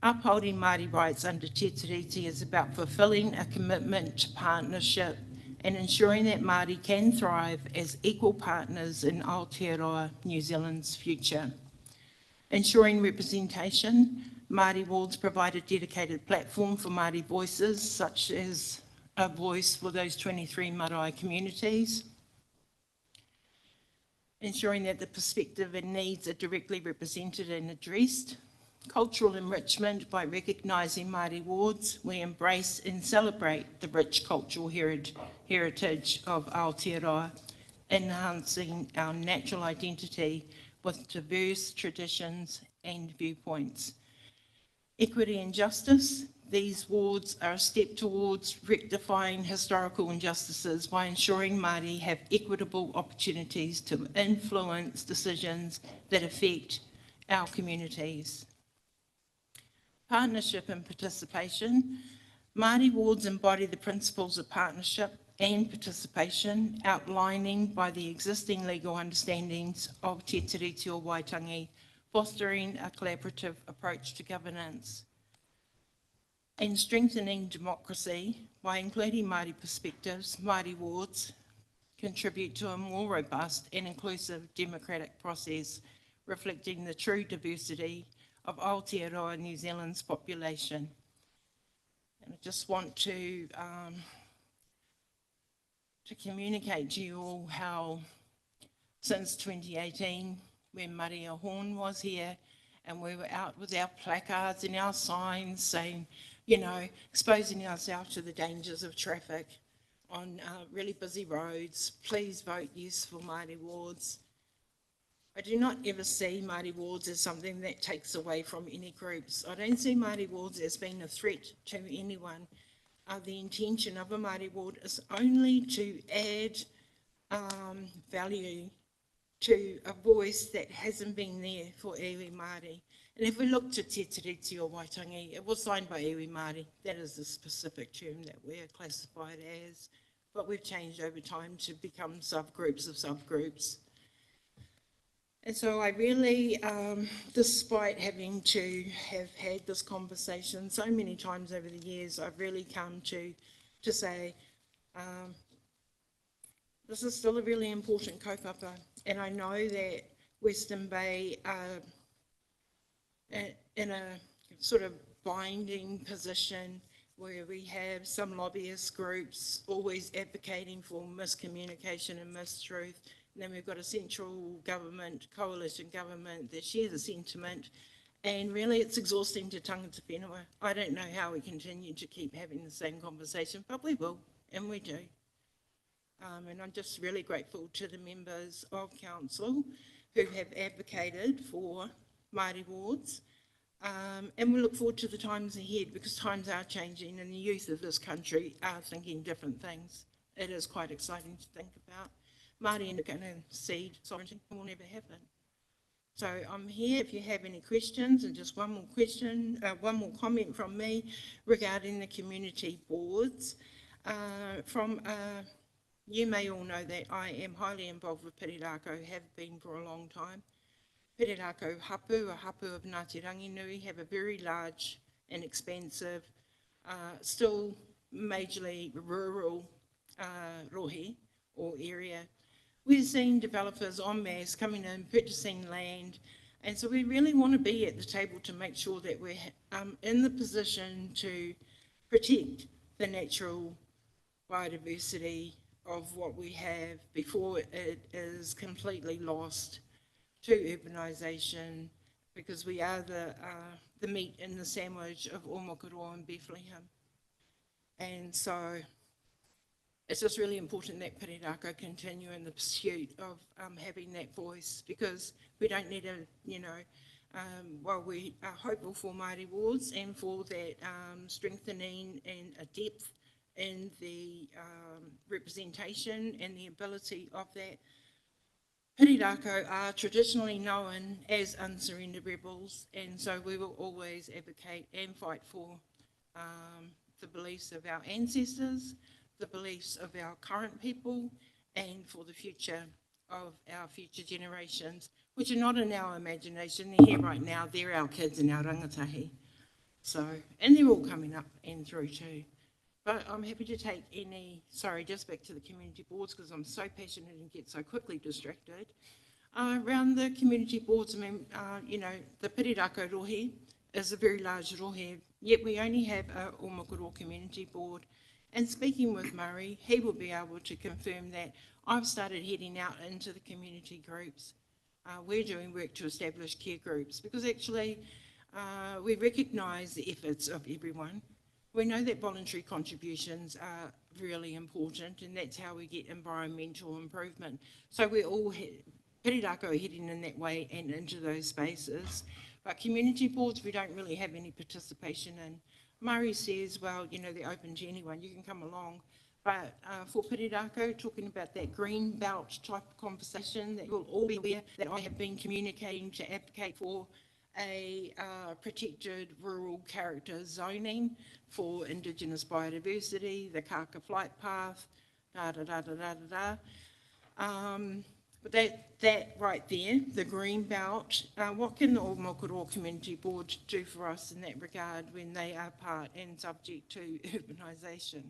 Upholding Māori rights under Te Tiriti is about fulfilling a commitment to partnership and ensuring that Māori can thrive as equal partners in Aotearoa New Zealand's future. Ensuring representation, Māori wards provide a dedicated platform for Māori voices, such as a voice for those 23 marae communities. Ensuring that the perspective and needs are directly represented and addressed. Cultural enrichment by recognising Māori wards. We embrace and celebrate the rich cultural heritage of Aotearoa, enhancing our natural identity with diverse traditions and viewpoints. Equity and justice. These wards are a step towards rectifying historical injustices by ensuring Māori have equitable opportunities to influence decisions that affect our communities. Partnership and participation. Māori wards embody the principles of partnership and participation, outlining by the existing legal understandings of Te Tiriti o Waitangi, fostering a collaborative approach to governance. And strengthening democracy by including Māori perspectives, Māori wards contribute to a more robust and inclusive democratic process, reflecting the true diversity of Aotearoa New Zealand's population. And I just want to communicate to you all how since 2018, when Maria Horn was here, and we were out with our placards and our signs saying, you know, exposing ourselves to the dangers of traffic on really busy roads. Please vote yes for Māori wards. I do not ever see Māori wards as something that takes away from any groups. I don't see Māori wards as being a threat to anyone. The intention of a Māori ward is only to add value to a voice that hasn't been there for iwi Māori. And if we look to Te Tiriti o Waitangi, it was signed by iwi Māori. That is the specific term that we're classified as, but we've changed over time to become subgroups of subgroups. And so I really, despite having to have had this conversation so many times over the years, I've really come to say, this is still a really important kaupapa. And I know that Western Bay are in a sort of binding position where we have some lobbyist groups always advocating for miscommunication and mistruth. And then we've got a central government, coalition government that share the sentiment. And really it's exhausting to tangata whenua. I don't know how we continue to keep having the same conversation, but we will, and we do. And I'm just really grateful to the members of council who have advocated for Māori wards. And we look forward to the times ahead, because times are changing and the youth of this country are thinking different things. It is quite exciting to think about. Māori are going to cede sovereignty, it will never happen. So I'm here if you have any questions, and just one more question, one more comment from me regarding the community boards. You may all know that I am highly involved with Pirirako, have been for a long time. Pirirako hapu, a hapu of Ngāti Ranginui, have a very large and expansive, still majorly rural rohe or area. We're seeing developers en masse coming in, purchasing land, and so we really want to be at the table to make sure that we're in the position to protect the natural biodiversity of what we have before it is completely lost to urbanisation, because we are the meat in the sandwich of Omokoroa and Bethlehem. And so it's just really important that Pirirako continue in the pursuit of having that voice, because we don't need a, while we are hopeful for Māori wards and for that strengthening and a depth in the representation and the ability of that, Pirirako are traditionally known as unsurrendered rebels, and so we will always advocate and fight for the beliefs of our ancestors, the beliefs of our current people, and for the future of our future generations, which are not in our imagination. They're here right now. They're our kids and our rangatahi. So, and they're all coming up and through too. But I'm happy to take any, sorry, just back to the community boards because I'm so passionate and get so quickly distracted. Around the community boards, I mean, you know, the Pirirako Rohe is a very large rohe, yet we only have a Omokoro Community Board. And speaking with Murray, he will be able to confirm that I've started heading out into the community groups. We're doing work to establish care groups because actually we recognise the efforts of everyone. We know that voluntary contributions are really important and that's how we get environmental improvement. So we're all Pirirako heading in that way and into those spaces. But community boards, we don't really have any participation in. Murray says, well, you know, they're open to anyone, you can come along. But for Pirirako, talking about that green belt type of conversation, that you'll all be aware that I have been communicating to advocate for a protected rural character zoning for Indigenous biodiversity, the Kaka flight path, But that right there, the green belt, what can the Omokoro Community Board do for us in that regard when they are part and subject to urbanisation?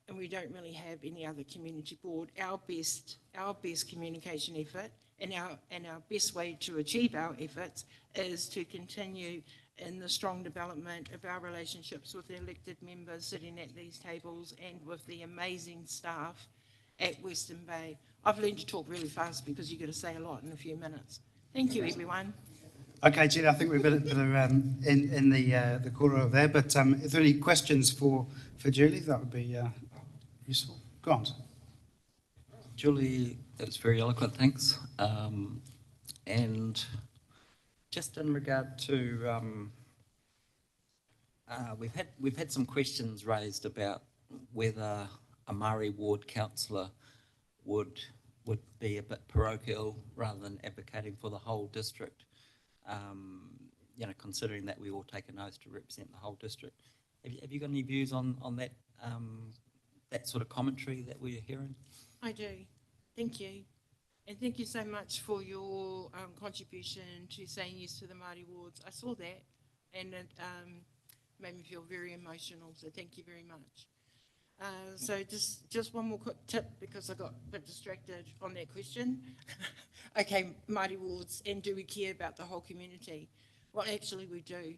And we don't really have any other community board. Our best communication effort and our best way to achieve our efforts is to continue in the strong development of our relationships with the elected members sitting at these tables and with the amazing staff at Western Bay. I've learned to talk really fast because you've got to say a lot in a few minutes. Thank you, everyone. Okay, Julie, I think we've been in the corner over there, but if there are any questions for Julie, that would be useful. Go on. Julie, that was very eloquent, thanks. And just in regard to, we've had some questions raised about whether a Māori ward councillor would be a bit parochial rather than advocating for the whole district. You know, considering that we all take an oath to represent the whole district. Have you got any views on that that sort of commentary that we're hearing? I do. Thank you. And thank you so much for your contribution to saying yes to the Māori wards. I saw that and it made me feel very emotional, so thank you very much. So just one more quick tip because I got a bit distracted on that question. Okay, Māori wards, and do we care about the whole community? Well, actually we do,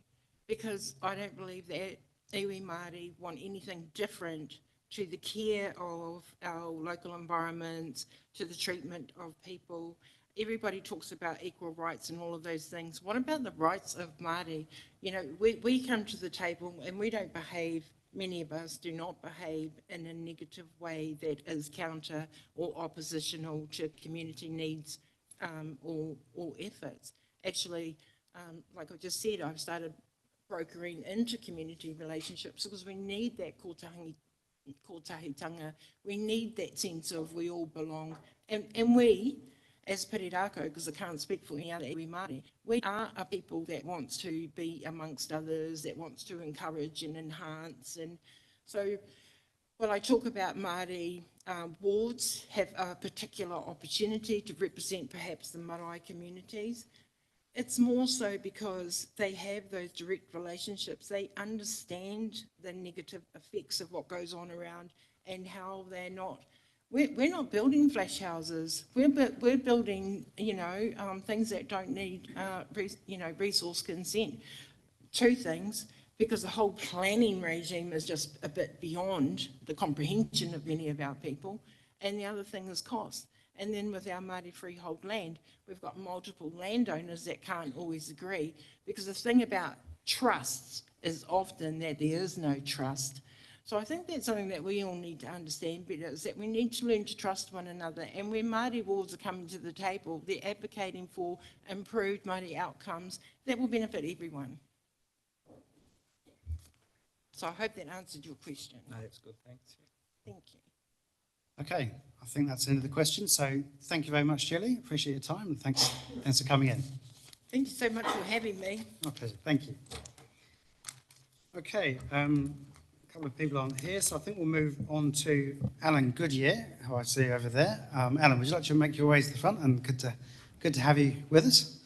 because I don't believe that iwi Māori want anything different to the care of our local environments, to the treatment of people. Everybody talks about equal rights and all of those things. What about the rights of Māori? You know, we come to the table and we don't behave, many of us do not behave in a negative way that is counter or oppositional to community needs or ethics. Actually, like I just said, I've started brokering into community relationships because we need that kōtahitanga. We need that sense of we all belong. And we, as Pirirako, because I can't speak for any other iwi Māori, we are a people that wants to be amongst others, that wants to encourage and enhance. And so when I talk about Māori wards have a particular opportunity to represent perhaps the marae communities, it's more so because they have those direct relationships. They understand the negative effects of what goes on around and how they're not. We're not building flash houses. We're building, you know, things that don't need, resource consent. Two things, because the whole planning regime is just a bit beyond the comprehension of many of our people. And the other thing is cost. And then with our Māori freehold land, we've got multiple landowners that can't always agree, because the thing about trusts is often that there is no trust. So I think that's something that we all need to understand better, is that we need to learn to trust one another. And when Māori wards are coming to the table, they're advocating for improved Māori outcomes that will benefit everyone. So I hope that answered your question. No, that's good, thanks. Thank you. Okay, I think that's the end of the question. So thank you very much, Julie. Appreciate your time and thanks for coming in. Thank you so much for having me. My pleasure. Thank you. Okay, a couple of people on here, so I think we'll move on to Alan Goodyear, who I see over there. Alan, would you like to make your way to the front? And good to have you with us.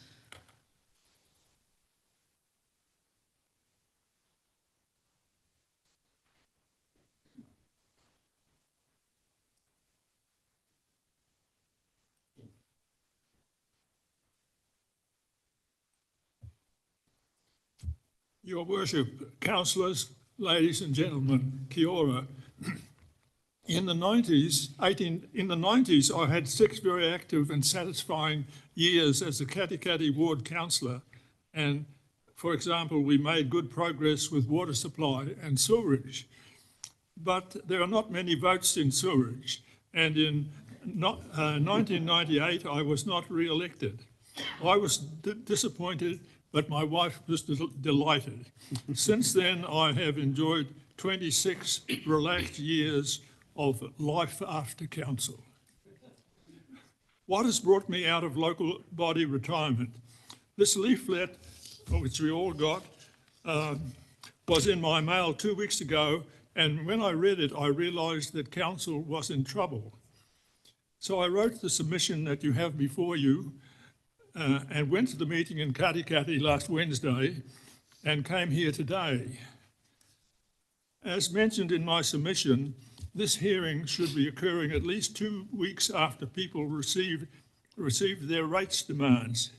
Your Worship, councillors, ladies and gentlemen, kia ora. In the 90s, I had 6 very active and satisfying years as a Katikati ward councillor. And for example, we made good progress with water supply and sewerage. But there are not many votes in sewerage. And in 1998, I was not re-elected. I was disappointed, but my wife was delighted. Since then, I have enjoyed 26 relaxed years of life after council. What has brought me out of local body retirement? This leaflet, which we all got, was in my mail 2 weeks ago, and when I read it, I realised that council was in trouble. So I wrote the submission that you have before you, and went to the meeting in Katikati last Wednesday and came here today. As mentioned in my submission, this hearing should be occurring at least 2 weeks after people received their rates demands.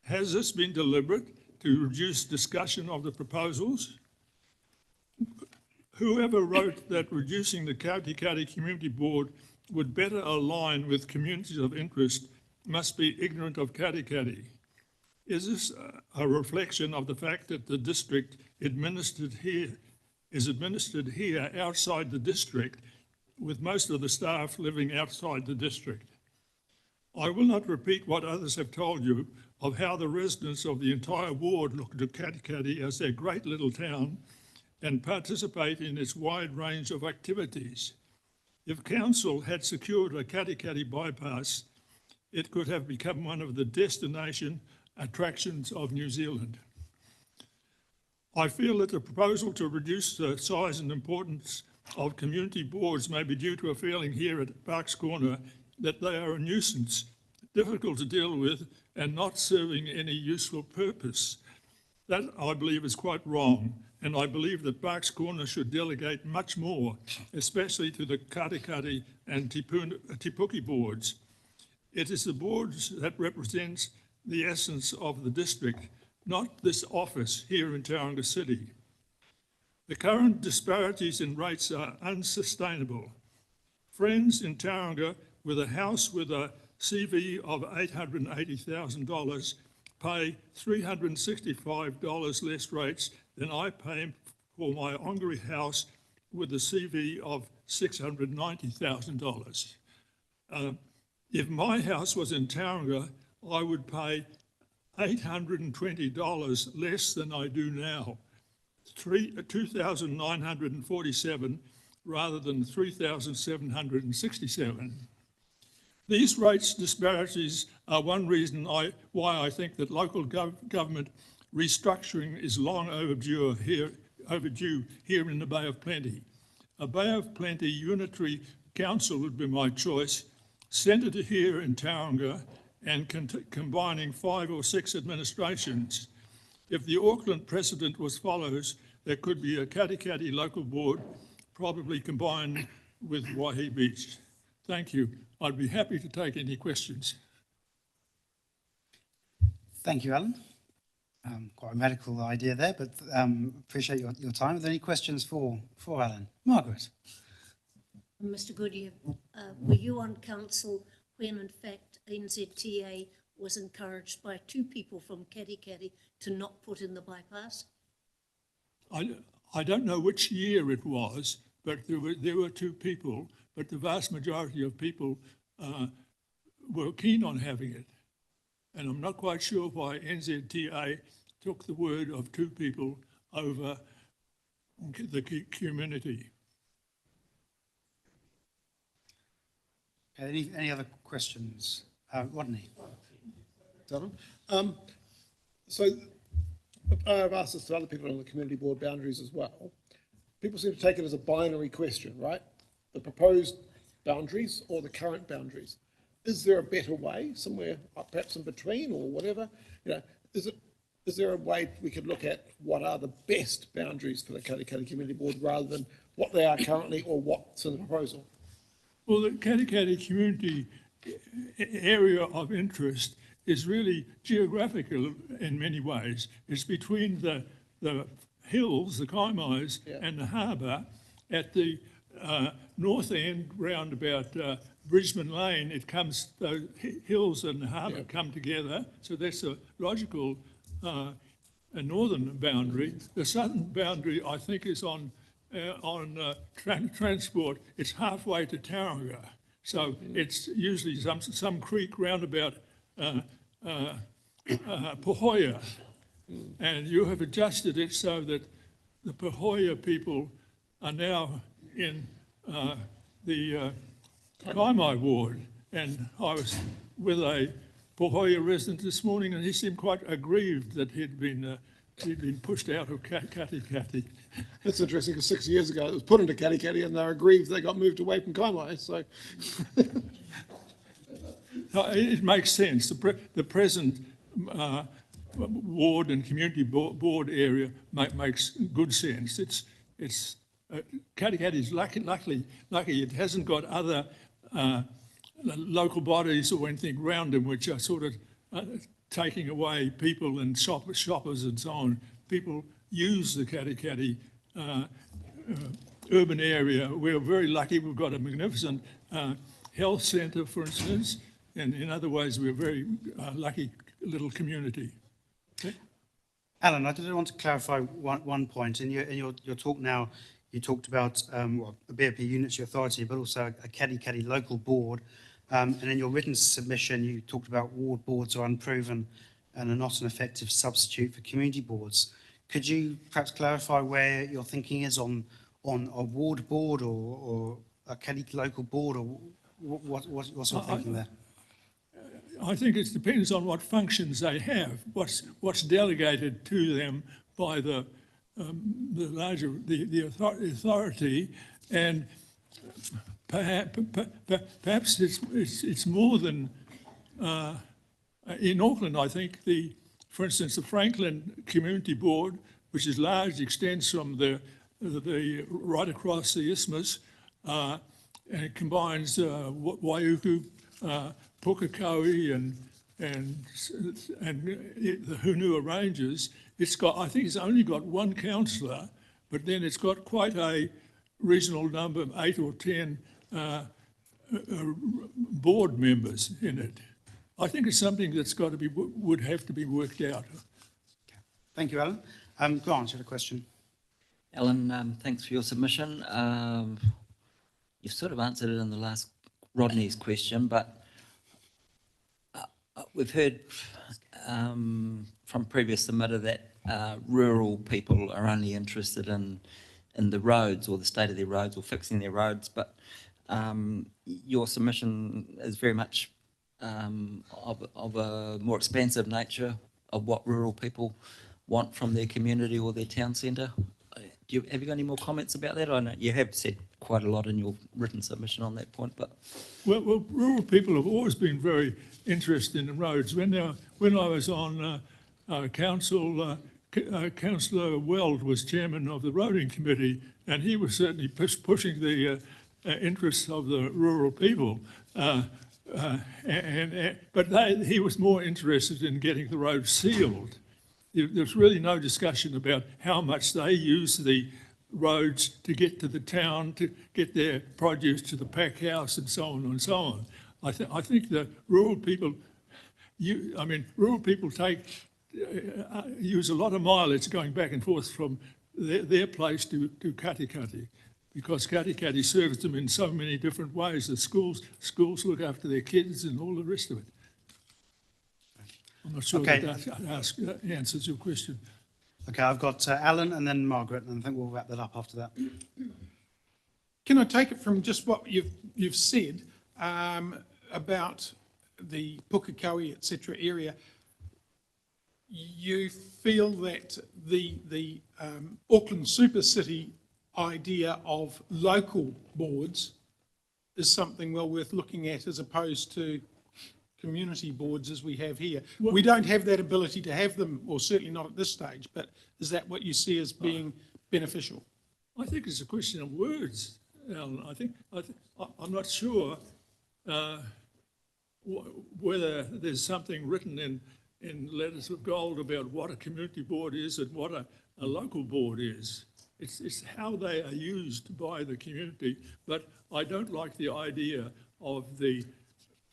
Has this been deliberate to reduce discussion of the proposals? Whoever wrote that reducing the Katikati Community Board would better align with communities of interest must be ignorant of Katikati. Is this a reflection of the fact that the district is administered here outside the district, with most of the staff living outside the district? I will not repeat what others have told you of how the residents of the entire ward look to Katikati as their great little town and participate in its wide range of activities. If council had secured a Katikati bypass, it could have become one of the destination attractions of New Zealand. I feel that the proposal to reduce the size and importance of community boards may be due to a feeling here at Parks Corner that they are a nuisance, difficult to deal with, and not serving any useful purpose. That, I believe, is quite wrong, and I believe that Parks Corner should delegate much more, especially to the Katikati and Tipuki boards. It is the boards that represents the essence of the district, not this office here in Tauranga City. The current disparities in rates are unsustainable. Friends in Tauranga with a house with a CV of $880,000 pay $365 less rates than I pay for my Ongari house with a CV of $690,000. If my house was in Tauranga, I would pay $820 less than I do now, $2,947 rather than $3,767. These rates disparities are one reason why I think that local government restructuring is long overdue here in the Bay of Plenty. A Bay of Plenty unitary council would be my choice, centred here in Tauranga and combining 5 or 6 administrations. If the Auckland precedent was followed, there could be a Katikati local board, probably combined with Waihi Beach. Thank you. I'd be happy to take any questions. Thank you, Alan. Quite a radical idea there, but appreciate your time. Are there any questions for Alan? Margaret. Mr Goodyear, were you on council when in fact NZTA was encouraged by 2 people from Katikati to not put in the bypass? I don't know which year it was, but there were 2 people, but the vast majority of people were keen on having it. And I'm not quite sure why NZTA took the word of 2 people over the community. Any other questions? Rodney. So I've asked this to other people on the community board boundaries as well. People seem to take it as a binary question, right? The proposed boundaries or the current boundaries. Is there a better way, somewhere perhaps in between or whatever? You know, is there a way we could look at what are the best boundaries for the Katikati Community Board rather than what they are currently or what's in the proposal? Well, the Katikati community area of interest is really geographical in many ways. It's between the the hills, the Kaimais, and the harbour at the north end round about Brisbane Lane. It comes, the hills and the harbour come together, so that's a logical a northern boundary. The southern boundary, I think, is on transport. It's halfway to Tauranga, so it's usually some creek roundabout Pahoja, and you have adjusted it so that the Pahoja people are now in the Kaimai ward, and I was with a Pahoja resident this morning, and he seemed quite aggrieved that he'd been pushed out of Katikati. That's interesting, because 6 years ago it was put into Katikati and they were aggrieved they got moved away from Kaimai, so. It makes sense. The present ward and community board area makes good sense. Katikati is lucky it hasn't got other local bodies or anything around them which are sort of taking away people and shoppers and so on. People use the Katikati urban area. We're very lucky. We've got a magnificent health centre, for instance, and in other ways we're a very lucky little community. Okay? Alan, I did want to clarify one point. In your talk now, you talked about the BOP Unitary Authority, but also a Katikati local board. And in your written submission, you talked about ward boards are unproven and are not an effective substitute for community boards. Could you perhaps clarify where your thinking is on a ward board or a Katikati local board, or what's your thinking there? I think it depends on what functions they have, what's delegated to them by the authority, and perhaps it's more than in Auckland. I think for instance, the Franklin Community Board, which is large, extends from the right across the isthmus, and it combines Waiuku, Pukekohe, and the Hunua Ranges. I think it's only got one councillor, but then it's got quite a reasonable number of 8 or 10 board members in it. I think it's something that's would have to be worked out. Thank you, Alan. Grant, you had a question. Alan, thanks for your submission. You've sort of answered it in the last Rodney's question, but we've heard from previous submitter that rural people are only interested in the roads or the state of their roads or fixing their roads, but your submission is very much of a more expansive nature of what rural people want from their community or their town centre. Have you got any more comments about that? I know you have said quite a lot in your written submission on that point, but... Well, rural people have always been very interested in the roads. When I was on council, Councillor Weld was chairman of the roading committee, and he was certainly pushing the interests of the rural people. But he was more interested in getting the road sealed. There's really no discussion about how much they use the roads to get to the town, to get their produce to the pack house, and so on and so on. I think that rural people, rural people use a lot of mileage going back and forth from their place to Katikati, because Katikati serves them in so many different ways. The schools look after their kids and all the rest of it. I'm not sure that answers your question. Okay, I've got Alan and then Margaret, and I think we'll wrap that up after that. Can I take it from just what you've said about the Pukekohe, etc. area? You feel that the Auckland Super City idea of local boards is something well worth looking at, as opposed to community boards as we have here. Well, we don't have that ability to have them, or certainly not at this stage, but is that what you see as being beneficial? I think it's a question of words, Alan. I'm not sure whether there's something written in letters of gold about what a community board is and what a local board is. It's how they are used by the community, but I don't like the idea of the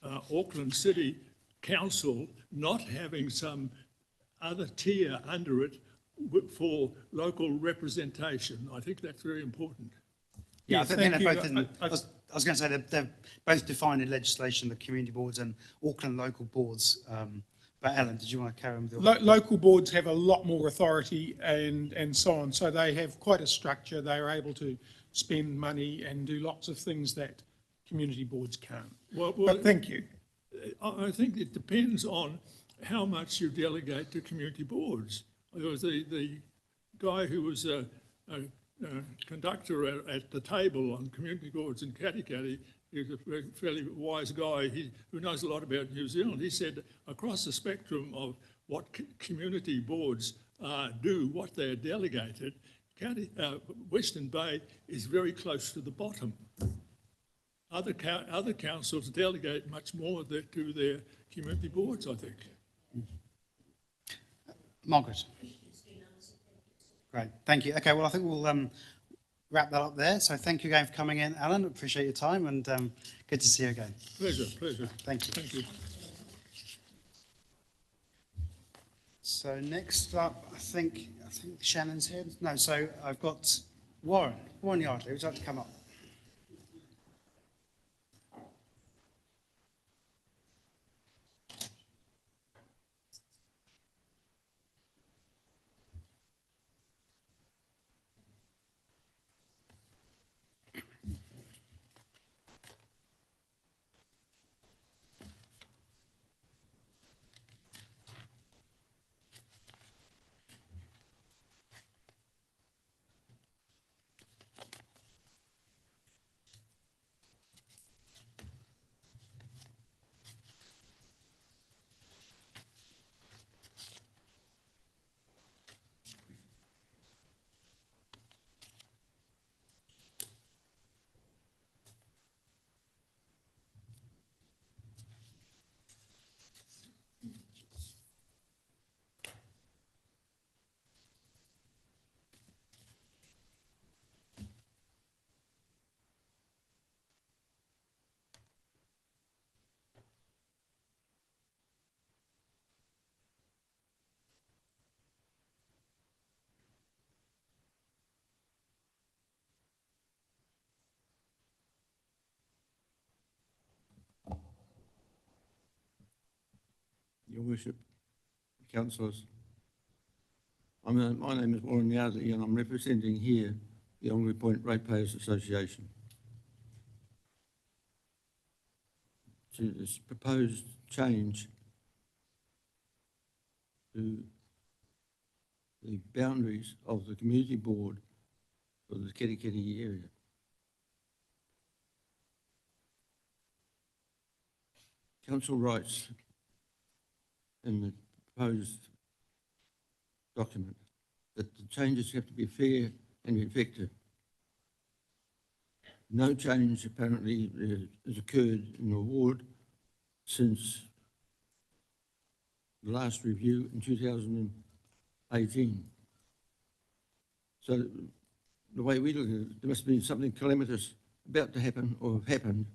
Auckland City Council not having some other tier under it for local representation. I think that's very important. Yeah, I Yes, think thank they're you. both in, I was going to say they're both defined in legislation, the community boards and Auckland local boards. But Alan, did you want to carry on with your... Local boards have a lot more authority and so on, so they have quite a structure. They are able to spend money and do lots of things that community boards can't. But thank you. I think it depends on how much you delegate to community boards. There was the guy who was a conductor at the table on community boards in Katikati. He's a fairly wise guy who knows a lot about New Zealand. He said across the spectrum of what community boards do, what they're delegated, Western Bay is very close to the bottom. Other councils delegate much more to their community boards, I think. Margaret. Great, thank you. Okay, well, I think we'll wrap that up there. So thank you again for coming in, Alan. Appreciate your time and good to see you again. Pleasure, pleasure. Thank you. Thank you. So next up, I think Shannon's here. No, so I've got Warren Yardley. Would you like to come up? Your Worship, Councillors, my name is Warren Yardley and I'm representing here the Ongaree Point Ratepayers Association. To this proposed change to the boundaries of the community board for the Kerikeri area. Council writes in the proposed document that the changes have to be fair and effective. No change apparently has occurred in the ward since the last review in 2018. So the way we look at it, there must be something calamitous about to happen or have happened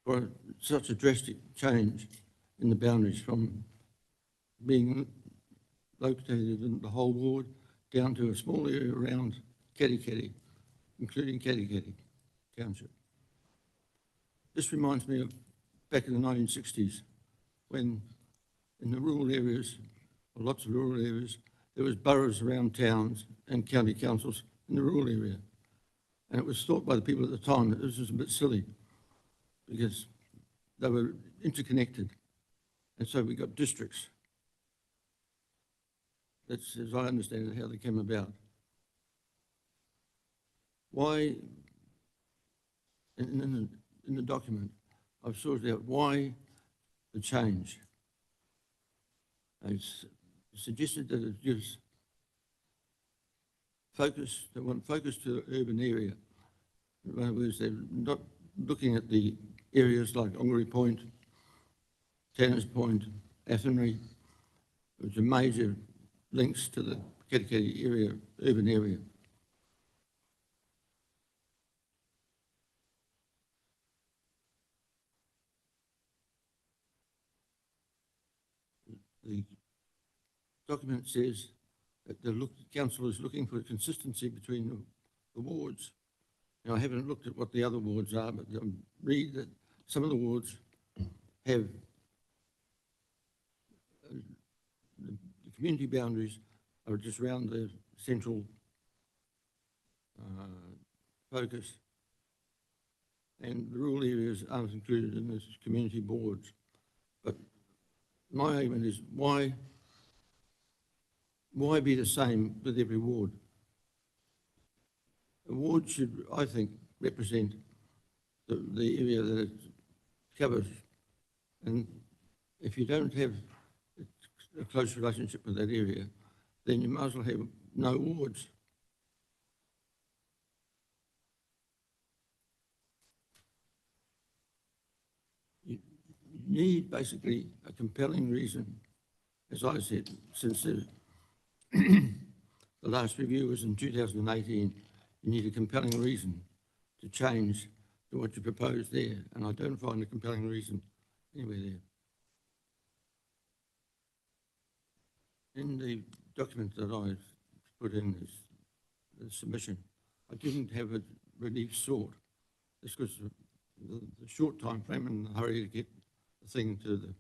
for such a drastic change in the boundaries from being located in the whole ward down to a small area around Kerikeri, including Kerikeri Township. This reminds me of back in the 1960s when in the rural areas, or lots of rural areas, there was boroughs around towns and county councils in the rural area. And it was thought by the people at the time that this was a bit silly because they were interconnected. And so we got districts. That's, as I understand it, how they came about. Why, in the document, I've sorted out why the change. I suggested that it gives focus, they want focus to the urban area. In other words, they're not looking at the areas like Ongaree Point, Tanners Point, Athenry, which are major links to the Katikati area, urban area. The document says that the council is looking for consistency between the wards. Now, I haven't looked at what the other wards are, but I read that some of the wards have the community boundaries are just around the central focus, and the rural areas aren't included in this community boards. But my argument is why be the same with every ward? A ward should, I think, represent the area that it covers. And if you don't have a close relationship with that area, then you might as well have no wards. You need basically a compelling reason, as I said, since the last review was in 2018, you need a compelling reason to change to what you proposed there, and I don't find a compelling reason anywhere there. In the document that I put in this the submission, I didn't have a relief sought. This was the short time frame and the hurry to get the thing to the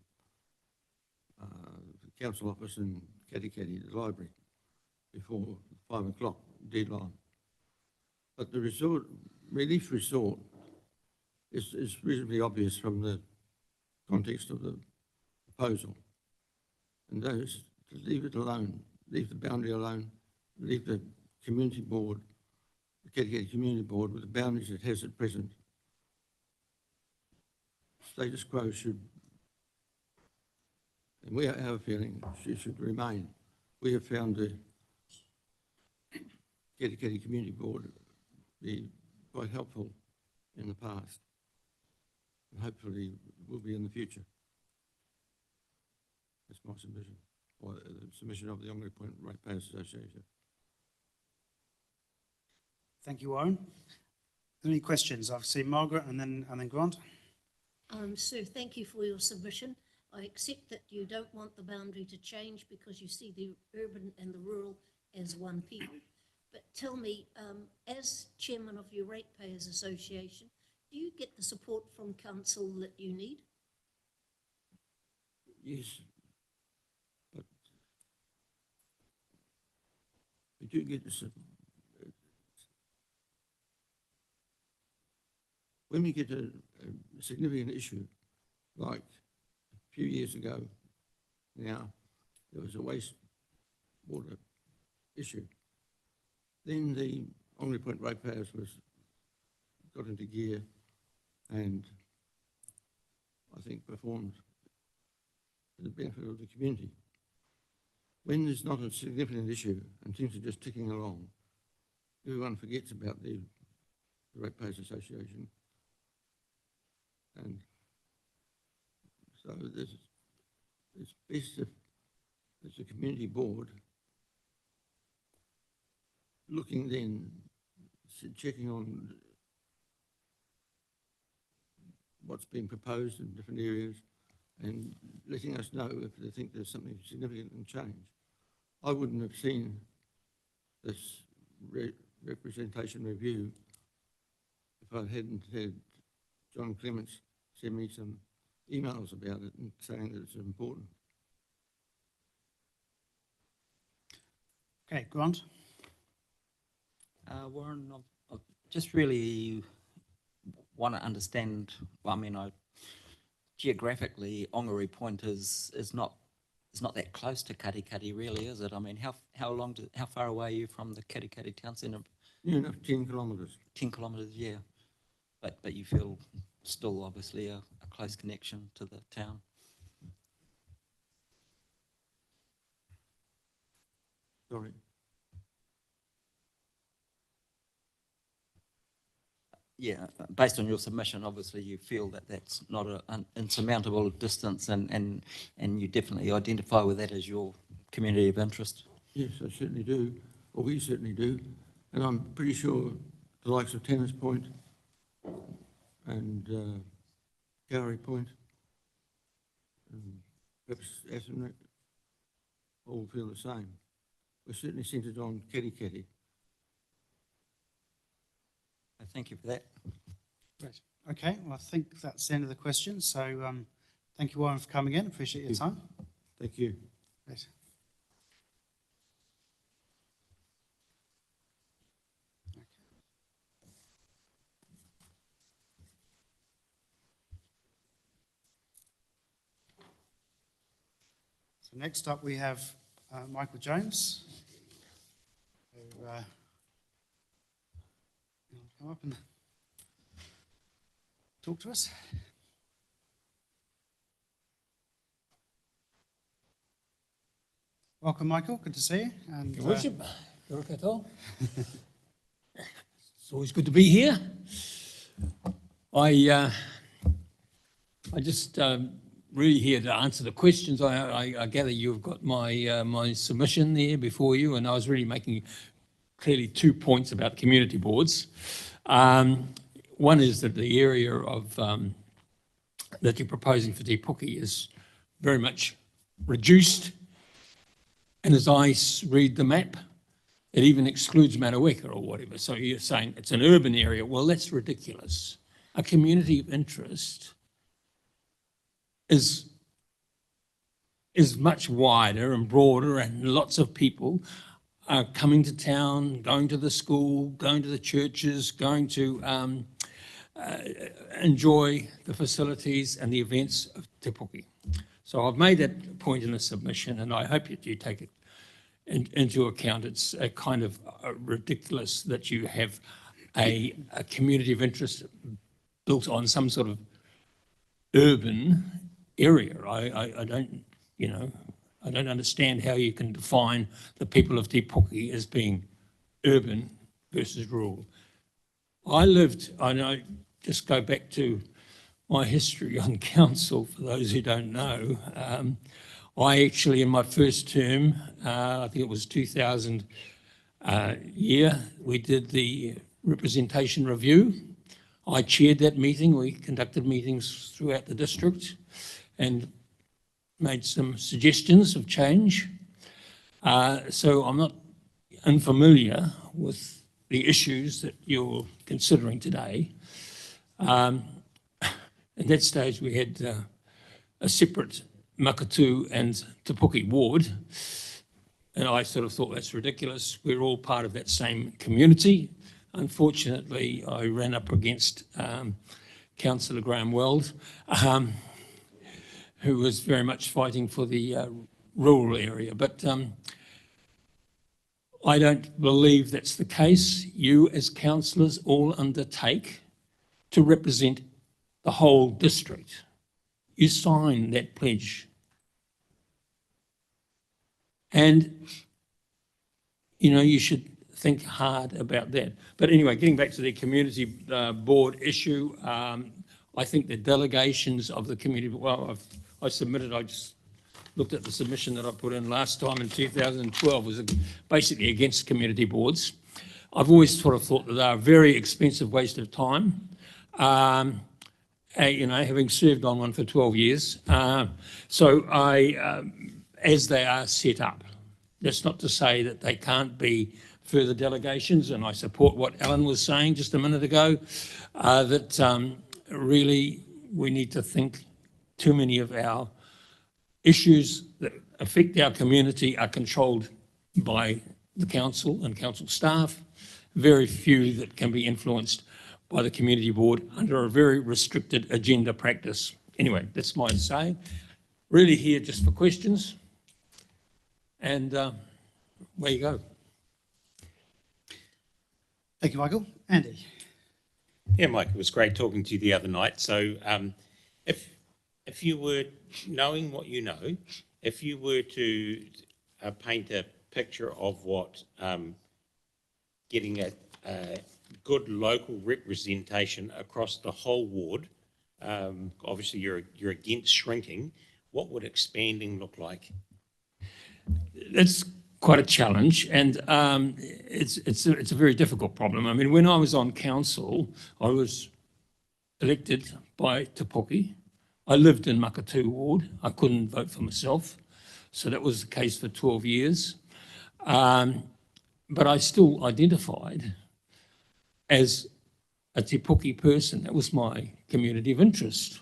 council office in Katikati, the library, before 5 o'clock deadline. But the relief resort is reasonably obvious from the context of the proposal. And that is to leave it alone, leave the boundary alone, leave the community board, the Katikati Community Board with the boundaries it has at present. Status quo should, and we are our feeling, should remain. We have found the Katikati Community Board be quite helpful in the past, and hopefully will be in the future. That's my submission, or the submission of the Ongare Point Ratepayers Association. Thank you, Warren. Any questions? I've seen Margaret and then Grant. Sir, thank you for your submission. I accept that you don't want the boundary to change because you see the urban and the rural as one people. But tell me, as chairman of your Ratepayers Association, do you get the support from council that you need? Yes, but we do get the support. When we get a significant issue, like a few years ago now, there was a wastewater issue. Then the Ongare Point Ratepayers got into gear and I think performed for the benefit of the community. When there's not a significant issue and things are just ticking along, everyone forgets about the Ratepayers Association. And so it's best if it's a community board looking then, checking on what's being proposed in different areas and letting us know if they think there's something significant in change. I wouldn't have seen this representation review if I hadn't had John Clements send me some emails about it and saying that it's important. Okay, Grant. Warren, I just really want to understand, well, I mean, geographically, Ongare Point is not that close to Katikati, really, is it? I mean, how far away are you from the Katikati town centre? Yeah, enough, 10 kilometres. 10 kilometres, yeah. But you feel still obviously a close connection to the town. Sorry. Yeah, based on your submission, obviously you feel that that's not an insurmountable distance, and you definitely identify with that as your community of interest. Yes, I certainly do, or we certainly do. And I'm pretty sure the likes of Tanners Point and Gowrie Point, and perhaps Athenry, all feel the same. We're certainly centred on Kerikeri. Thank you for that. Great. Okay, well, I think that's the end of the questions. So thank you, Warren, for coming in. Appreciate your time. Thank you. Great. So next up we have Michael Jones, who will come up and talk to us. Welcome, Michael. Good to see you. And, Your Worship, Kia ora. It's always good to be here. I just really here to answer the questions. I gather you've got my my submission there before you, and I was really making clearly 2 points about community boards. One is that the area of that you're proposing for Te Puke is very much reduced. And as I read the map, it even excludes Mataweka or whatever. So you're saying it's an urban area. Well, that's ridiculous. A community of interest is much wider and broader, and lots of people are coming to town, going to the school, going to the churches, going to enjoy the facilities and the events of Te Puke. So I've made that point in the submission, and I hope that you take it into account. It's a kind of ridiculous that you have a community of interest built on some sort of urban area. I don't, you know, I don't understand how you can define the people of Te Puke as being urban versus rural. I know, just go back to my history on council, for those who don't know. I actually, in my first term, I think it was 2000 year, we did the representation review. I chaired that meeting. We conducted meetings throughout the district and made some suggestions of change. So I'm not unfamiliar with the issues that you're considering today. At that stage, we had a separate Makatu and Te Puke ward, and I sort of thought that's ridiculous. We're all part of that same community. Unfortunately, I ran up against Councillor Graham Weld, who was very much fighting for the rural area. But I don't believe that's the case. You, as councillors, all undertake to represent the whole district. You sign that pledge. And, you know, you should think hard about that. But anyway, getting back to the community board issue, I think the delegations of the community, well, I just looked at the submission that I put in last time in 2012, was basically against community boards. I've always sort of thought that they're a very expensive waste of time. You know, having served on one for 12 years. So as they are set up, that's not to say that they can't be further delegations, and I support what Alan was saying just a minute ago, that really we need to think too many of our issues that affect our community are controlled by the council and council staff, very few that can be influenced by the community board under a very restricted agenda practice. Anyway, that's my say. Really here just for questions. And where you go. Thank you, Michael. Andy. Yeah, Mike, it was great talking to you the other night. So if you were, knowing what you know, if you were to paint a picture of what getting a good local representation across the whole ward, obviously you're against shrinking, what would expanding look like? That's quite a challenge, and it's a very difficult problem. I mean, when I was on council, I was elected by Te Puke. I lived in Makatū ward. I couldn't vote for myself, so that was the case for 12 years. But I still identified as a Te Puke person. That was my community of interest.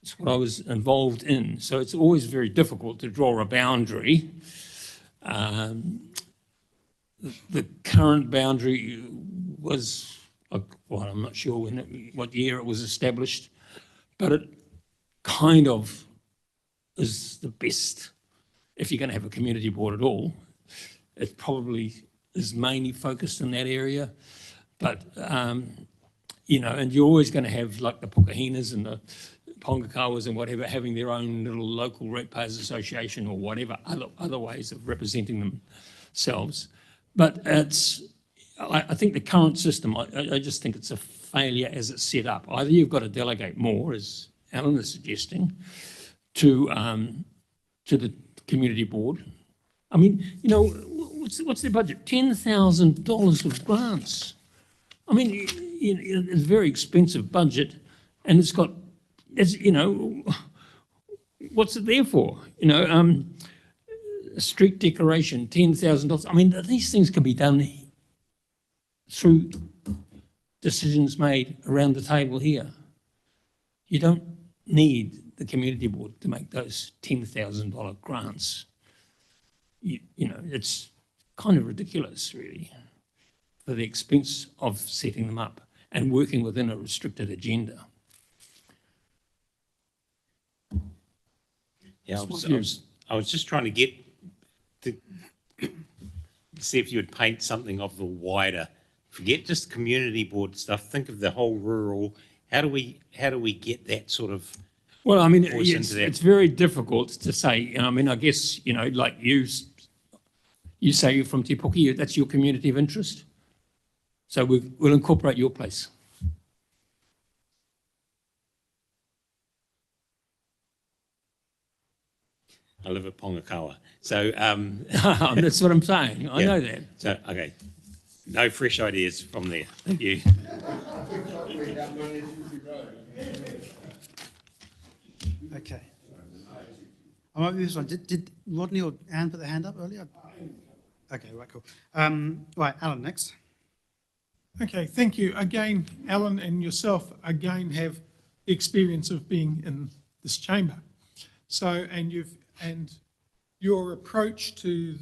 It's what I was involved in. So it's always very difficult to draw a boundary. The current boundary was, well, I'm not sure what year it was established, but it kind of is the best if you're going to have a community board at all. It probably is mainly focused in that area, but you know, and you're always going to have like the Pukahinas and the Pongakawas and whatever having their own little local ratepayers association or whatever other ways of representing themselves. But I think the current system, I just think it's a failure as it's set up. Either you've got to delegate more, as Alan is suggesting, to the community board. I mean, you know, what's their budget? $10,000 of grants. I mean, it's a very expensive budget, and it's got, you know, what's it there for? You know, a street decoration, $10,000. I mean, these things can be done through decisions made around the table here. You don't need the community board to make those $10,000 grants. You know, it's kind of ridiculous, really, for the expense of setting them up and working within a restricted agenda. Yeah, I was just trying to get to see if you would paint something of the wider, forget just community board stuff, think of the whole rural, how do we get that sort of Well, I mean, voice into that? it's very difficult to say. I mean, I guess, you know, like you say you're from Te Puke, that's your community of interest. So we'll incorporate your place. I live at Pongakawa. So that's what I'm saying. I know that. So, okay. No fresh ideas from there. Thank you. Okay. I might be this one. Did Rodney or Anne put their hand up earlier? Okay, right, cool. Right, Alan, next. Okay, thank you. Again, Alan and yourself again have experience of being in this chamber. So, and your approach to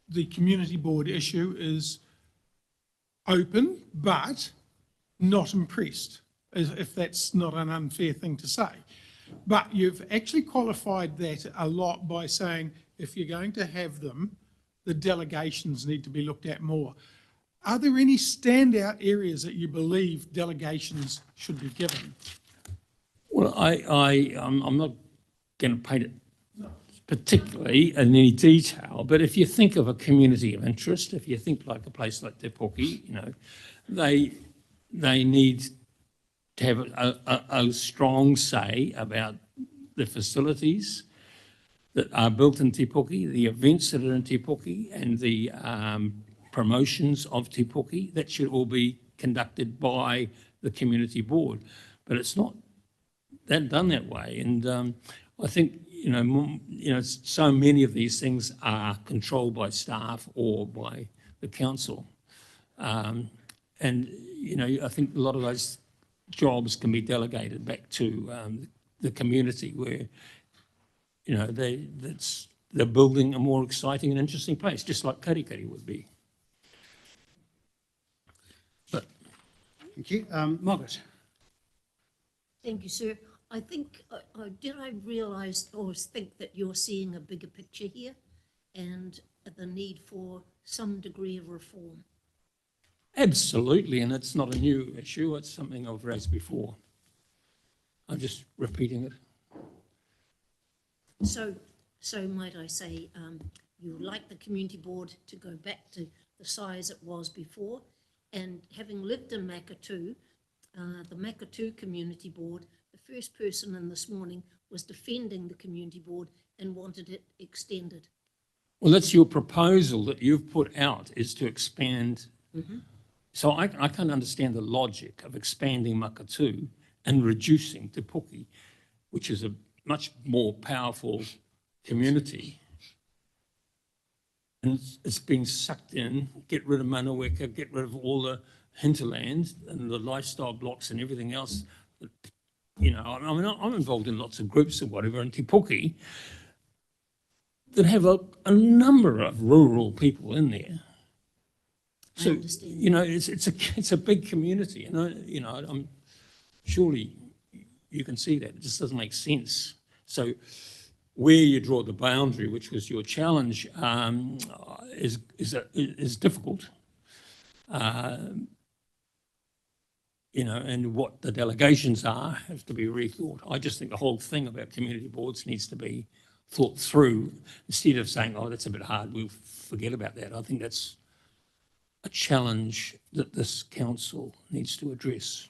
the community board issue is open, but not impressed, if that's not an unfair thing to say. But you've actually qualified that a lot by saying if you're going to have them, the delegations need to be looked at more. Are there any standout areas that you believe delegations should be given? Well, I'm not going to paint it particularly in any detail, but if you think of a community of interest, if you think like a place like Te Puke, you know, they need to have a strong say about the facilities that are built in Te Puke, the events that are in Te Puke, and the promotions of Te Puke. That should all be conducted by the community board, but it's not done that way. And I think you know, so many of these things are controlled by staff or by the council, and you know, I think a lot of those jobs can be delegated back to the community, where you know they're building a more exciting and interesting place, just like Karikari would be. But thank you, Margaret. Thank you, sir. I think, did I realise or think that you're seeing a bigger picture here and the need for some degree of reform? Absolutely, and it's not a new issue. It's something I've raised before. I'm just repeating it. So might I say, you would like the community board to go back to the size it was before, and having lived in Makatū, the Makatū Community Board, the first person in this morning was defending the community board and wanted it extended. Well, that's your proposal that you've put out, is to expand. So I can't understand the logic of expanding Makatū and reducing Te Puke, which is a much more powerful community. And it's being sucked in, get rid of Manaweka, get rid of all the hinterland and the lifestyle blocks and everything else. You know, I mean, I'm involved in lots of groups or whatever in Te Puke that have a number of rural people in there. So, you know, it's a big community, and you know, I'm surely you can see that it just doesn't make sense. So, where you draw the boundary, which was your challenge, is difficult. You know, and what the delegations are have to be rethought. I just think the whole thing about community boards needs to be thought through instead of saying, "Oh, that's a bit hard. We'll forget about that." I think that's a challenge that this council needs to address.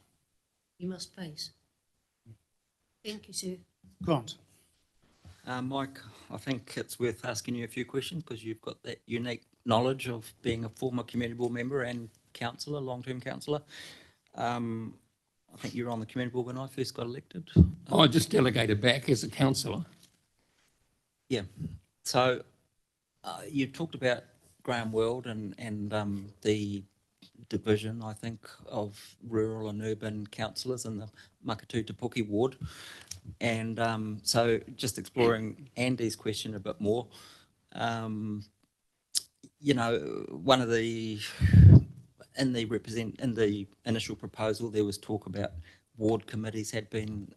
You must face. Thank you, sir. Grant. Mike, I think it's worth asking you a few questions because you've got that unique knowledge of being a former community board member and councillor, long-term councillor. I think you were on the community board when I first got elected. I just delegated back as a councillor. Yeah. So you talked about Graham World and the division, I think, of rural and urban councillors in the Makatū Te Puke ward. And so just exploring Andy's question a bit more, you know, one of the, in the initial proposal, there was talk about ward committees had been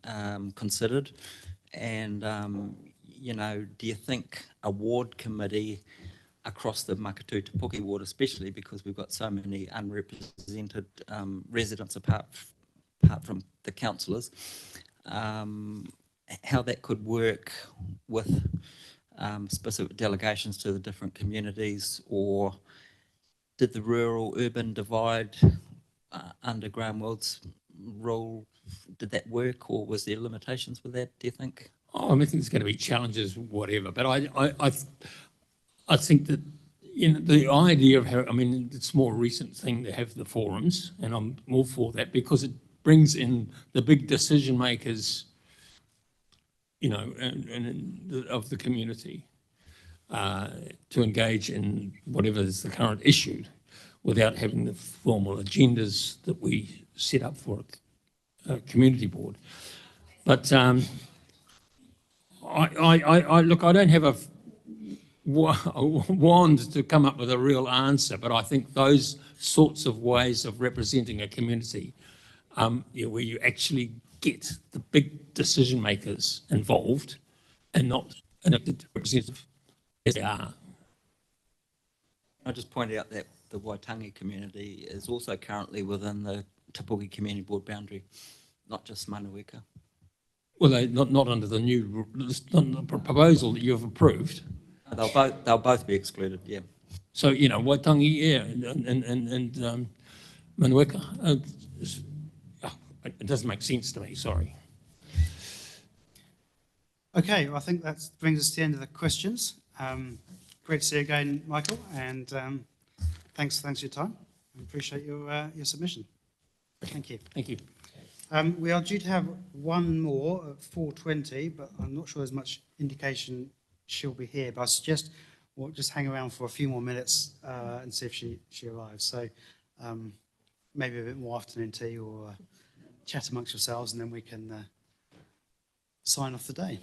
considered. And, you know, do you think a ward committee across the Makatū Te Puke ward, especially because we've got so many unrepresented residents apart from the councillors, how that could work with specific delegations to the different communities, or did the rural-urban divide under Graham World's rule, did that work, or was there limitations with that, do you think? Oh, I think there's going to be challenges, whatever, but I think that, you know, the idea of how, I mean, it's a more recent thing to have the forums, and I'm all for that because it brings in the big decision makers, you know, of the community to engage in whatever is the current issue without having the formal agendas that we set up for a community board. But look, I don't have a wand to come up with a real answer, but I think those sorts of ways of representing a community, you know, where you actually get the big decision makers involved and not elected representatives as they are. I just pointed out that the Waitangi community is also currently within the Te Puke community board boundary, not just Manaweka. Well, they not under the new proposal that you've approved. They'll both be excluded, yeah. So, you know, Waitangi, yeah, and Manaweka, it doesn't make sense to me, sorry. Okay, well, I think that brings us to the end of the questions. Great to see you again, Michael, and thanks for your time. I appreciate your submission. Thank you. Thank you. We are due to have one more at 4:20, but I'm not sure there's much indication she'll be here. But I suggest we'll just hang around for a few more minutes and see if she arrives. So maybe a bit more afternoon tea or chat amongst yourselves, and then we can sign off the day.